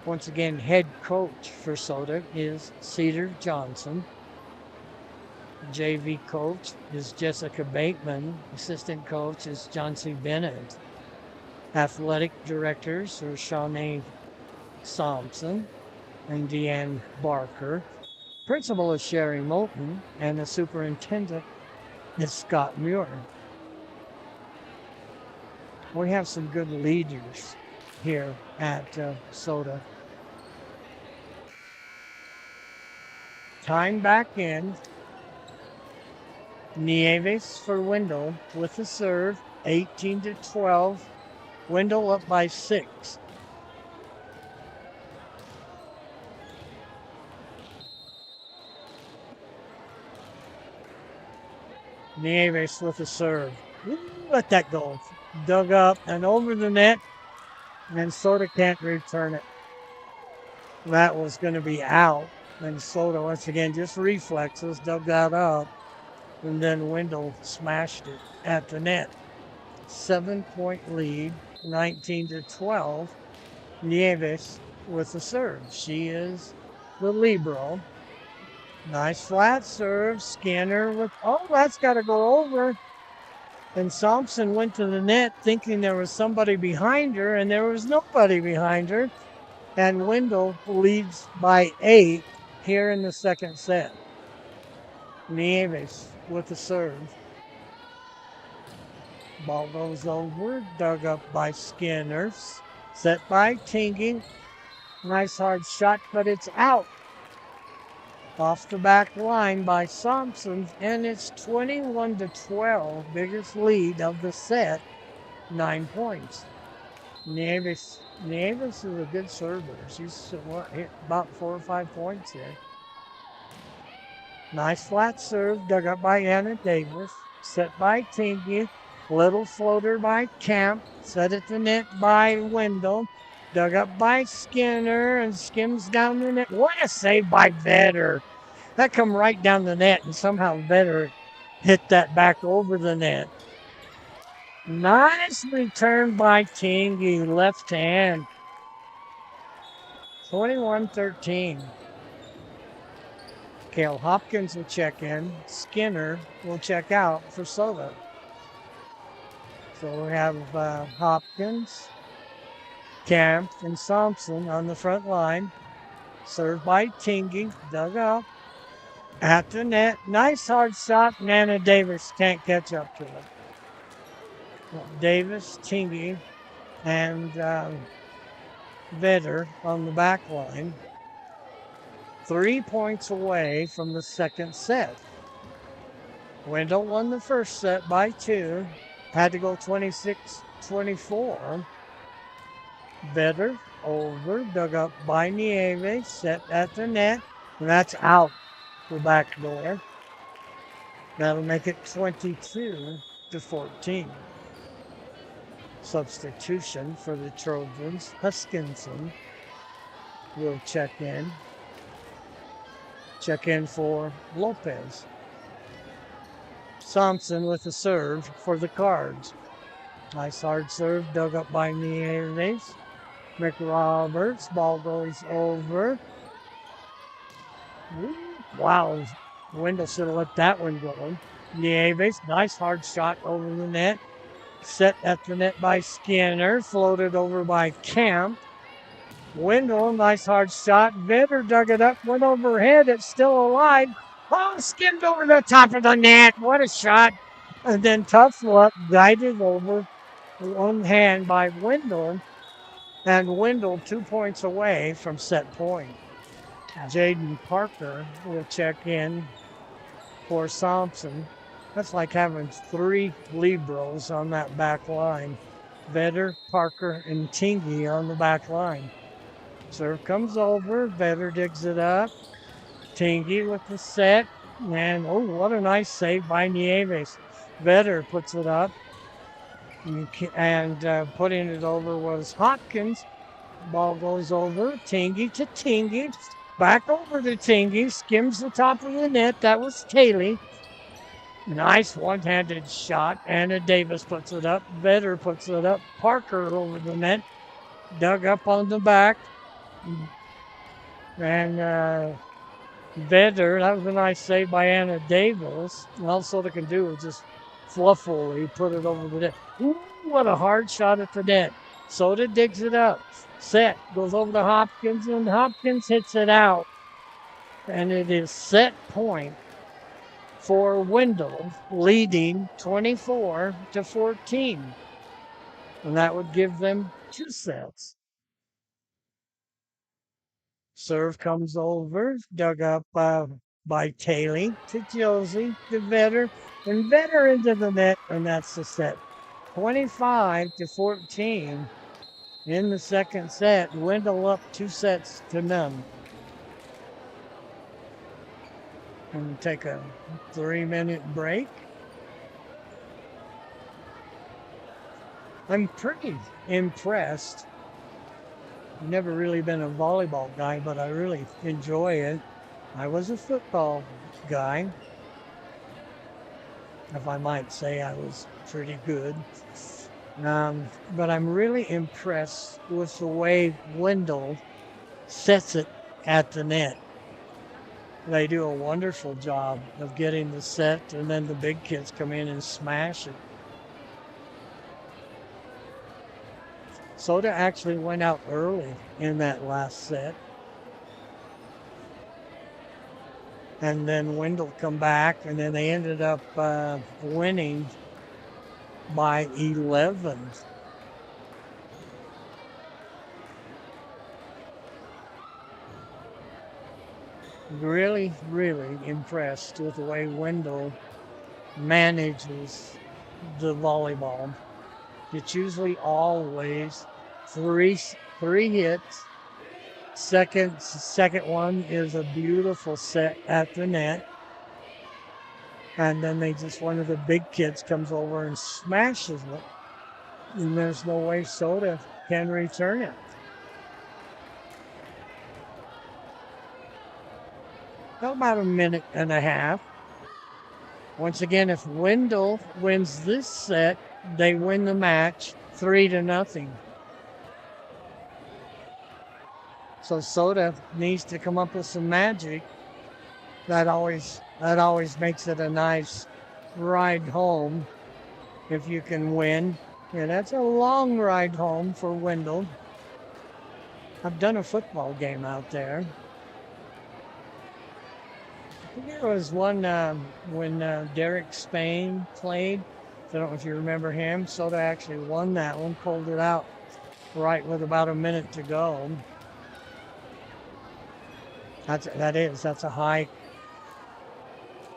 Once again, head coach for Soda is Cedar Johnson. JV coach is Jessica Bateman. Assistant coach is John C. Bennett. Athletic directors are Shawnee Thompson and Deanne Barker. Principal is Sherry Moulton, and the superintendent is Scott Muir. We have some good leaders here at Soda. Time back in. Nieves for Wendell with the serve, 18-12. Wendell up by 6. Nieves with the serve. Ooh, let that go. Dug up and over the net, and Soda can't return it. That was going to be out. And Soda, once again, just reflexes, dug that up, and then Wendell smashed it at the net. 7-point lead, 19-12. Nieves with the serve. She is the libero. Nice flat serve. Skinner with, oh, that's got to go over. And Thompson went to the net thinking there was somebody behind her, and there was nobody behind her. And Wendell leads by 8 here in the second set. Nieves with the serve. Ball goes over, dug up by Skinner. Set by Tingy. Nice hard shot, but it's out. Off the back line by Thompson, and it's 21-12. Biggest lead of the set, 9 points. Nieves is a good server. She's hit about 4 or 5 points here. Nice flat serve, dug up by Anna Davis. Set by Tingy. Little floater by Camp. Set at the net by Wendell. Dug up by Skinner and skims down the net. What a save by Vetter. That come right down the net, and somehow Vetter hit that back over the net. Nice return by Tingy, left hand. 21-13. Cale Hopkins will check in. Skinner will check out for Soda. So we have Hopkins, Camp and Thompson on the front line. Served by Tingy, dug up. At the net, nice hard shot. Nana Davis can't catch up to it. Davis, Tingy, and Vetter on the back line. 3 points away from the second set. Wendell won the first set by 2. Had to go 26-24. Vetter over, dug up by Nieves, set at the net. And that's out the back door. That'll make it 22-14. Substitution for the Trojans. Huskinson will check in. Check in for Lopez. Thompson with the serve for the Cards. Nice hard serve, dug up by Nieves. McRoberts, ball goes over. Wow, Wendell should have let that one go. Nieves, nice hard shot over the net. Set at the net by Skinner, floated over by Camp. Wendell, nice hard shot. Vetter dug it up, went overhead. It's still alive. Oh, skimmed over the top of the net. What a shot. And then tough luck, guided over one hand by Wendell. And Wendell 2 points away from set point. Jaden Parker will check in for Thompson. That's like having 3 Libros on that back line. Vetter, Parker, and Tingy on the back line. Serve comes over. Vetter digs it up. Tingy with the set. And, oh, what a nice save by Nieves. Vetter puts it up. And putting it over was Hopkins. Ball goes over. Tingy to Tingy. Back over to Tingy. Skims the top of the net. That was Taylor. Nice one-handed shot. Anna Davis puts it up. Vetter puts it up. Parker over the net. Dug up on the back. And Vetter, that was a nice save by Anna Davis. All Soda can do is just fluffily put it over the net. Ooh, what a hard shot at the net. Soda digs it up. Set goes over to Hopkins, and Hopkins hits it out. And it is set point for Wendell, leading 24-14. And that would give them 2 sets. Serve comes over, dug up by Taylor to Josie to Vetter, and Vetter into the net, and that's the set. 25-14 in the second set. Wendell up 2-0. And take a 3-minute break. I'm pretty impressed. Never really been a volleyball guy, but I really enjoy it. I was a football guy. If I might say, I was pretty good. But I'm really impressed with the way Wendell sets it at the net. They do a wonderful job of getting the set, and then the big kids come in and smash it. Soda actually went out early in that last set. And then Wendell come back, and then they ended up winning by 11. Really, really impressed with the way Wendell manages the volleyball. It's usually always three hits. Second one is a beautiful set at the net. And then one of the big kids comes over and smashes it. And there's no way Soda can return it. About a minute and a half. Once again, if Wendell wins this set, they win the match 3-0. So Soda needs to come up with some magic. That always makes it a nice ride home if you can win. Yeah, that's a long ride home for Wendell. I've done a football game out there. I think there was one when Derek Spain played. I don't know if you remember him. Soda actually won that one, pulled it out right with about a minute to go. That's a hike.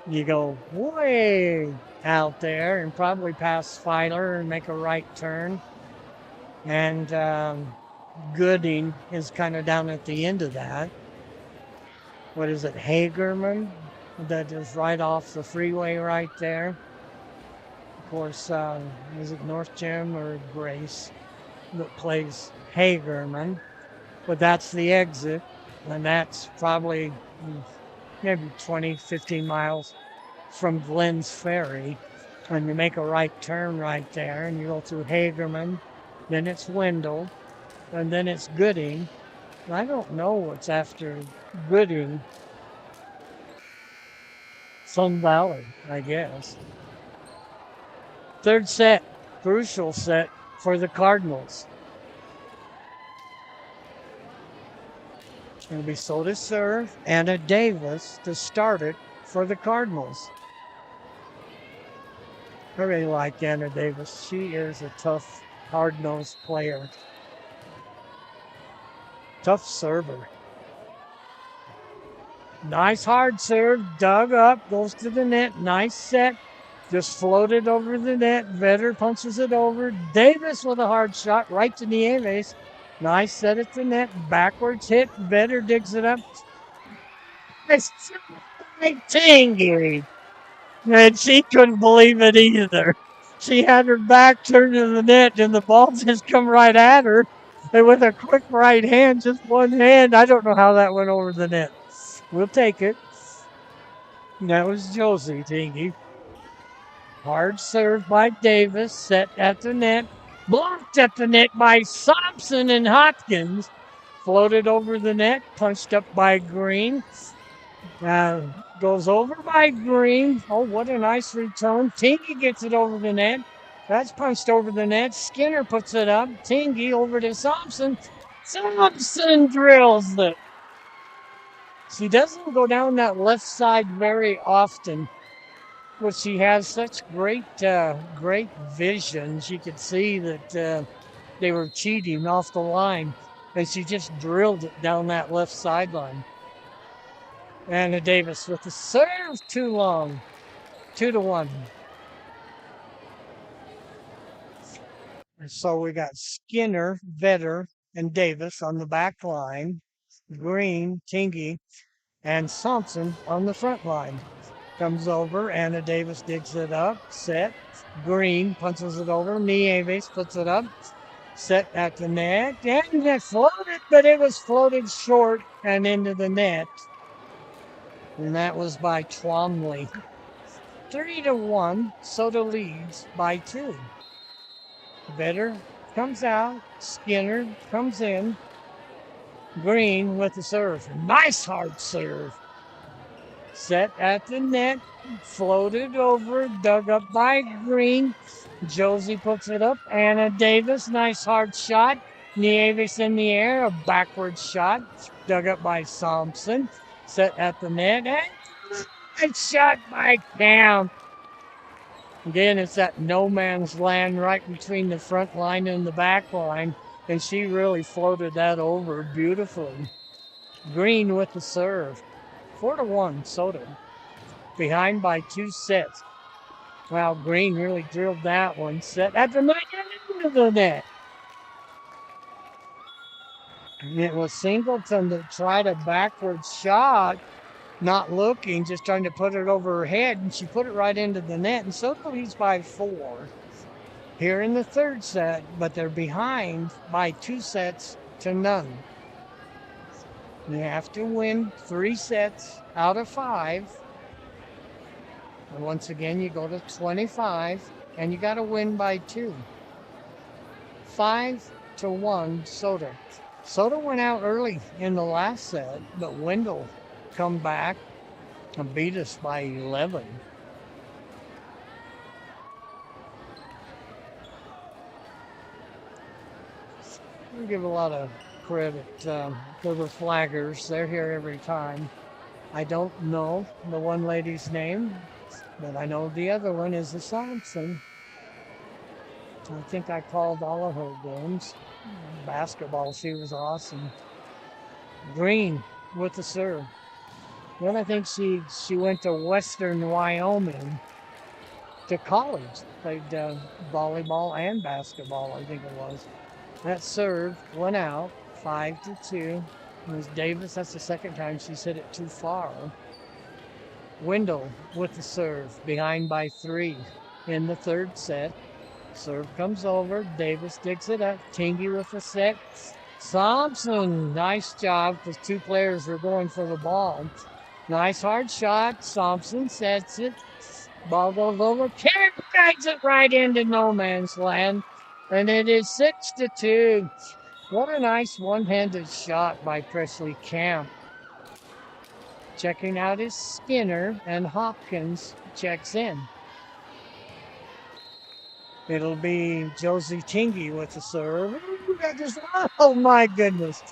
You go way out there and probably pass Filer and make a right turn. And Gooding is kind of down at the end of that. What is it, Hagerman? That is right off the freeway right there. Of course, is it North Gym or Grace that plays Hagerman? But that's the exit, and that's probably maybe 20, 15 miles from Glenn's Ferry. And you make a right turn right there, and you go through Hagerman, then it's Wendell, and then it's Gooding. I don't know what's after Gooding. Sun Valley, I guess. Third set, crucial set for the Cardinals. It'll be Soda serve, Anna Davis to start it for the Cardinals. I really like Anna Davis. She is a tough, hard-nosed player. Tough server. Nice hard serve, dug up, goes to the net. Nice set. Just floated over the net. Vetter punches it over. Davis with a hard shot right to Nieves. Nice set at the net. Backwards hit. Vetter digs it up. It's Tingy. And she couldn't believe it either. She had her back turned to the net, and the ball just come right at her. And with a quick right hand, just one hand, I don't know how that went over the net. We'll take it. That was Josie Tingy. Hard serve by Davis, set at the net. Blocked at the net by Thompson and Hopkins. Floated over the net, punched up by Green. Goes over by Green. Oh, what a nice return. Tingy gets it over the net. That's punched over the net. Skinner puts it up. Tingy over to Thompson. Thompson drills it. She doesn't go down that left side very often, but she has such great vision. She could see that they were cheating off the line, and she just drilled it down that left sideline. Anna Davis with the serve too long. 2-1. So we got Skinner, Vetter, and Davis on the back line. Green, Tingy, and Thompson on the front line. Comes over, Anna Davis digs it up, set. Green punches it over, Nieves puts it up, set at the net, and it floated, but it was floated short and into the net. And that was by Twombly. 3-1, Soda leads by 2. Vetter comes out, Skinner comes in. Green with the serve. Nice hard serve. Set at the net, floated over, dug up by Green. Josie puts it up. Anna Davis, nice hard shot. Nieves in the air, a backward shot, dug up by Thompson. Set at the net, and shot by Cam. Again, it's that no man's land right between the front line and the back line, and she really floated that over beautifully. Green with the serve. 4-1, Soda. Behind by 2 sets. Wow, Green really drilled that one. Set at the net, into the net. And it was Singleton that tried a backward shot, not looking, just trying to put it over her head, and she put it right into the net, and Soda leads by 4 here in the third set, but they're behind by 2 sets to none. You have to win 3 sets out of 5. And once again, you go to 25, and you got to win by 2. 5-1, Soda. Soda went out early in the last set, but Wendell come back and beat us by 11. We give a lot of credit to the flaggers. They're here every time. I don't know the one lady's name, but I know the other one is the Thompson. I think I called all of her games. Basketball, she was awesome. Green with the serve. Then I think she went to Western Wyoming to college. Played volleyball and basketball, I think it was. That serve went out 5-2. It was Davis. That's the second time she's hit it too far. Wendell with the serve, behind by 3 in the third set. Serve comes over. Davis digs it up. Tingy with the set. Thompson, nice job because 2 players were going for the ball. Nice hard shot. Thompson sets it. Ball goes over. Camp drags it right into no man's land. And it is 6-2. What a nice one-handed shot by Presley Camp. Checking out his Skinner, and Hopkins checks in. It'll be Josie Tingy with the serve. Oh my goodness.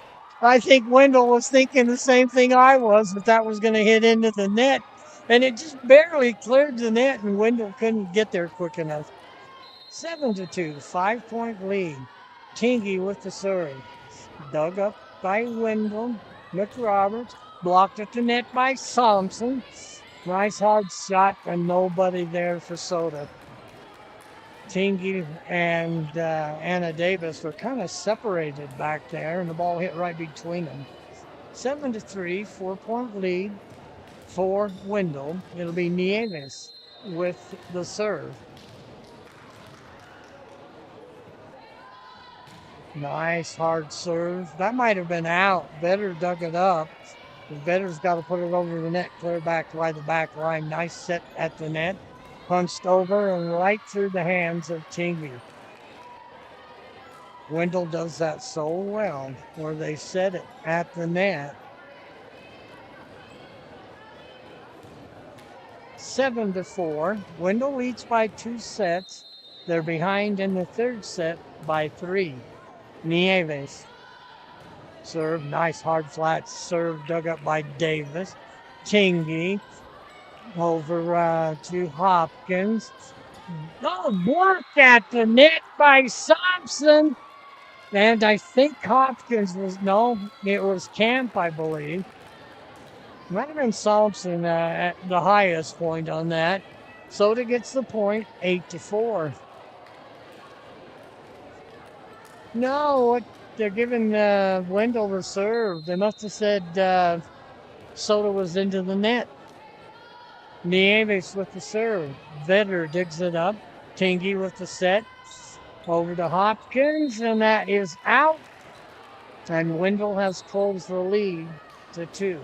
I think Wendell was thinking the same thing I was, that was going to hit into the net. And it just barely cleared the net, and Wendell couldn't get there quick enough. 7-2, 5-point lead. Tingy with the serve. Dug up by Wendell. McRoberts blocked at the net by Thompson. Nice hard shot, and nobody there for Soda. Tingy and Anna Davis were kind of separated back there, and the ball hit right between them. 7-3, 4-point lead for Wendell. It'll be Nieves with the serve. Nice hard serve. That might have been out. Vetter dug it up. Vetter's got to put it over the net, clear back by the back line. Nice set at the net. Punched over and right through the hands of Tingy. Wendell does that so well, where they set it at the net. 7-4. Wendell leads by 2 sets. They're behind in the third set by 3. Nieves. Serve, nice hard flat serve dug up by Davis. Tingy over to Hopkins. Oh, work at the net by Thompson. And I think Hopkins was, no, it was Camp, I believe. Might have been Thompson at the highest point on that. Soda gets the point, 8-4. No, they're giving Wendell the serve. They must have said Soda was into the net. Nieves with the serve. Vetter digs it up. Tingy with the set. Over to Hopkins, and that is out. And Wendell has closed the lead to 2.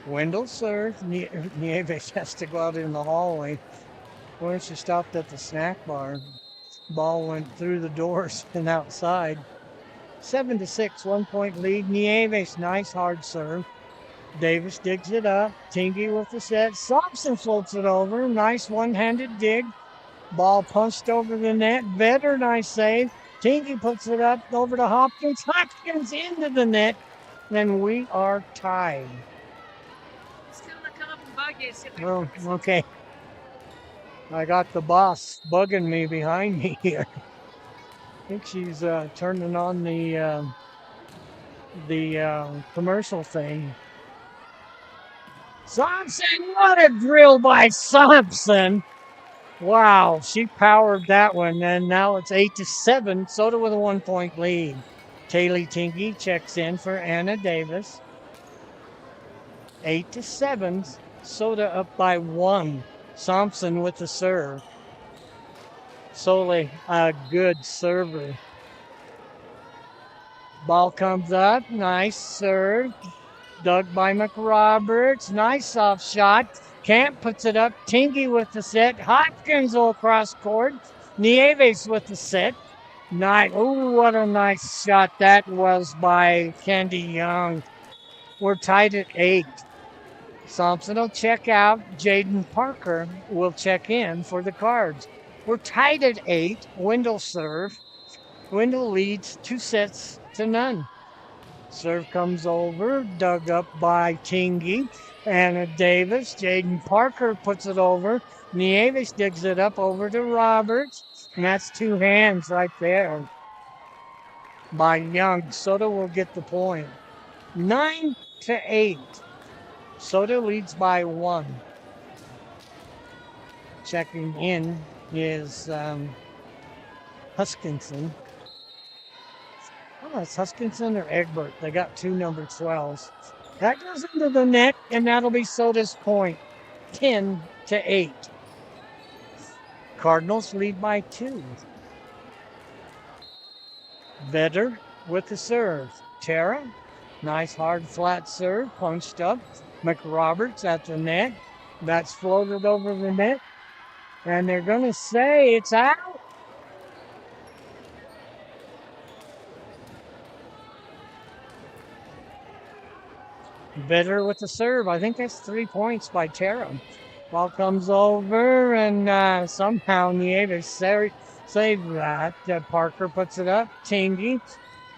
Wendell serves. Nieves has to go out in the hallway. Where she stopped at the snack bar. Ball went through the doors and outside. 7-6, 1-point lead. Nieves, nice hard serve. Davis digs it up. Tingy with the set. Thompson floats it over. Nice one-handed dig. Ball punched over the net. Vetter, nice save. Tingy puts it up over to Hopkins. Hopkins into the net. And we are tied. Oh, okay. I got the boss bugging me behind me here. I think she's turning on the commercial thing. Thompson, what a drill by Thompson. Wow, she powered that one, and now it's 8-7. Soda with a 1-point lead. Kaylee Tingy checks in for Anna Davis. 8-7. Soda up by 1. Thompson with the serve. Solely a good server. Ball comes up. Nice serve. Dug by McRoberts. Nice soft shot. Camp puts it up. Tingy with the set. Hopkins will cross court. Nieves with the set. Nice. Oh, what a nice shot that was by Candy Young. We're tied at 8. Thompson will check out. Jaden Parker will check in for the Cards. We're tied at 8. Wendell serve. Wendell leads 2-0. Serve comes over, dug up by Tingy. Anna Davis. Jaden Parker puts it over. Nieves digs it up over to Roberts. And that's 2 hands right there by Young. Soda will get the point. 9-8. Soda leads by 1. Checking in is Huskinson. Oh, it's Huskinson or Egbert. They got 2 number 12s. That goes into the net, and that'll be Soda's point. 10-8. Cardinals lead by 2. Vedder with the serve. Tara, nice hard flat serve, punched up. McRoberts at the net. That's floated over the net. And they're going to say it's out. Vedder with the serve. I think that's 3 points by Tara. Ball comes over, and somehow Nieves saved that. Parker puts it up. Tingy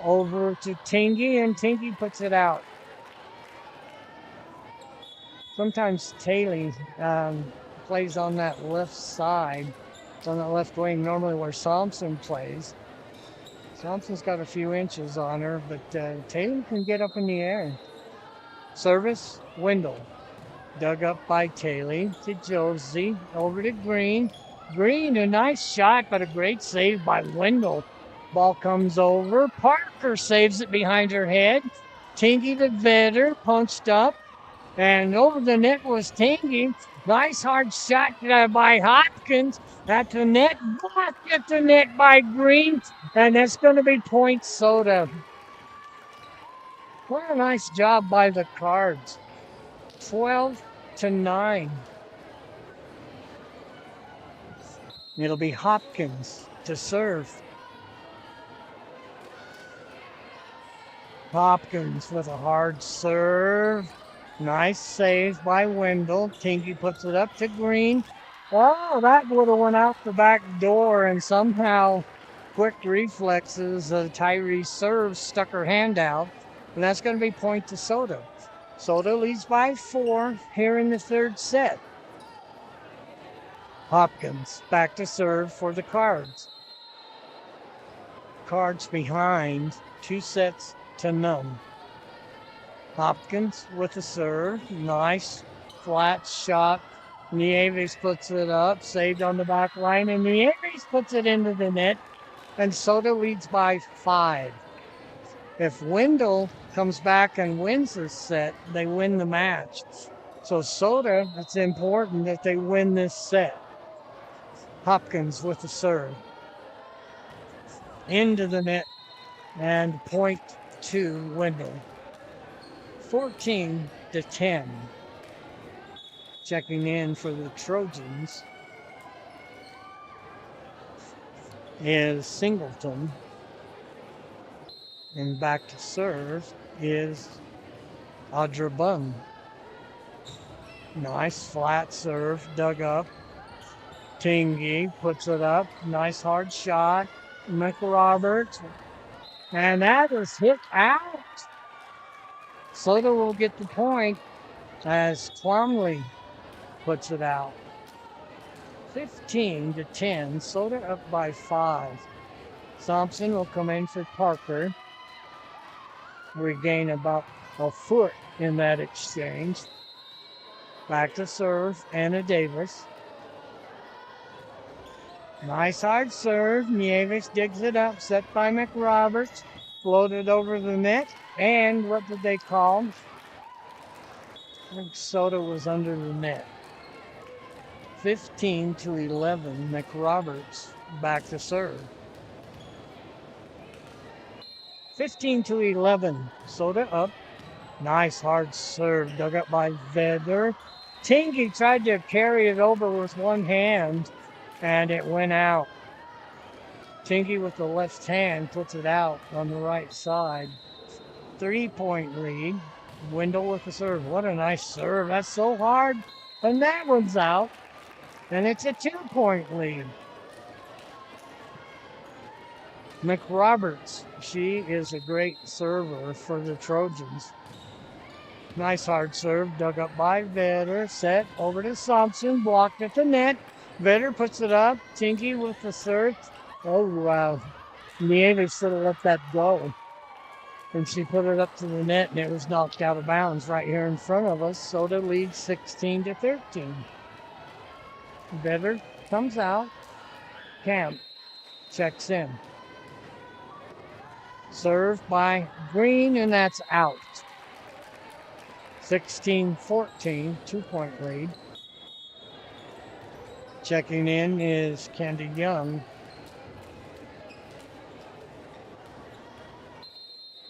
over to Tingy, and Tingy puts it out. Sometimes Taylor plays on that left side. It's on the left wing, normally where Thompson plays. Thompson's got a few inches on her, but Taylor can get up in the air. Service, Wendell. Dug up by Taylor to Josie. Over to Green. Green, a nice shot, but a great save by Wendell. Ball comes over. Parker saves it behind her head. Tingy to Vedder, punched up. And over the net was Tingy. Nice hard shot by Hopkins. At the net, blocked at the net by Green. And that's going to be point Soda. What a nice job by the Cards. 12-9. It'll be Hopkins to serve. Hopkins with a hard serve. Nice save by Wendell. Tingy puts it up to Green. Oh, that would have went out the back door, and somehow quick reflexes. Tyree serves, stuck her hand out, and that's going to be point to Soda. Soda leads by 4 here in the 3rd set. Hopkins back to serve for the Cards. Cards behind, 2-0. Hopkins with the serve. Nice flat shot. Nieves puts it up, saved on the back line, and Nieves puts it into the net, and Soda leads by 5. If Wendell comes back and wins this set, they win the match. So Soda, it's important that they win this set. Hopkins with the serve. Into the net, and point to Wendell. 14-10. Checking in for the Trojans is Singleton. And back to serve is Audra Bunn. Nice flat serve, dug up. Tingy puts it up. Nice hard shot. McRoberts. And that is hit out. Soda will get the point as Plumley puts it out. 15-10. Soda up by 5. Thompson will come in for Parker. Regain about a foot in that exchange. Back to serve, Anna Davis. Nice hard serve. Nieves digs it up, set by McRoberts. Floated over the net. And what did they call? I think Soda was under the net. 15-11. McRoberts back to serve. 15-11. Soda up. Nice hard serve. Dug up by Vedder. Tingy tried to carry it over with one hand, and it went out. Tingy with the left hand puts it out on the right side. 3-point lead. Wendell with the serve. What a nice serve. That's so hard. And that one's out. And it's a 2-point lead. McRoberts, she is a great server for the Trojans. Nice hard serve, dug up by Vetter, set over to Thompson, blocked at the net. Vetter puts it up, Tinky with the serve. Oh, wow. Nieves should have let that go. And she put it up to the net, and it was knocked out of bounds right here in front of us. Soda leads 16-13. Vetter comes out. Camp checks in. Served by Green, and that's out. 16-14, 2-point lead. Checking in is Candy Young.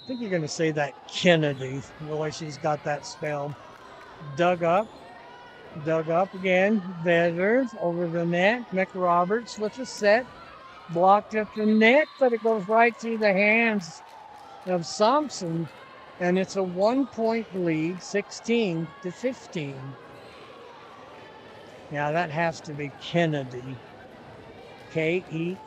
I think you're going to say that Kennedy, the way she's got that spelled. Dug up again. Vetter over the net. McRoberts with the set. Blocked at the net, but it goes right through the hands of Thompson. And it's a 1-point lead, 16-15. Now that has to be Kennedy. Kenadi.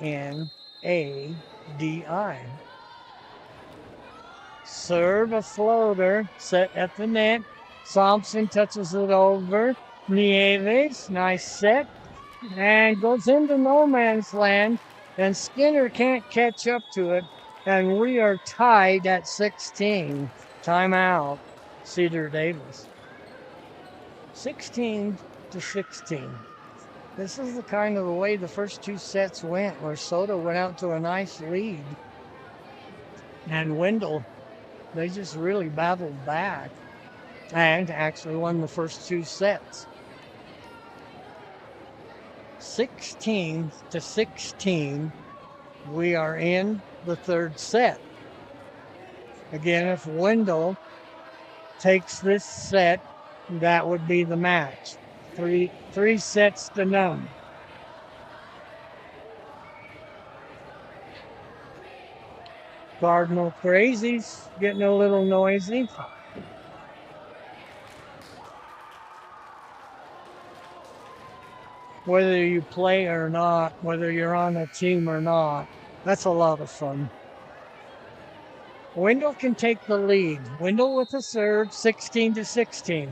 Serve a floater, set at the net. Thompson touches it over. Nieves, nice set. And goes into no man's land. And Skinner can't catch up to it. And we are tied at 16. Timeout, Cedar Davis. 16-16. This is the kind of the way the first two sets went, where Soda went out to a nice lead. And Wendell, they just really battled back and actually won the first two sets. 16-16. We are in the third set. Again, if Wendell takes this set, that would be the match. Three sets to none. Cardinal Crazies getting a little noisy. Whether you play or not, whether you're on a team or not, that's a lot of fun. Wendell can take the lead. Wendell with a serve, 16-16.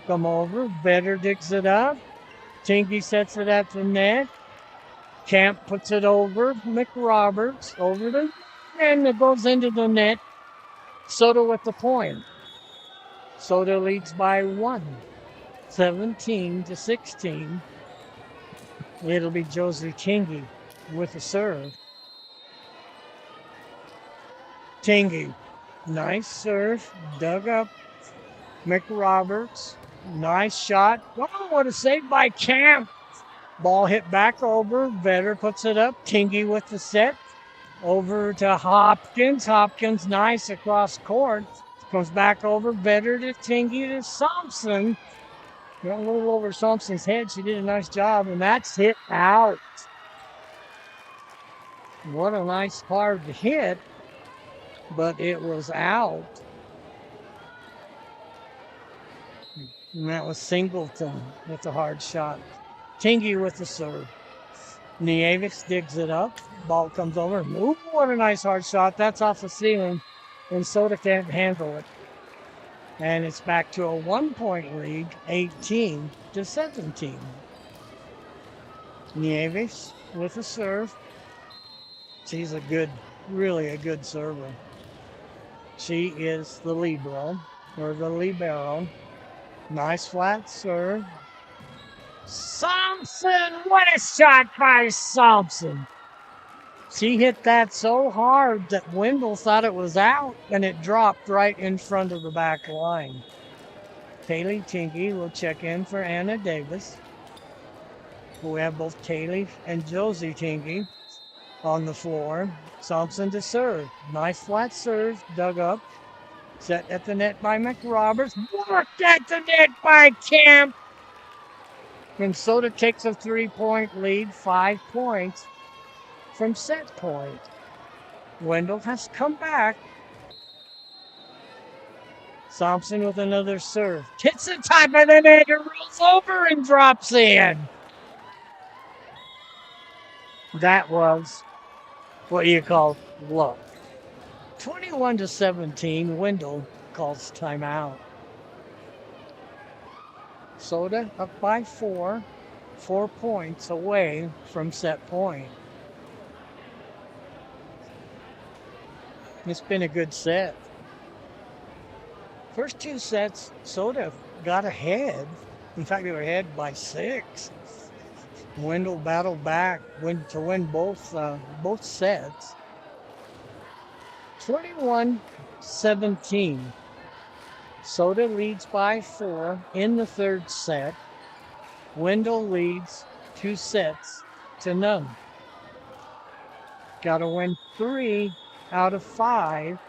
Come over, Vetter digs it up. Tinky sets it at the net. Camp puts it over. McRoberts over the, and it goes into the net. Soda with the point. Soda leads by 1, 17-16. It'll be Josie Tingy with a serve. Tingy, nice serve, dug up. McRoberts, nice shot. Oh, what a save by Camp. Ball hit back over. Vetter puts it up. Tingy with the set. Over to Hopkins. Hopkins, nice across court. Comes back over. Vetter to Tingy to Thompson. Got a little over Thompson's head. She did a nice job, and that's hit out. What a nice hard hit, but it was out. And that was Singleton with the hard shot. Tingy with the serve. Nieves digs it up. Ball comes over. Ooh, what a nice hard shot. That's off the ceiling, and Soda can't handle it. And it's back to a 1-point lead, 18-17. Nieves with a serve. She's really a good server. She is the libero. Nice flat serve. Thompson, what a shot by Thompson. She hit that so hard that Wendell thought it was out, and it dropped right in front of the back line. Kaylee Tinky will check in for Anna Davis. We have both Kaylee and Josie Tinky on the floor. Thompson to serve. Nice flat serve, dug up. Set at the net by McRoberts. Worked at the net by Camp. Minnesota takes a 3-point lead, 5 points from set point. Wendell has come back. Thompson with another serve. Hits the top of the net, it rolls over and drops in. That was what you call luck. 21-17, Wendell calls timeout. Soda up by 4 points away from set point. It's been a good set. First 2 sets, Soda got ahead. In fact, they were ahead by 6. Wendell battled back to win both sets. 21-17. Soda leads by 4 in the third set. Wendell leads 2 sets to none. Got to win 3 out of 5.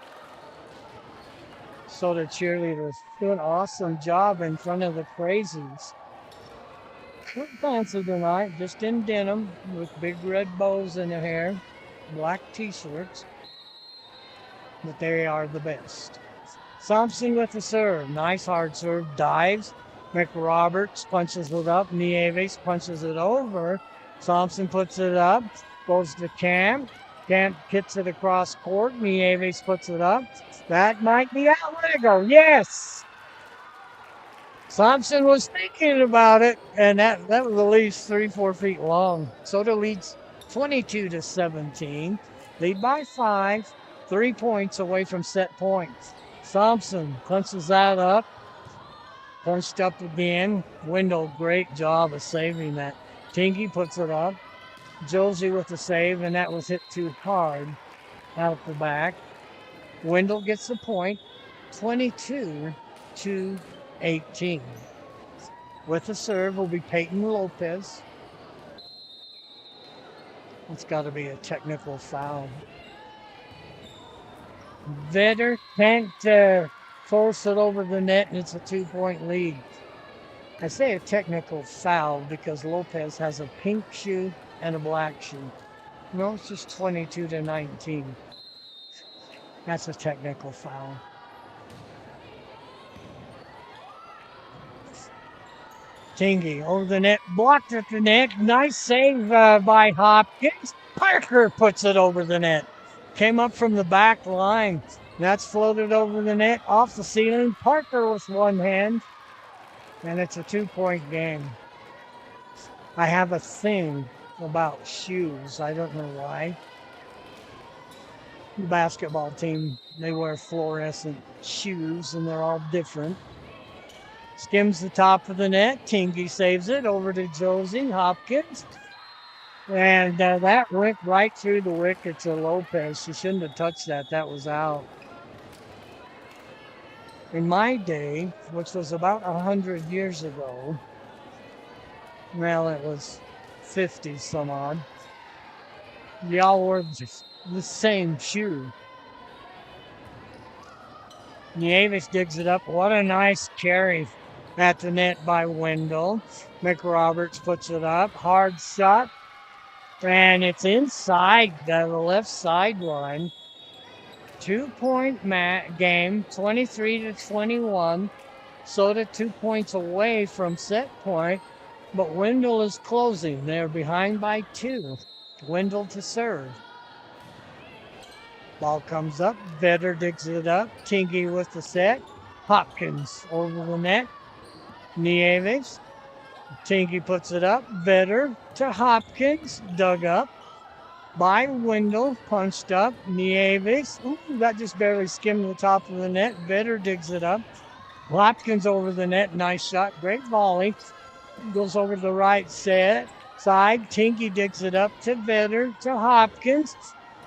Soda cheerleaders do an awesome job in front of the crazies. Look fancy tonight, just in denim with big red bows in their hair, black t-shirts, but they are the best. Thompson with the serve, nice hard serve, dives. McRoberts punches it up, Nieves punches it over. Thompson puts it up, goes to Camp. Camp hits it across court, Nieves puts it up. That might be out, let it go, yes! Thompson was thinking about it, and that was at least 3-4 feet long. Soda leads 22-17. Lead by 5, 3 points away from set points. Thompson punches that up. Punched up again. Wendell, great job of saving that. Tingy puts it up. Josie with the save, and that was hit too hard out the back. Wendell gets the point, 22-18. With the serve will be Peyton Lopez. It's got to be a technical foul. Vetter can't force it over the net, and it's a 2-point lead. I say a technical foul because Lopez has a pink shoe and a black shoe. No, it's just 22-19. That's a technical foul. Tingy over the net, blocked at the net. Nice save by Hopkins. Parker puts it over the net. Came up from the back line. That's floated over the net, off the ceiling. Parker with one hand. And it's a 2-point game. I have a thing about shoes. I don't know why. The basketball team, they wear fluorescent shoes and they're all different. Skims the top of the net. Tingy saves it over to Josie Hopkins. And that went right through the wicket to Lopez. She shouldn't have touched that. That was out. In my day, which was about 100 years ago, well, it was 50 some odd, y'all wore the same shoe. Nieves digs it up. What a nice carry at the net by Wendell. McRoberts puts it up. Hard shot. And it's inside the left sideline. 2-point game, 23-21. Soda 2 points away from set point, but Wendell is closing. They're behind by 2. Wendell to serve. Ball comes up. Vetter digs it up. Tingy with the set. Hopkins over the net. Nieves. Tingy puts it up. Vetter to Hopkins. Dug up by Wendell. Punched up. Nieves. Ooh, that just barely skimmed the top of the net. Vetter digs it up. Hopkins over the net. Nice shot. Great volley. Goes over to the right side. Tingy digs it up to Vetter to Hopkins.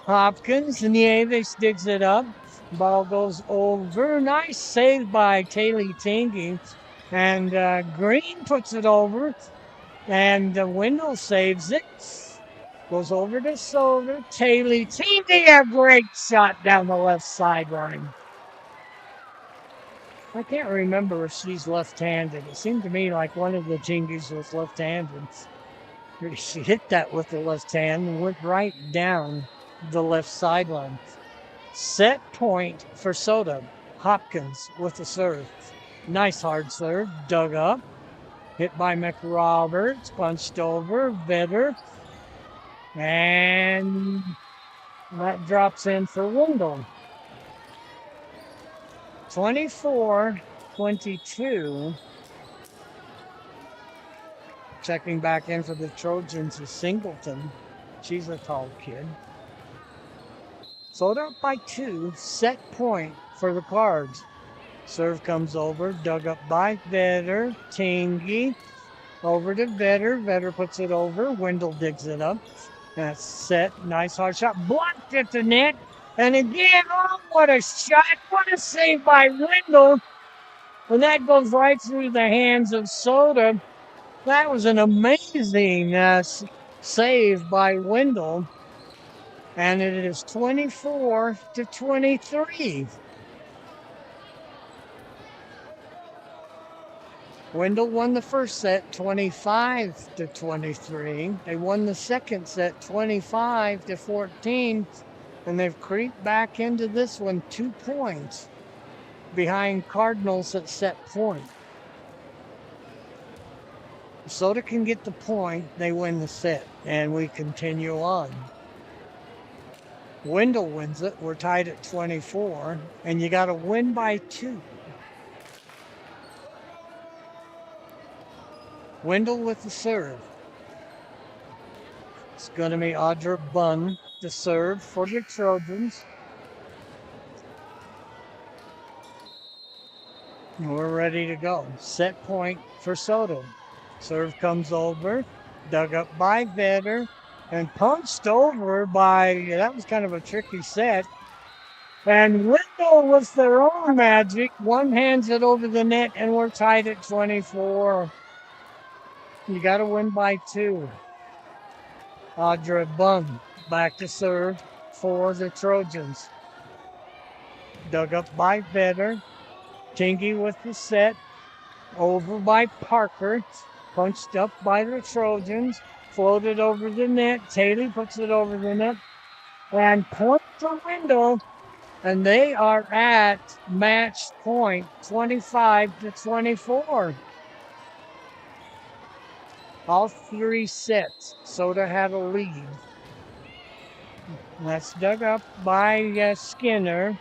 Hopkins. Nieves digs it up. Ball goes over. Nice save by Taylor Tingy. And Green puts it over. And Wendell saves it. Goes over to Soda. Taylor Tingy, a great shot down the left sideline. I can't remember if she's left-handed. It seemed to me like one of the Tingies was left-handed. She hit that with the left hand and went right down the left sideline. Set point for Soda. Hopkins with the serve. Nice hard serve, dug up. Hit by McRoberts, punched over, Vetter. And that drops in for Wendell. 24-22. Checking back in for the Trojans is Singleton. She's a tall kid. So they're up by 2. Set point for the Cards. Serve comes over, dug up by Vetter. Tingy over to Vetter. Vetter puts it over. Wendell digs it up. That's set. Nice hard shot. Blocked at the net. And again, oh, what a shot. What a save by Wendell. And that goes right through the hands of Soda. That was an amazing save by Wendell. And it is 24-23. Wendell won the first set 25-23. They won the second set 25-14. And they've creeped back into this one 2 points behind Cardinals at set point. If Soda can get the point, they win the set, and we continue on. Wendell wins it. We're tied at 24, and you got to win by 2. Wendell with the serve. It's going to be Audra Bunn to serve for the Trojans. We're ready to go. Set point for Soda. Serve comes over, dug up by Vetter, and punched over by, that was kind of a tricky set. And Wendell with their own magic, one hands it over the net, and we're tied at 24. You got to win by 2. Audra Bunn back to serve for the Trojans. Dug up by Vetter. Tingy with the set. Over by Parker. Punched up by the Trojans. Floated over the net. Taylor puts it over the net. And point to Wendell. And they are at match point 25-24. All 3 sets, Soda had a lead. That's dug up by Skinner.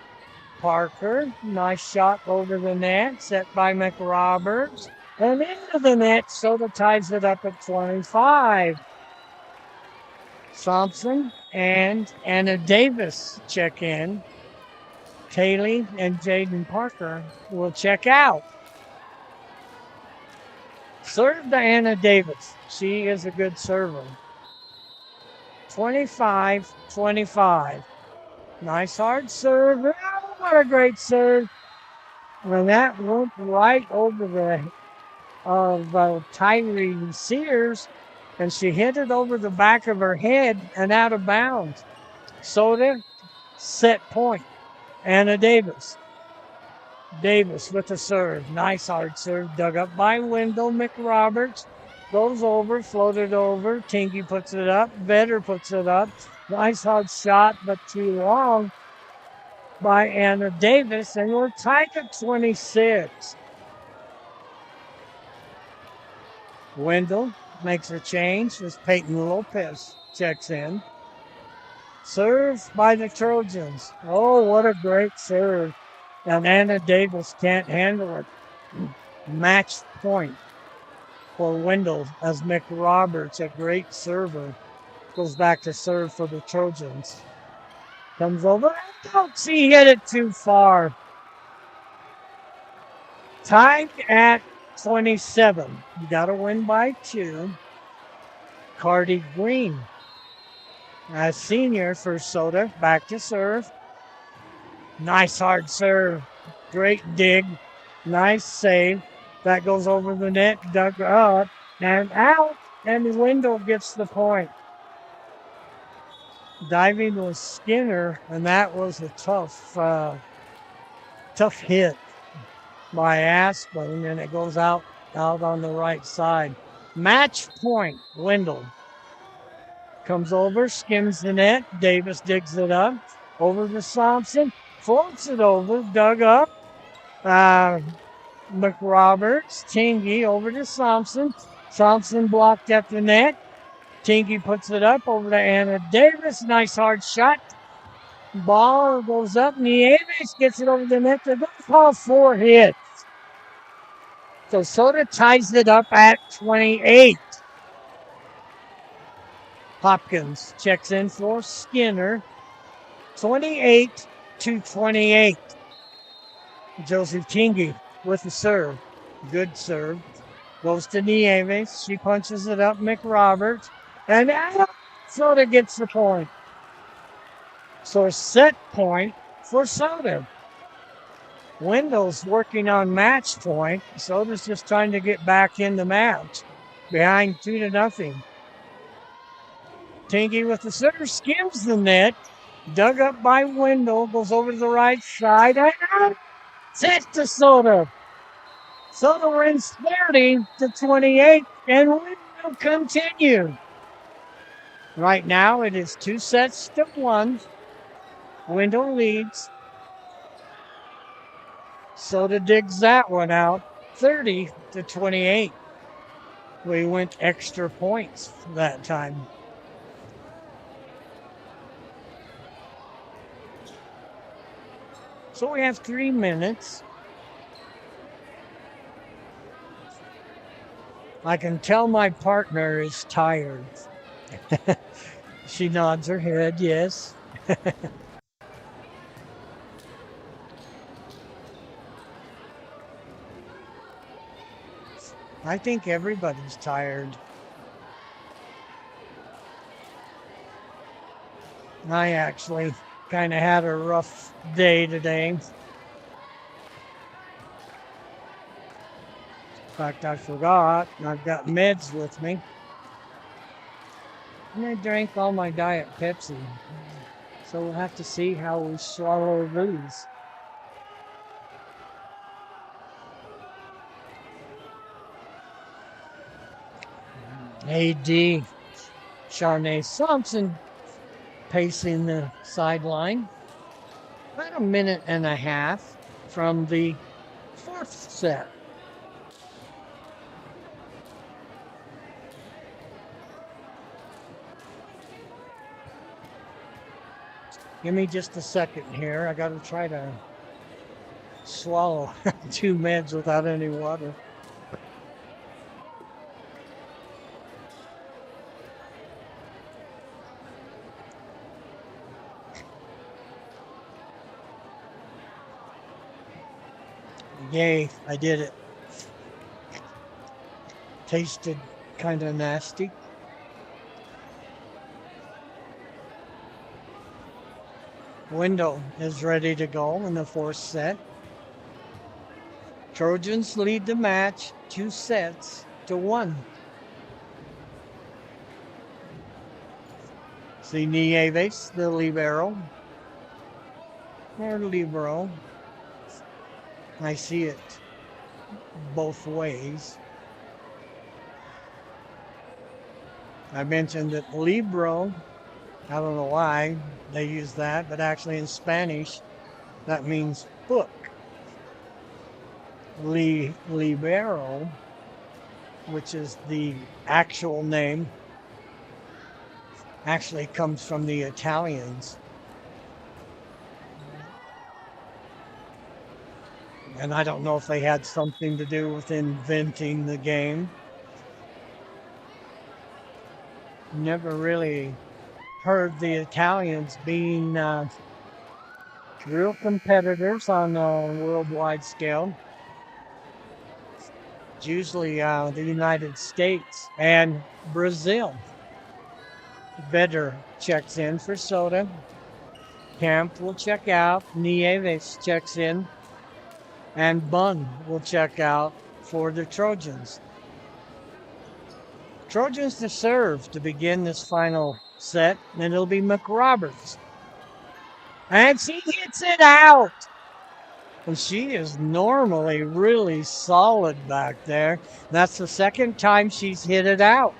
Parker, nice shot over the net, set by McRoberts. And into the net, Soda ties it up at 25. Thompson and Anna Davis check in. Taylor and Jaden Parker will check out. Serve to Anna Davis. She is a good server. 25-25. Nice hard serve. Oh, what a great serve. And that went right over the Tyree Sears. And she hit it over the back of her head and out of bounds. Soda, set point. Anna Davis. Davis with the serve. Nice hard serve. Dug up by Wendell. McRoberts goes over, floated over. Tinky puts it up. Vetter puts it up. Nice hard shot, but too long by Anna Davis. And we're tied at 26. Wendell makes a change as Peyton Lopez checks in. Serve by the Trojans. Oh, what a great serve. And Anna Davis can't handle it. Match point for Wendell as McRoberts, a great server, goes back to serve for the Trojans. Comes over. Don't see, hit it too far. Tied at 27. You got to win by 2. Cardi Green, a senior for Soda, back to serve. Nice hard serve. Great dig. Nice save. That goes over the net, dug up, and out. And Wendell gets the point. Diving was Skinner, and that was a tough hit by Aspen, and it goes out on the right side. Match point, Wendell. Comes over, skims the net. Davis digs it up. Over to Thompson. Floats it over, dug up, Uh, McRoberts, Tingy over to Thompson. Thompson blocked at the net. Tingy puts it up over to Anna Davis. Nice hard shot. Ball goes up. Nieves gets it over the net. They're going to call 4 hits. So Soda ties it up at 28. Hopkins checks in for Skinner. 28-28. Joseph Tingy with the serve. Good serve. Goes to Nieves. She punches it up. McRoberts. And Soda gets the point. So a set point for Soda. Wendell's working on match point. Soda's just trying to get back in the match. Behind 2-0. Tingy with the serve. Skims the net. Dug up by Wendell. Goes over to the right side. And set to Soda. Soda wins 30-28. And will continue. Right now it is 2-1. Wendell leads. Soda digs that one out. 30-28. We went extra points that time. So we have 3 minutes. I can tell my partner is tired. She nods her head, yes. I think everybody's tired. I actually kind of had a rough day today. In fact, I forgot. I've got meds with me. And I drank all my Diet Pepsi. So we'll have to see how we swallow these. A.D. Charnay Thompson pacing the sideline. About a minute and a half from the 4th set. Give me just a second here. I got to try to swallow 2 meds without any water. Yay, I did it. Tasted kind of nasty. Wendell is ready to go in the 4th set. Trojans lead the match 2-1. See Nieves, the libero. Or libero. I see it both ways. I mentioned that libro, I don't know why they use that, but actually in Spanish, that means book. Libero, which is the actual name, actually comes from the Italians. And I don't know if they had something to do with inventing the game. Never really heard the Italians being real competitors on a worldwide scale. It's usually the United States and Brazil. Vedder checks in for Soda. Camp will check out. Nieves checks in. And Bunn will check out for the Trojans. Trojans to serve to begin this final set, and it'll be McRoberts. And she hits it out. And she is normally really solid back there. That's the second time she's hit it out.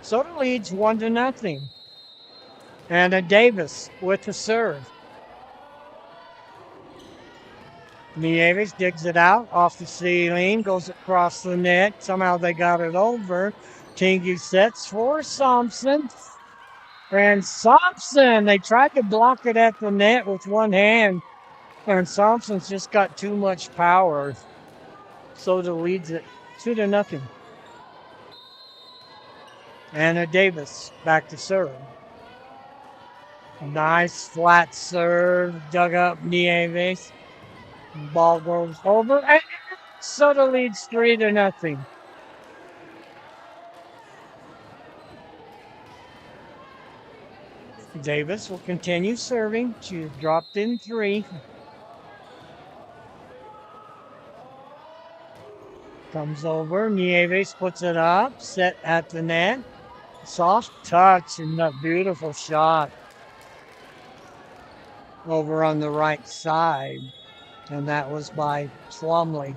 Soda leads 1-0. And Davis with the serve. Nieves digs it out off the ceiling, goes across the net. Somehow they got it over. Tingy sets for Thompson. And Thompson, they tried to block it at the net with one hand. And Thompson's just got too much power. Soda leads it 2-0. Anna Davis back to serve. Nice flat serve, dug up Nieves. Ball goes over, and Soda leads 3-0. Davis will continue serving. She dropped in 3. Comes over, Nieves puts it up, set at the net. Soft touch and a beautiful shot over on the right side. And that was by Twombly.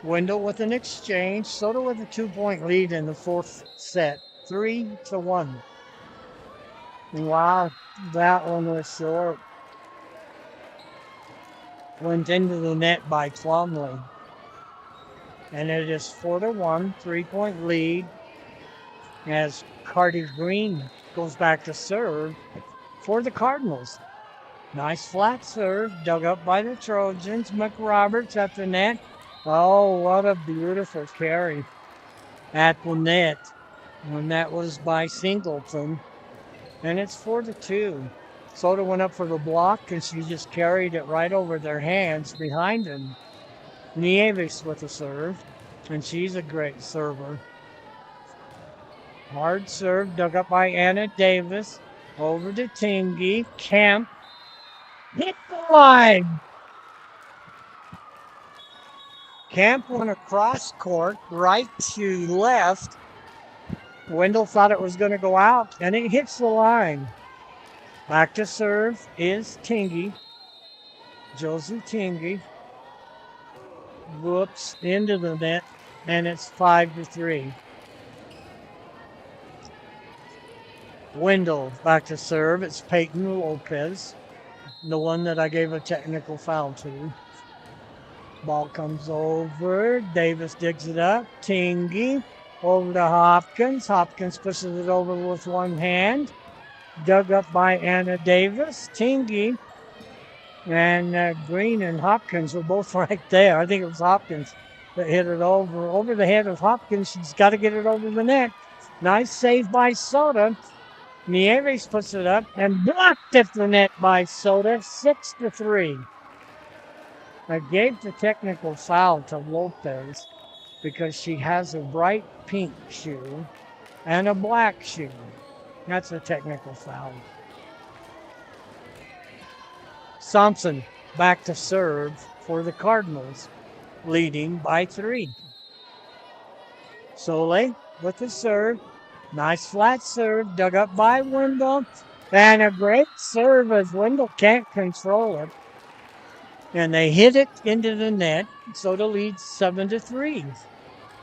Wendell with an exchange. Soda with a 2-point lead in the 4th set. 3-1. Wow, that one was short. Went into the net by Twombly. And it is 4-1, 3-point lead as Cardi Green goes back to serve for the Cardinals. Nice flat serve, dug up by the Trojans. McRoberts at the net. Oh, what a beautiful carry at the net. And that was by Singleton. And it's 4-2. Soda went up for the block, and she just carried it right over their hands behind him. Nieves with a serve, and she's a great server. Hard serve, dug up by Anna Davis. Over to Tingy. Kemp hit the line. Kemp went across court, right to left. Wendell thought it was going to go out, and it hits the line. Back to serve is Tingy. Josie Tingy. Whoops, into the net, and it's 5-3. Wendell back to serve. It's Peyton Lopez, the one that I gave a technical foul to. Ball comes over. Davis digs it up. Tingy over to Hopkins. Hopkins pushes it over with one hand. Dug up by Anna Davis. Tingy and Green and Hopkins were both right there. I think it was Hopkins that hit it over the head of Hopkins. She's got to get it over the net. Nice save by Soda. Nieves puts it up and blocked at the net by Soda. 6-3. I gave the technical foul to Lopez because she has a bright pink shoe and a black shoe. That's a technical foul. Thompson back to serve for the Cardinals, leading by 3. Soleil with the serve. Nice flat serve, dug up by Wendell. And a great serve as Wendell can't control it. And they hit it into the net. Soda leads 7-3.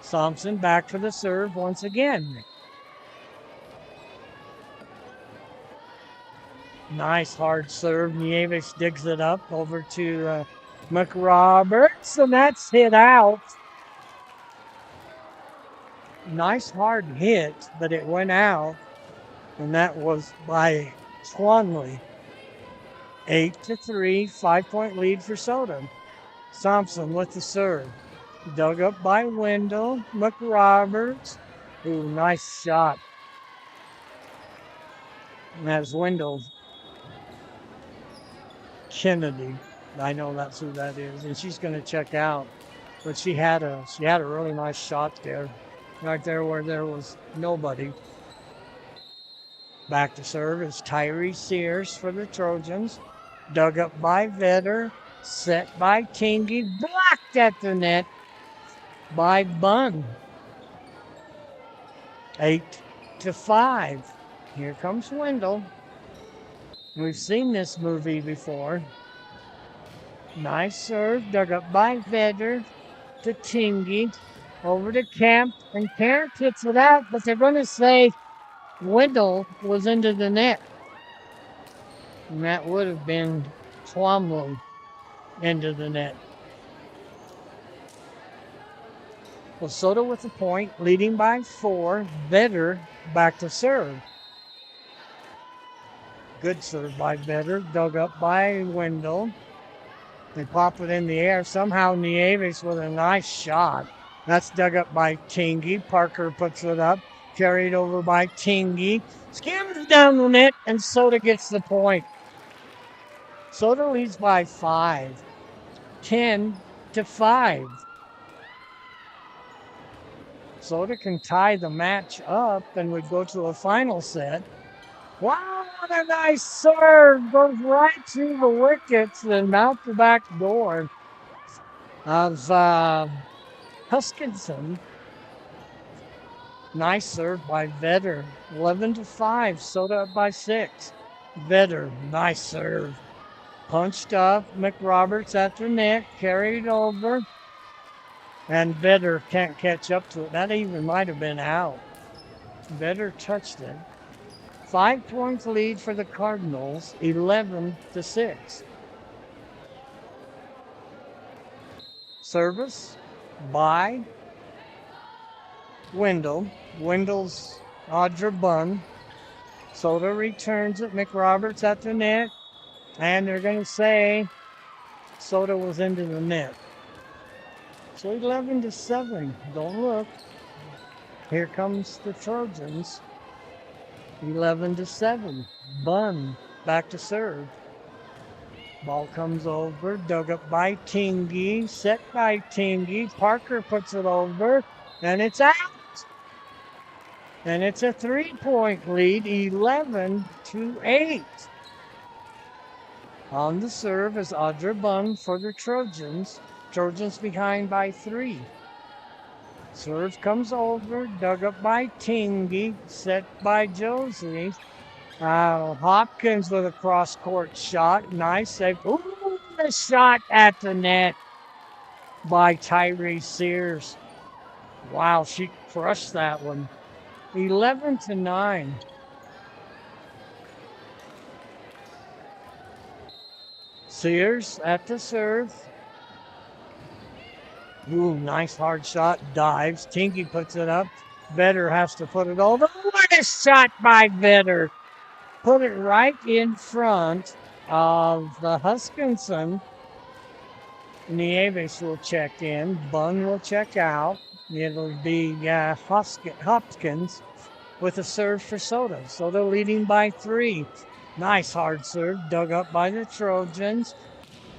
Thompson back for the serve once again. Nice hard serve. Nieves digs it up over to McRoberts, and that's hit out. Nice hard hit, but it went out, and that was by Swanley. 8-3, 5-point lead for Soda. Thompson with the serve. Dug up by Wendell. McRoberts. Ooh, nice shot. And that's Wendell Kennedy. I know that's who that is, and she's going to check out. But she had a really nice shot there. Right there where there was nobody. Back to serve is Tyree Sears for the Trojans. Dug up by Vetter. Set by Tingy. Blocked at the net by Bunn. 8-5. Here comes Wendell. We've seen this movie before. Nice serve. Dug up by Vetter to Tingy. Over to Camp, and Camp hits it out, but they're going to say Wendell was into the net. And that would have been Plumlee into the net. Well, Soda with a point, leading by 4. Vedder back to serve. Good serve by Vedder, dug up by Wendell. They pop it in the air. Somehow Nieves with a nice shot. That's dug up by Tingy. Parker puts it up. Carried over by Tingy. Skims down the net, and Soda gets the point. Soda leads by 5. 10-5. Soda can tie the match up and would go to a final set. Wow, what a nice serve! Goes right through the wickets and out the back door of Huskinson. Nice serve by Vedder. 11-5. Soda up by 6. Vedder, nice serve. Punched up. McRoberts at the net. Carried over. And Vedder can't catch up to it. That even might have been out. Vedder touched it. 5 points lead for the Cardinals. 11-6. Service by Wendell. Wendell's Audra Bunn. Soda returns it. McRoberts at the net. And they're going to say Soda was into the net. So 11-7. Don't look. Here comes the Trojans. 11-7. Bunn back to serve. Ball comes over, dug up by Tingy, set by Tingy. Parker puts it over, and it's out. And it's a 3-point lead, 11-8. On the serve is Audra Bunn for the Trojans. Trojans behind by 3. Serve comes over, dug up by Tingy, set by Josie. Hopkins with a cross-court shot. Nice save. Ooh, the shot at the net by Tyree Sears. Wow, she crushed that one. 11-9. Sears at the serve. Ooh, nice hard shot. Dives. Tinky puts it up. Vedder has to put it over. What a shot by Vedder. Put it right in front of the Huskinson. Nieves will check in. Bunn will check out. It'll be Hopkins with a serve for Soda. Soda leading by 3. Nice hard serve, dug up by the Trojans.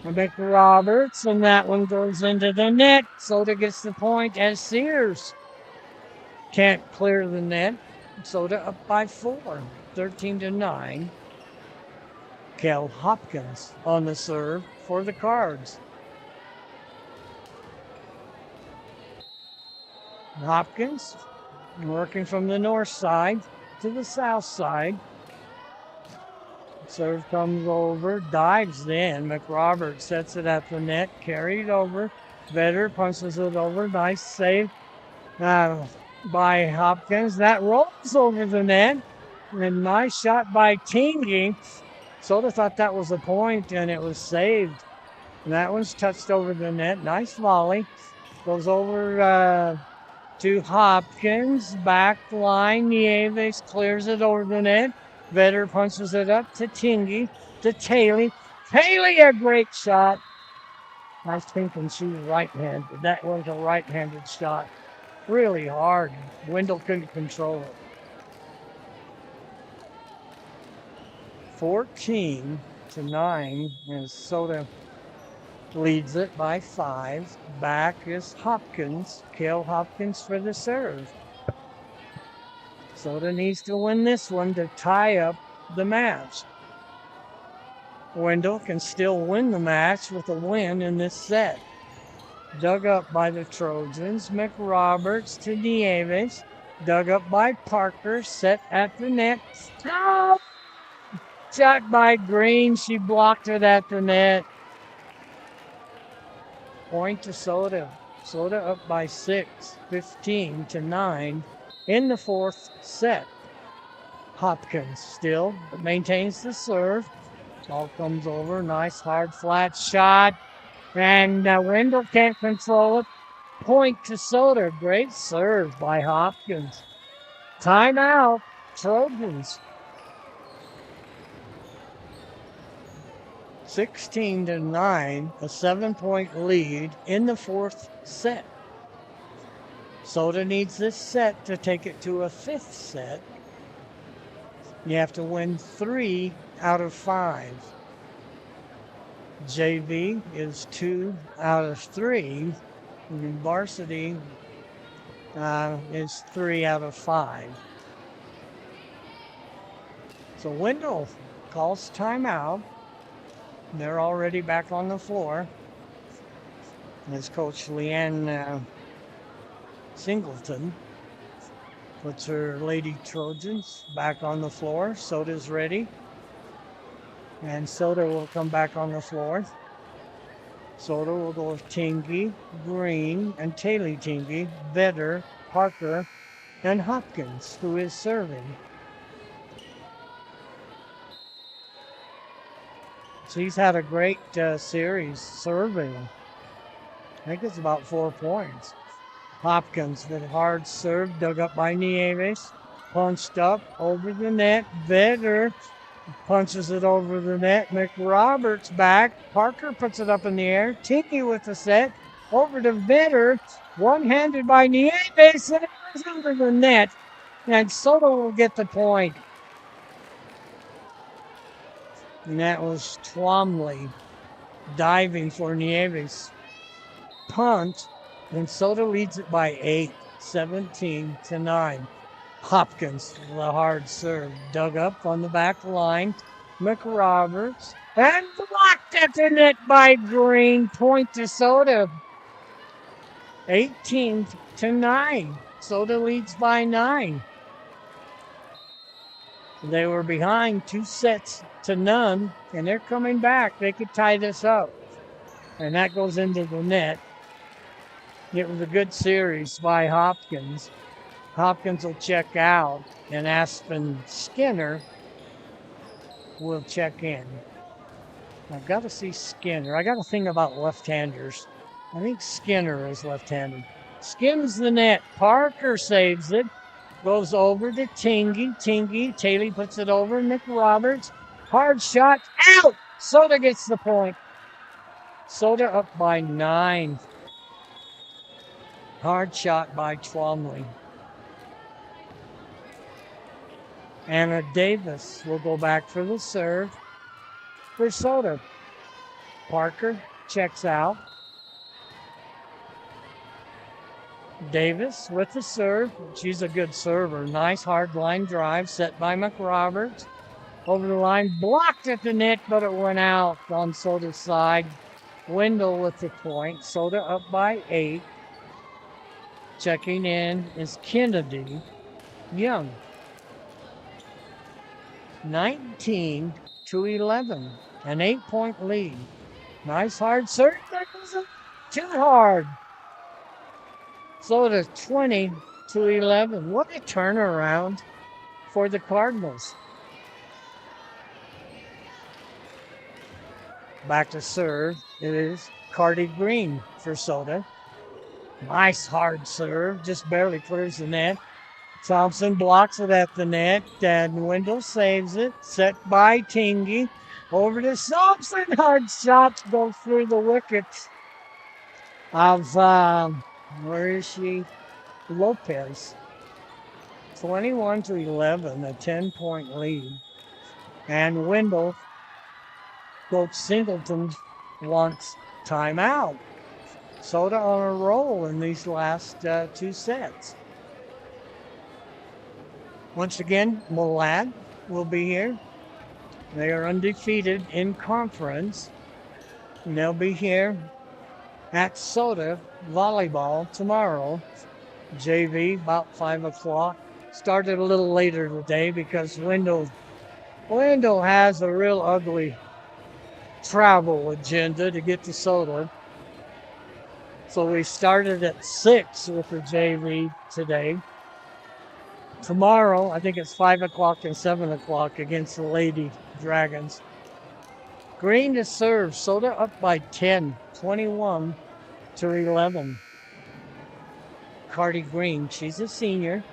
McRoberts, and that one goes into the net. Soda gets the point as Sears can't clear the net. Soda up by 4, 13-9. Kel Hopkins on the serve for the Cards. Hopkins working from the north side to the south side. Serve comes over, dives in. McRoberts sets it at the net, carried over. Vedder punches it over. Nice save by Hopkins. That rolls over the net. And nice shot by Tingy. Soda thought that was a point, and it was saved. And that one's touched over the net. Nice volley. Goes over to Hopkins. Back line. Nieves clears it over the net. Vedder punches it up to Tingy, to Taylor. Taylor, a great shot. I was thinking she was right-handed. That was a right-handed shot. Really hard. Wendell couldn't control it. 14-9 as Soda leads it by 5. Back is Hopkins. Cale Hopkins for the serve. Soda needs to win this one to tie up the match. Wendell can still win the match with a win in this set. Dug up by the Trojans. McRoberts to Nieves. Dug up by Parker. Set at the net. Oh! Shot by Green. She blocked it at the net. Point to Soda. Soda up by 6. 15-9. In the 4th set. Hopkins still maintains the serve. Ball comes over. Nice hard flat shot. And Wendell can't control it. Point to Soda. Great serve by Hopkins. Timeout. Trojans. 16-9, a 7-point lead in the fourth set. Soda needs this set to take it to a fifth set. You have to win 3 out of 5. JV is 2 out of 3. And varsity is 3 out of 5. So Wendell calls timeout. They're already back on the floor. As Coach Leanne Singleton puts her Lady Trojans back on the floor. Soda's ready. And Soda will come back on the floor. Soda will go with Tingy, Green, and Taylor Tingy, Vedder, Parker, and Hopkins, who is serving. She's had a great series serving. I think it's about 4 points. Hopkins with hard serve, dug up by Nieves, punched up over the net. Vedder punches it over the net. McRoberts back. Parker puts it up in the air. Tiki with the set. Over to Vedder. One-handed by Nieves. And it goes over the net. And Soto will get the point. And that was Twombly diving for Nieves. Punt. And Soto leads it by 8. 17-9. Hopkins, the hard serve, dug up on the back line. McRoberts, and blocked at the net by Green. Point to Soda. 18-9. Soda leads by 9. They were behind 2-0, and they're coming back. They could tie this up. And that goes into the net. It was a good series by Hopkins. Hopkins will check out, and Aspen Skinner will check in. I've got to see Skinner. I got a thing about left-handers. I think Skinner is left-handed. Skims the net. Parker saves it. Goes over to Tingy. Taylor puts it over. McRoberts. Hard shot. Out! Soda gets the point. Soda up by 9. Hard shot by Twombly. Anna Davis will go back for the serve for Soda. Parker checks out. Davis with the serve. She's a good server. Nice hard line drive set by McRoberts. Over the line, blocked at the net, but it went out on Soda's side. Wendell with the point. Soda up by 8. Checking in is Kennedy Young. 19-11. An 8-point lead. Nice hard serve. That wasn't too hard. Soda 20-11. What a turnaround for the Cardinals. Back to serve. It is Cardi Green for Soda. Nice hard serve. Just barely clears the net. Thompson blocks it at the net, and Wendell saves it. Set by Tingy. Over to Thompson. Hard shots go through the wickets of, where is she? Lopez. 21-11, a 10-point lead. And Wendell, Coach Singleton, wants timeout. Soda on a roll in these last 2 sets. Once again, Malad will be here. They are undefeated in conference. And they'll be here at Soda Volleyball tomorrow. JV about 5 o'clock. Started a little later today because Wendell has a real ugly travel agenda to get to Soda. So we started at 6 with the JV today. Tomorrow, I think it's 5 o'clock and 7 o'clock against the Lady Dragons. Green to serve. Soda up by 10, 21-11. Cardi Green, she's a senior.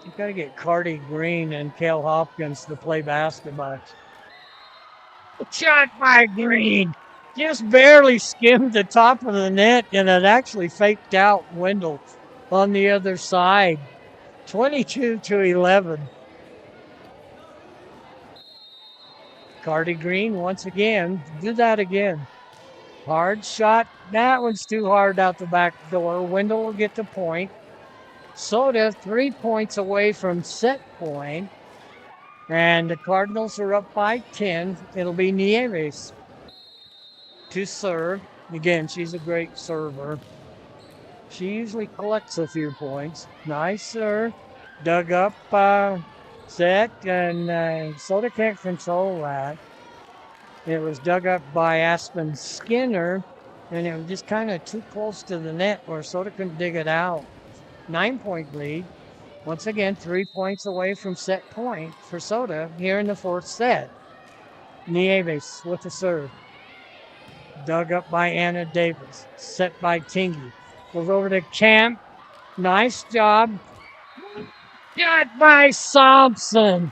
You got to get Cardi Green and Kale Hopkins to play basketball. Shot by Green. Just barely skimmed the top of the net, and it actually faked out Wendell on the other side. 22-11. Cardi Green once again. Do that again. Hard shot. That one's too hard out the back door. Wendell will get the point. Soda 3 points away from set point. And the Cardinals are up by 10. It'll be Nieves to serve. Again, she's a great server. She usually collects a few points. Nice serve. Dug up set, and Soda can't control that. It was dug up by Aspen Skinner, and it was just kind of too close to the net where Soda couldn't dig it out. 9-point lead. Once again, 3 points away from set point for Soda here in the fourth set. Nieves with the serve. Dug up by Anna Davis. Set by Tingy. Goes over to Camp. Nice job. Shot by Thompson.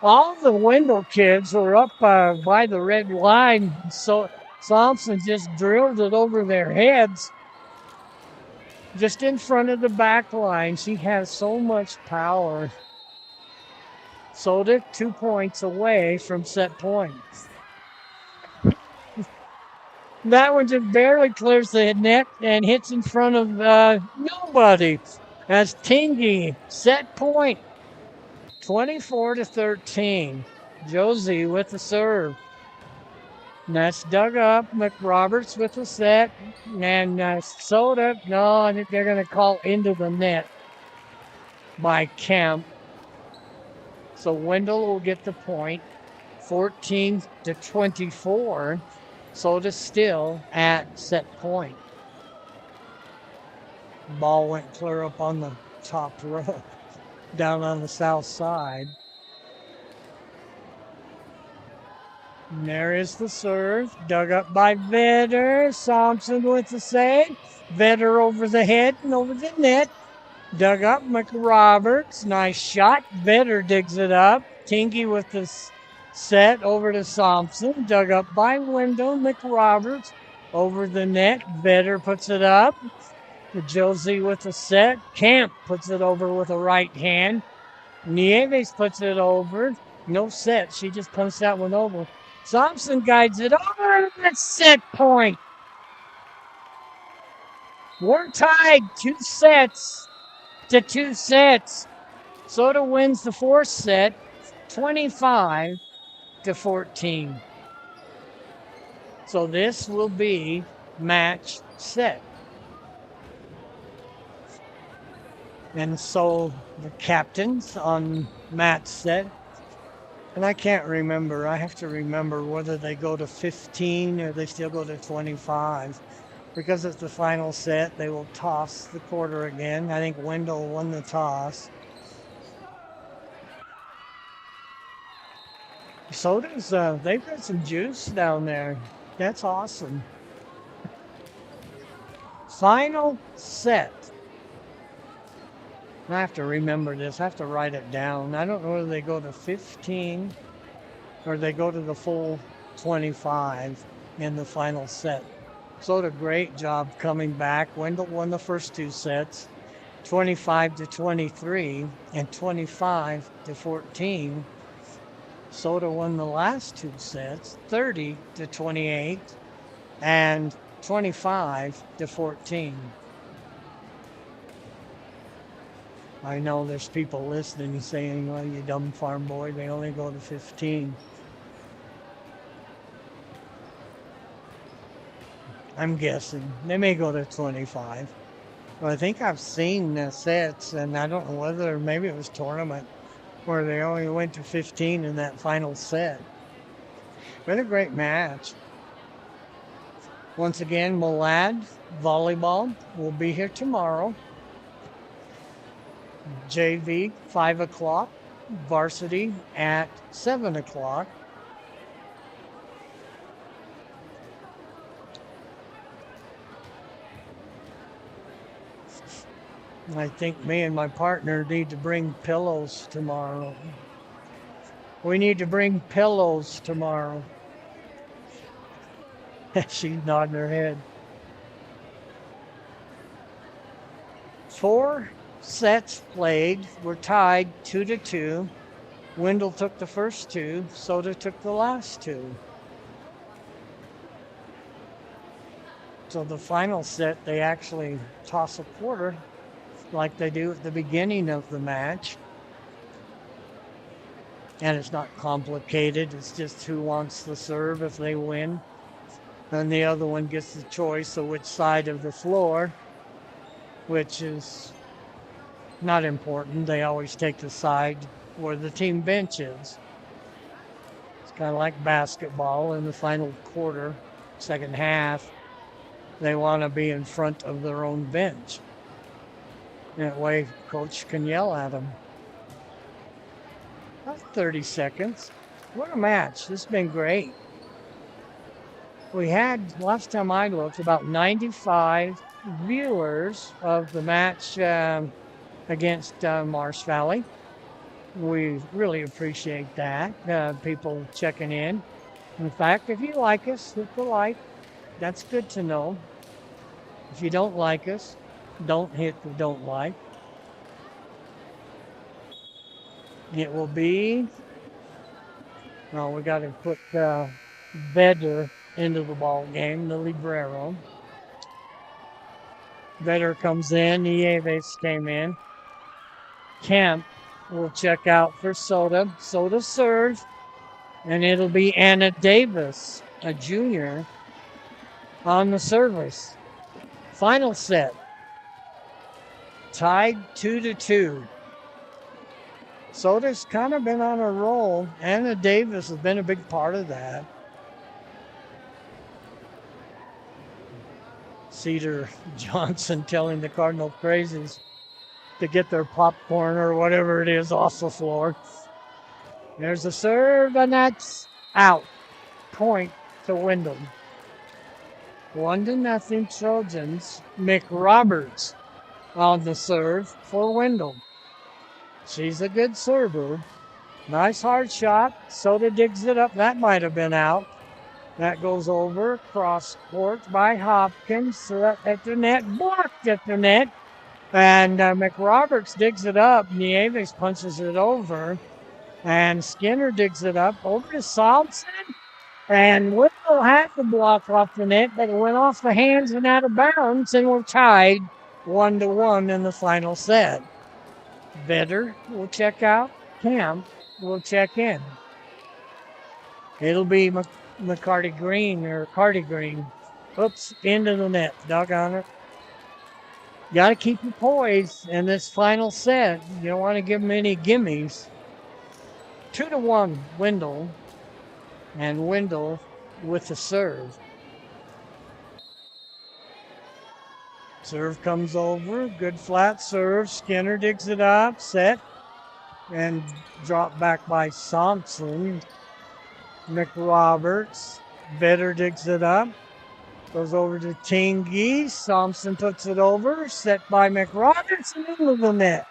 All the Wendell kids were up by the red line, so Thompson just drilled it over their heads. Just in front of the back line. She has so much power. Soda 2 points away from set points. That one just barely clears the net and hits in front of nobody. As Tingy set point. 24-13. Josie with the serve. And that's dug up. McRoberts with the set. And Soda, no, I think they're going to call into the net by Kemp. So Wendell will get the point. 14-24. Soda still at set point. Ball went clear up on the top row, down on the south side. And there is the serve, dug up by Vetter. Thompson with the save. Vetter over the head and over the net. Dug up McRoberts. Nice shot. Vetter digs it up. Tingy with the set over to Thompson. Dug up by Wendell. McRoberts over the net. Vetter puts it up. Josie with the set. Camp puts it over with a right hand. Nieves puts it over. No set. She just punts that one over. Thompson guides it over at set point. We're tied 2 sets to 2 sets. Soda wins the fourth set, 25-14. So this will be match set. And so the captains on match set, and I can't remember. I have to remember whether they go to 15 or they still go to 25. Because it's the final set, they will toss the quarter again. I think Wendell won the toss. Soda's, they've got some juice down there. That's awesome. Final set. I have to remember this. I have to write it down. I don't know whether they go to 15 or they go to the full 25 in the final set. Soda, great job coming back. Wendell won the first 2 sets, 25-23 and 25-14. Soda won the last 2 sets, 30-28 and 25-14. I know there's people listening saying, well, you dumb farm boy, they only go to 15. I'm guessing. They may go to 25. But I think I've seen the sets, and I don't know whether maybe it was tournament where they only went to 15 in that final set. Been a great match. Once again, Malad volleyball will be here tomorrow. JV, 5 o'clock. varsity at 7 o'clock. I think me and my partner need to bring pillows tomorrow. We need to bring pillows tomorrow. She's nodding her head. 4 sets played. We're tied 2-2. Wendell took the first 2. Soda took the last 2. So the final set, they actually toss a quarter like they do at the beginning of the match. And it's not complicated. It's just who wants the serve if they win. And the other one gets the choice of which side of the floor, which is not important. They always take the side where the team bench is. It's kind of like basketball in the final quarter, second half. They want to be in front of their own bench. That way, coach can yell at them. About 30 seconds. What a match. This has been great. We had, last time I looked, about 95 viewers of the match against Marsh Valley. We really appreciate that, people checking in. In fact, if you like us, hit the like. That's good to know. If you don't like us, don't hit the don't like. It will be, well, we got to put Vedder into the ball game, the librero. Vedder comes in, Nieves came in. Kemp will check out for Soda. Soda serves, and it'll be Anna Davis, a junior, on the service. Final set. Tied 2-2. Soda's kind of been on a roll. Anna Davis has been a big part of that. Cedar Johnson telling the Cardinal Crazies to get their popcorn or whatever it is off the floor. There's a serve, and that's out. Point to Wendell. 1-0 Trojans. McRoberts on the serve for Wendell. She's a good server. Nice hard shot. Soda digs it up. That might have been out. That goes over, cross court by Hopkins at the net, blocked at the net. And McRoberts digs it up. Nieves punches it over. And Skinner digs it up over to Salmson. And Wendell had the block off the net, but it went off the hands and out of bounds, and we're tied 1-1 in the final set. Vedder will check out. Camp will check in. It'll be McCarty Green or Carty Green. Oops, into the net. Doggone it. Got to keep your poise in this final set. You don't want to give them any gimmies. 2-1 Wendell. And Wendell with the serve. Serve comes over. Good flat serve. Skinner digs it up. Set. And dropped back by Thompson. McRoberts. Vedder digs it up. Goes over to Tingy. Thompson puts it over. Set by McRoberts in the middle of the net.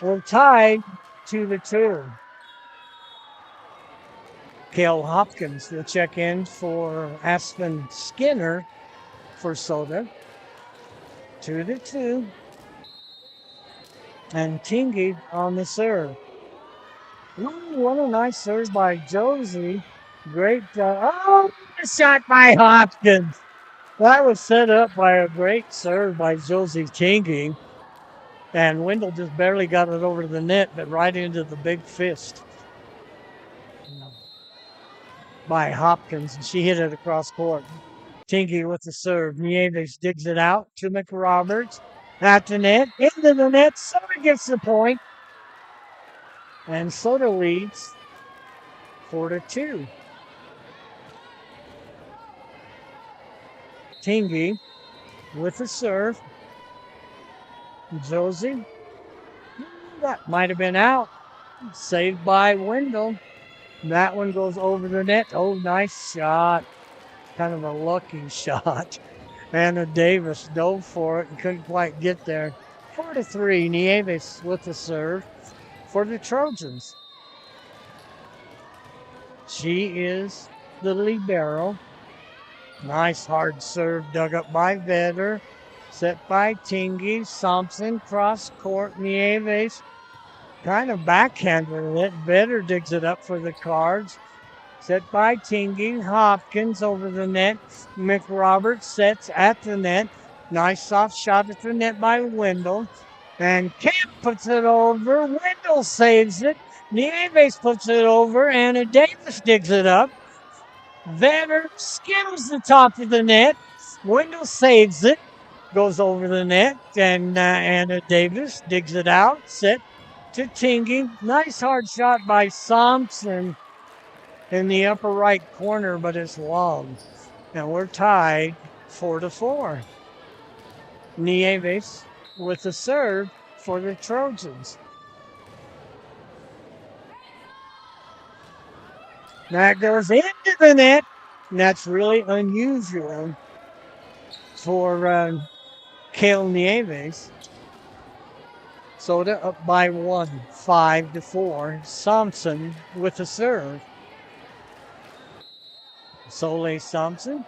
We're tied 2-2. Cale Hopkins will check in for Aspen Skinner for Soda. 2-2. And Tingy on the serve. Ooh, what a nice serve by Josie. Great. Shot by Hopkins. That was set up by a great serve by Josie Tingy. And Wendell just barely got it over the net, but right into the big fist by Hopkins. And she hit it across court. Tingy with the serve. Nieves digs it out to McRoberts. At the net. Into the net. Soda gets the point. And Soda leads 4-2. Tingy with the serve. Josie. That might have been out. Saved by Wendell. That one goes over the net. Oh, nice shot. Kind of a lucky shot. Anna Davis dove for it and couldn't quite get there. 4-3, Nieves with the serve for the Trojans. She is the libero. Nice hard serve dug up by Vetter. Set by Tingy. Thompson cross court. Nieves kind of backhanded it. Vetter digs it up for the Cards. Set by Tingy. Hopkins over the net. McRoberts sets at the net. Nice soft shot at the net by Wendell. And Camp puts it over. Wendell saves it. Nieves puts it over. Anna Davis digs it up. Vetter skims the top of the net. Wendell saves it. Goes over the net. And Anna Davis digs it out. Set to Tingy. Nice hard shot by Thompson in the upper right corner, but it's long. And we're tied 4-4. Nieves with the serve for the Trojans. That goes into the net. And that's really unusual for Kale Nieves. Soda up by 1, 5-4. Thompson with the serve. Soleil Thompson.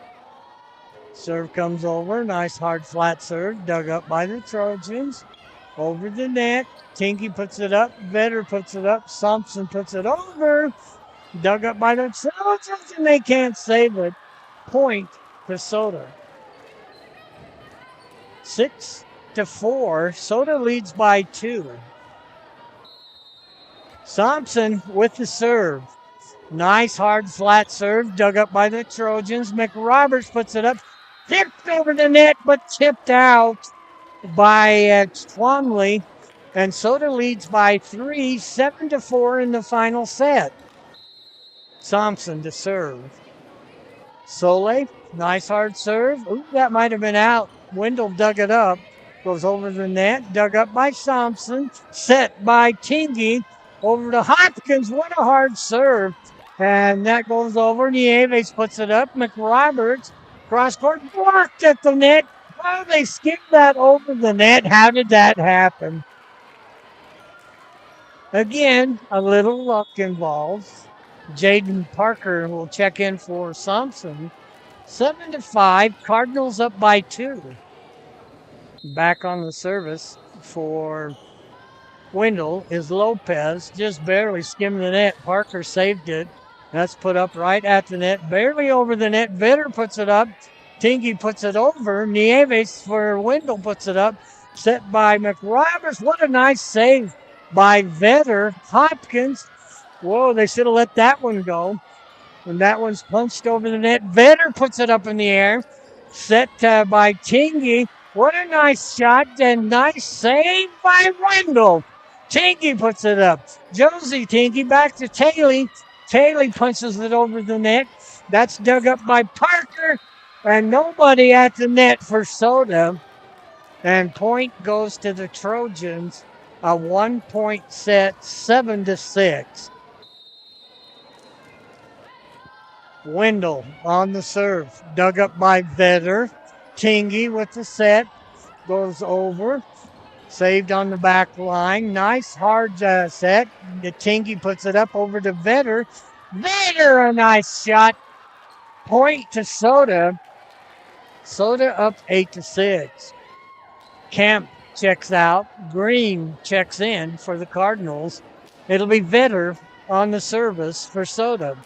Serve comes over. Nice hard flat serve. Dug up by the Trojans. Over the net. Tinky puts it up. Vetter puts it up. Thompson puts it over. Dug up by the Trojans, and they can't save it. Point to Soda. 6-4. Soda leads by 2. Thompson with the serve. Nice hard flat serve. Dug up by the Trojans. McRoberts puts it up. Tipped over the net, but tipped out by Twomley. And Soda leads by 3, 7-4 in the final set. Thompson to serve. Soleil, nice hard serve. Ooh, that might have been out. Wendell dug it up. Goes over the net. Dug up by Thompson. Set by Tingy. Over to Hopkins. What a hard serve. And that goes over. Nieves puts it up. McRoberts. Cross court. Blocked at the net. Oh, they skipped that over the net. How did that happen? Again, a little luck involved. Jaden Parker will check in for Thompson. 7-5. Cardinals up by 2. Back on the service for Wendell is Lopez. Just barely skimmed the net. Parker saved it. That's put up right at the net. Barely over the net. Vetter puts it up. Tingy puts it over. Nieves for Wendell puts it up. Set by McRoberts. What a nice save by Vetter. Hopkins. Whoa, they should have let that one go. And that one's punched over the net. Vetter puts it up in the air. Set by Tingy. What a nice shot and nice save by Wendell. Tingy puts it up. Josie Tingy back to Taylor. Taylor punches it over the net. That's dug up by Parker. And nobody at the net for Soda. And point goes to the Trojans. A 1-point set, 7-6. Wendell on the serve. Dug up by Vetter. Tingy with the set. Goes over. Saved on the back line. Nice hard set. The Tingy puts it up over to Vetter. Vetter, a nice shot. Point to Soda. Soda up 8-6. Camp checks out. Green checks in for the Cardinals. It'll be Vetter on the service for Soda.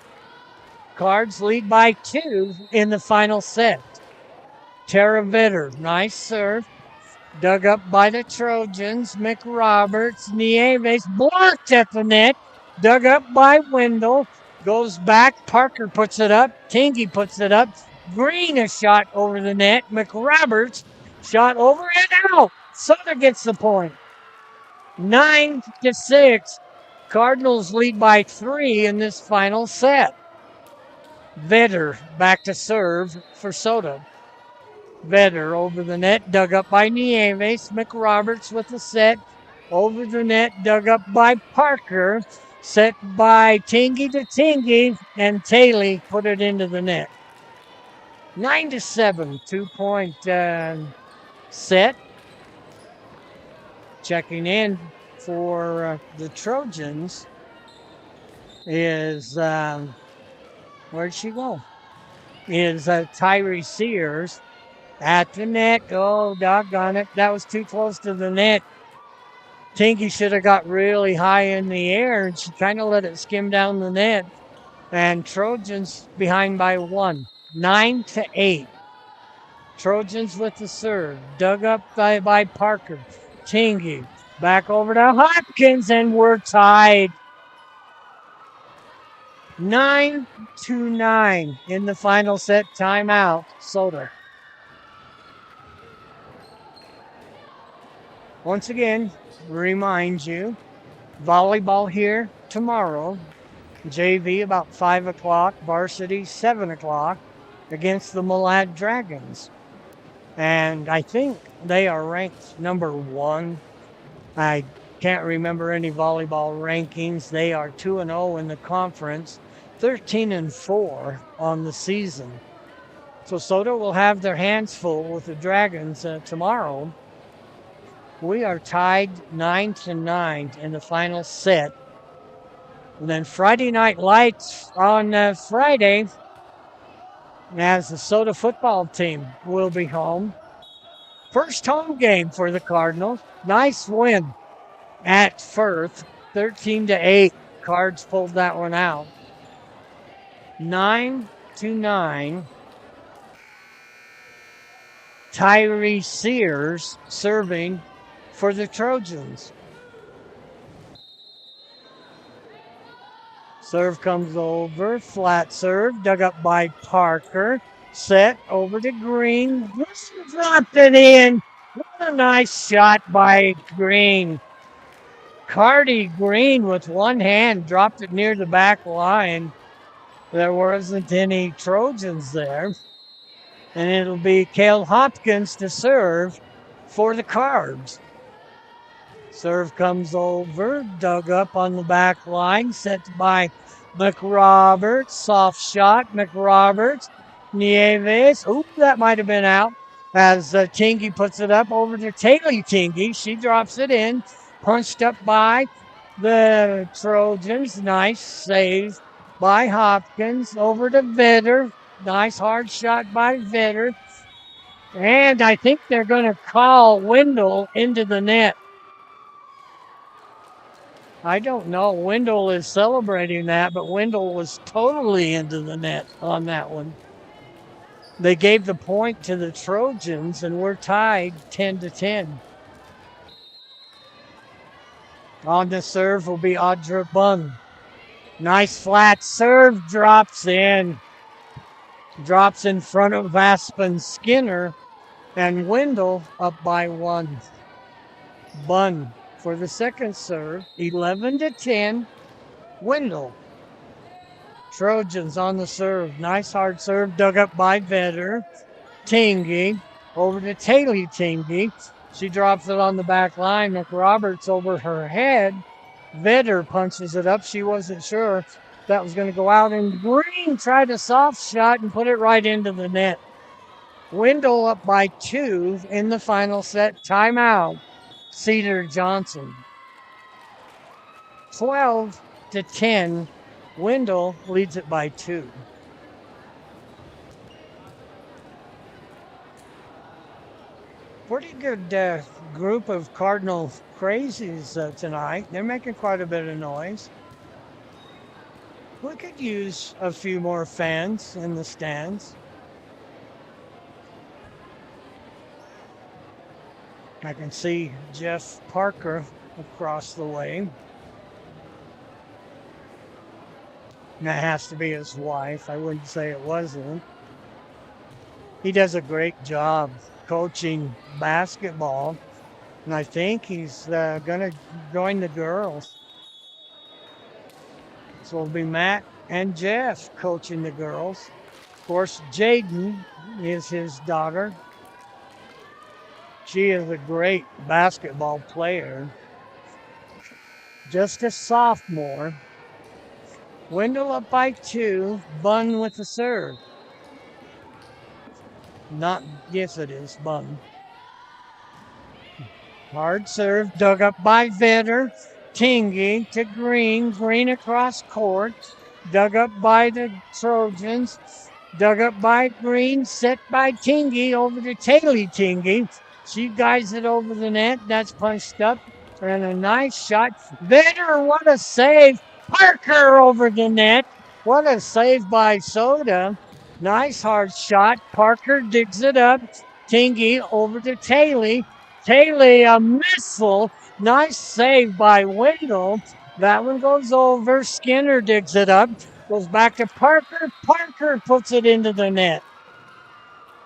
Cards lead by 2 in the final set. Tara Vetter, nice serve. Dug up by the Trojans. McRoberts. Nieves blocked at the net. Dug up by Wendell. Goes back. Parker puts it up. Tingy puts it up. Green a shot over the net. McRoberts shot over and out. Soda gets the point. 9-6. Cardinals lead by 3 in this final set. Vetter back to serve for Soda. Vetter over the net, dug up by Nieves. McRoberts with the set. over the net, dug up by Parker, set by Tingy to Tingy, and Taylor put it into the net. 9-7, 2-point set. Checking in for the Trojans is, where'd she go? Is Tyree Sears at the net. Oh, doggone it. That was too close to the net. Tinky should have got really high in the air, and she kind of let it skim down the net. And Trojans behind by 1, 9-8. Trojans with the serve, dug up by Parker. Tingy back over to Hopkins, and we're tied. 9-9 in the final set. Timeout, Soda. Once again, remind you, volleyball here tomorrow. JV about 5 o'clock, varsity 7 o'clock against the Malad Dragons. And I think they are ranked number 1. I can't remember any volleyball rankings. They are 2-0 in the conference, 13-4 on the season. So Soda will have their hands full with the Dragons tomorrow. We are tied 9-9 in the final set. And then Friday Night Lights on Friday, as the Soda football team will be home. First home game for the Cardinals. Nice win at Firth, 13-8. Cards pulled that one out. 9-9. Tyree Sears serving for the Trojans. Serve comes over, flat serve, dug up by Parker. Set over to Green. Dropped it in. What a nice shot by Green. Cardi Green with one hand dropped it near the back line. There wasn't any Trojans there. And it'll be Cale Hopkins to serve for the Cards. Serve comes over, dug up on the back line, set by McRoberts. Soft shot, McRoberts. Nieves. Oop, that might have been out. As Tingy puts it up over to Taylor Tingy. She drops it in. Punched up by the Trojans. Nice save by Hopkins. Over to Vetter. Nice hard shot by Vetter. And I think they're going to call Wendell into the net. I don't know. Wendell is celebrating that, but Wendell was totally into the net on that one. They gave the point to the Trojans, and we're tied 10-10. On the serve will be Audra Bung. Nice flat serve, drops in. Drops in front of Aspen Skinner, and Wendell up by 1. Bun for the second serve, 11-10. Wendell. Trojans on the serve. Nice hard serve, dug up by Vetter. Tingy over to Taylor Tingy. She drops it on the back line. McRoberts over her head. Vetter punches it up. She wasn't sure that was going to go out. And Green tried a soft shot and put it right into the net. Wendell up by 2 in the final set. Timeout. Cedar Johnson. 12-10. Wendell leads it by 2. Pretty good group of Cardinal crazies tonight. They're making quite a bit of noise. We could use a few more fans in the stands. I can see Jeff Parker across the way. And that has to be his wife. I wouldn't say it wasn't. He does a great job coaching basketball. And I think he's going to join the girls. So it'll be Matt and Jeff coaching the girls. Of course, Jaden is his daughter. She is a great basketball player. just a sophomore. Wendell up by 2. Bun with the serve. Not, yes, it is. Bun. Hard serve, dug up by Vetter. Tingy to Green. Green across court. Dug up by the Trojans. Dug up by Green. Set by Tingy over to Taylor Tingy. She guides it over the net. That's punched up. And a nice shot. Vetter, what a save. Parker over the net. What a save by Soda. Nice hard shot. Parker digs it up. Tingy over to Taylor. Taylor, a missile. Nice save by Wendell. That one goes over. Skinner digs it up. Goes back to Parker. Parker puts it into the net.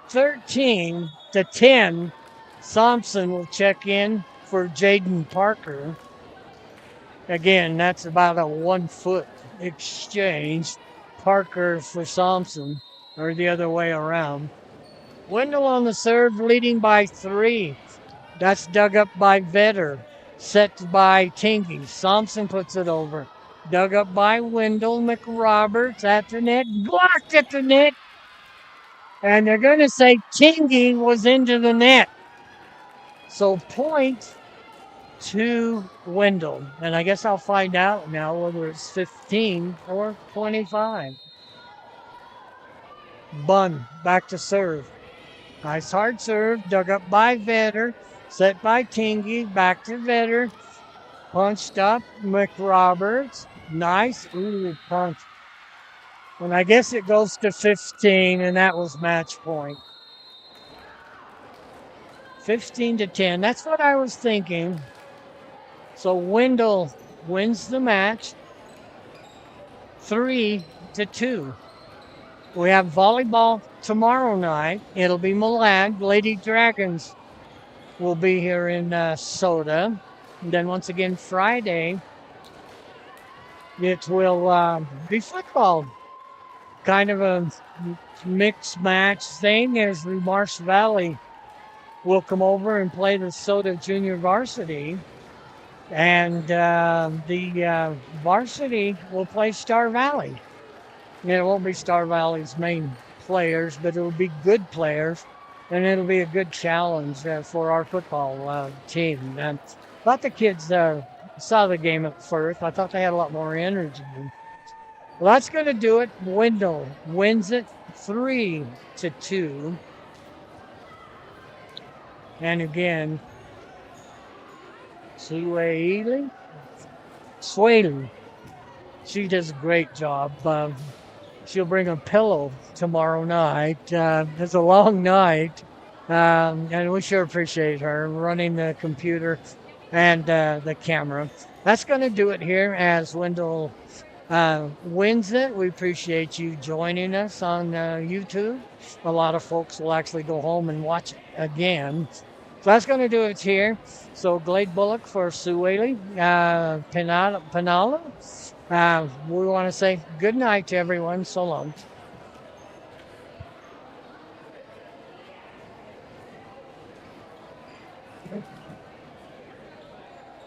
13-10. Thompson will check in for Jaden Parker. Again, that's about a 1 foot exchange. Parker for Thompson, or the other way around. Wendell on the serve, leading by 3. That's dug up by Vetter. Set by Tingy. Thompson puts it over. Dug up by Wendell. McRoberts at the net. Blocked at the net. And they're going to say Tingy was into the net. So point to Wendell. And I guess I'll find out now whether it's 15 or 25. Bun back to serve. Nice hard serve. Dug up by Vetter. Set by Tingy. Back to Vetter. Punched up. McRoberts. Nice. Ooh, punch. And I guess it goes to 15, and that was match point. 15-10. That's what I was thinking. So Wendell wins the match 3-2. We have volleyball tomorrow night. It'll be Milan. Lady Dragons will be here in Soda. And then once again, Friday, it will be football. Kind of a mixed match thing as the Marsh Valley will come over and play the Soda Junior Varsity. And the varsity will play Star Valley. It won't be Star Valley's main players, but it'll be good players. And it'll be a good challenge for our football team. And I thought the kids saw the game at first. I thought they had a lot more energy. Well, that's going to do it. Wendell wins it 3-2. And again, Swaley. She does a great job. She'll bring a pillow tomorrow night. It's a long night. And we sure appreciate her running the computer and the camera. That's going to do it here as Wendell wins it. We appreciate you joining us on YouTube. A lot of folks will actually go home and watch it again. So that's going to do it here. So Glade Bullock for Suwaley, Penala. We want to say good night to everyone. So long.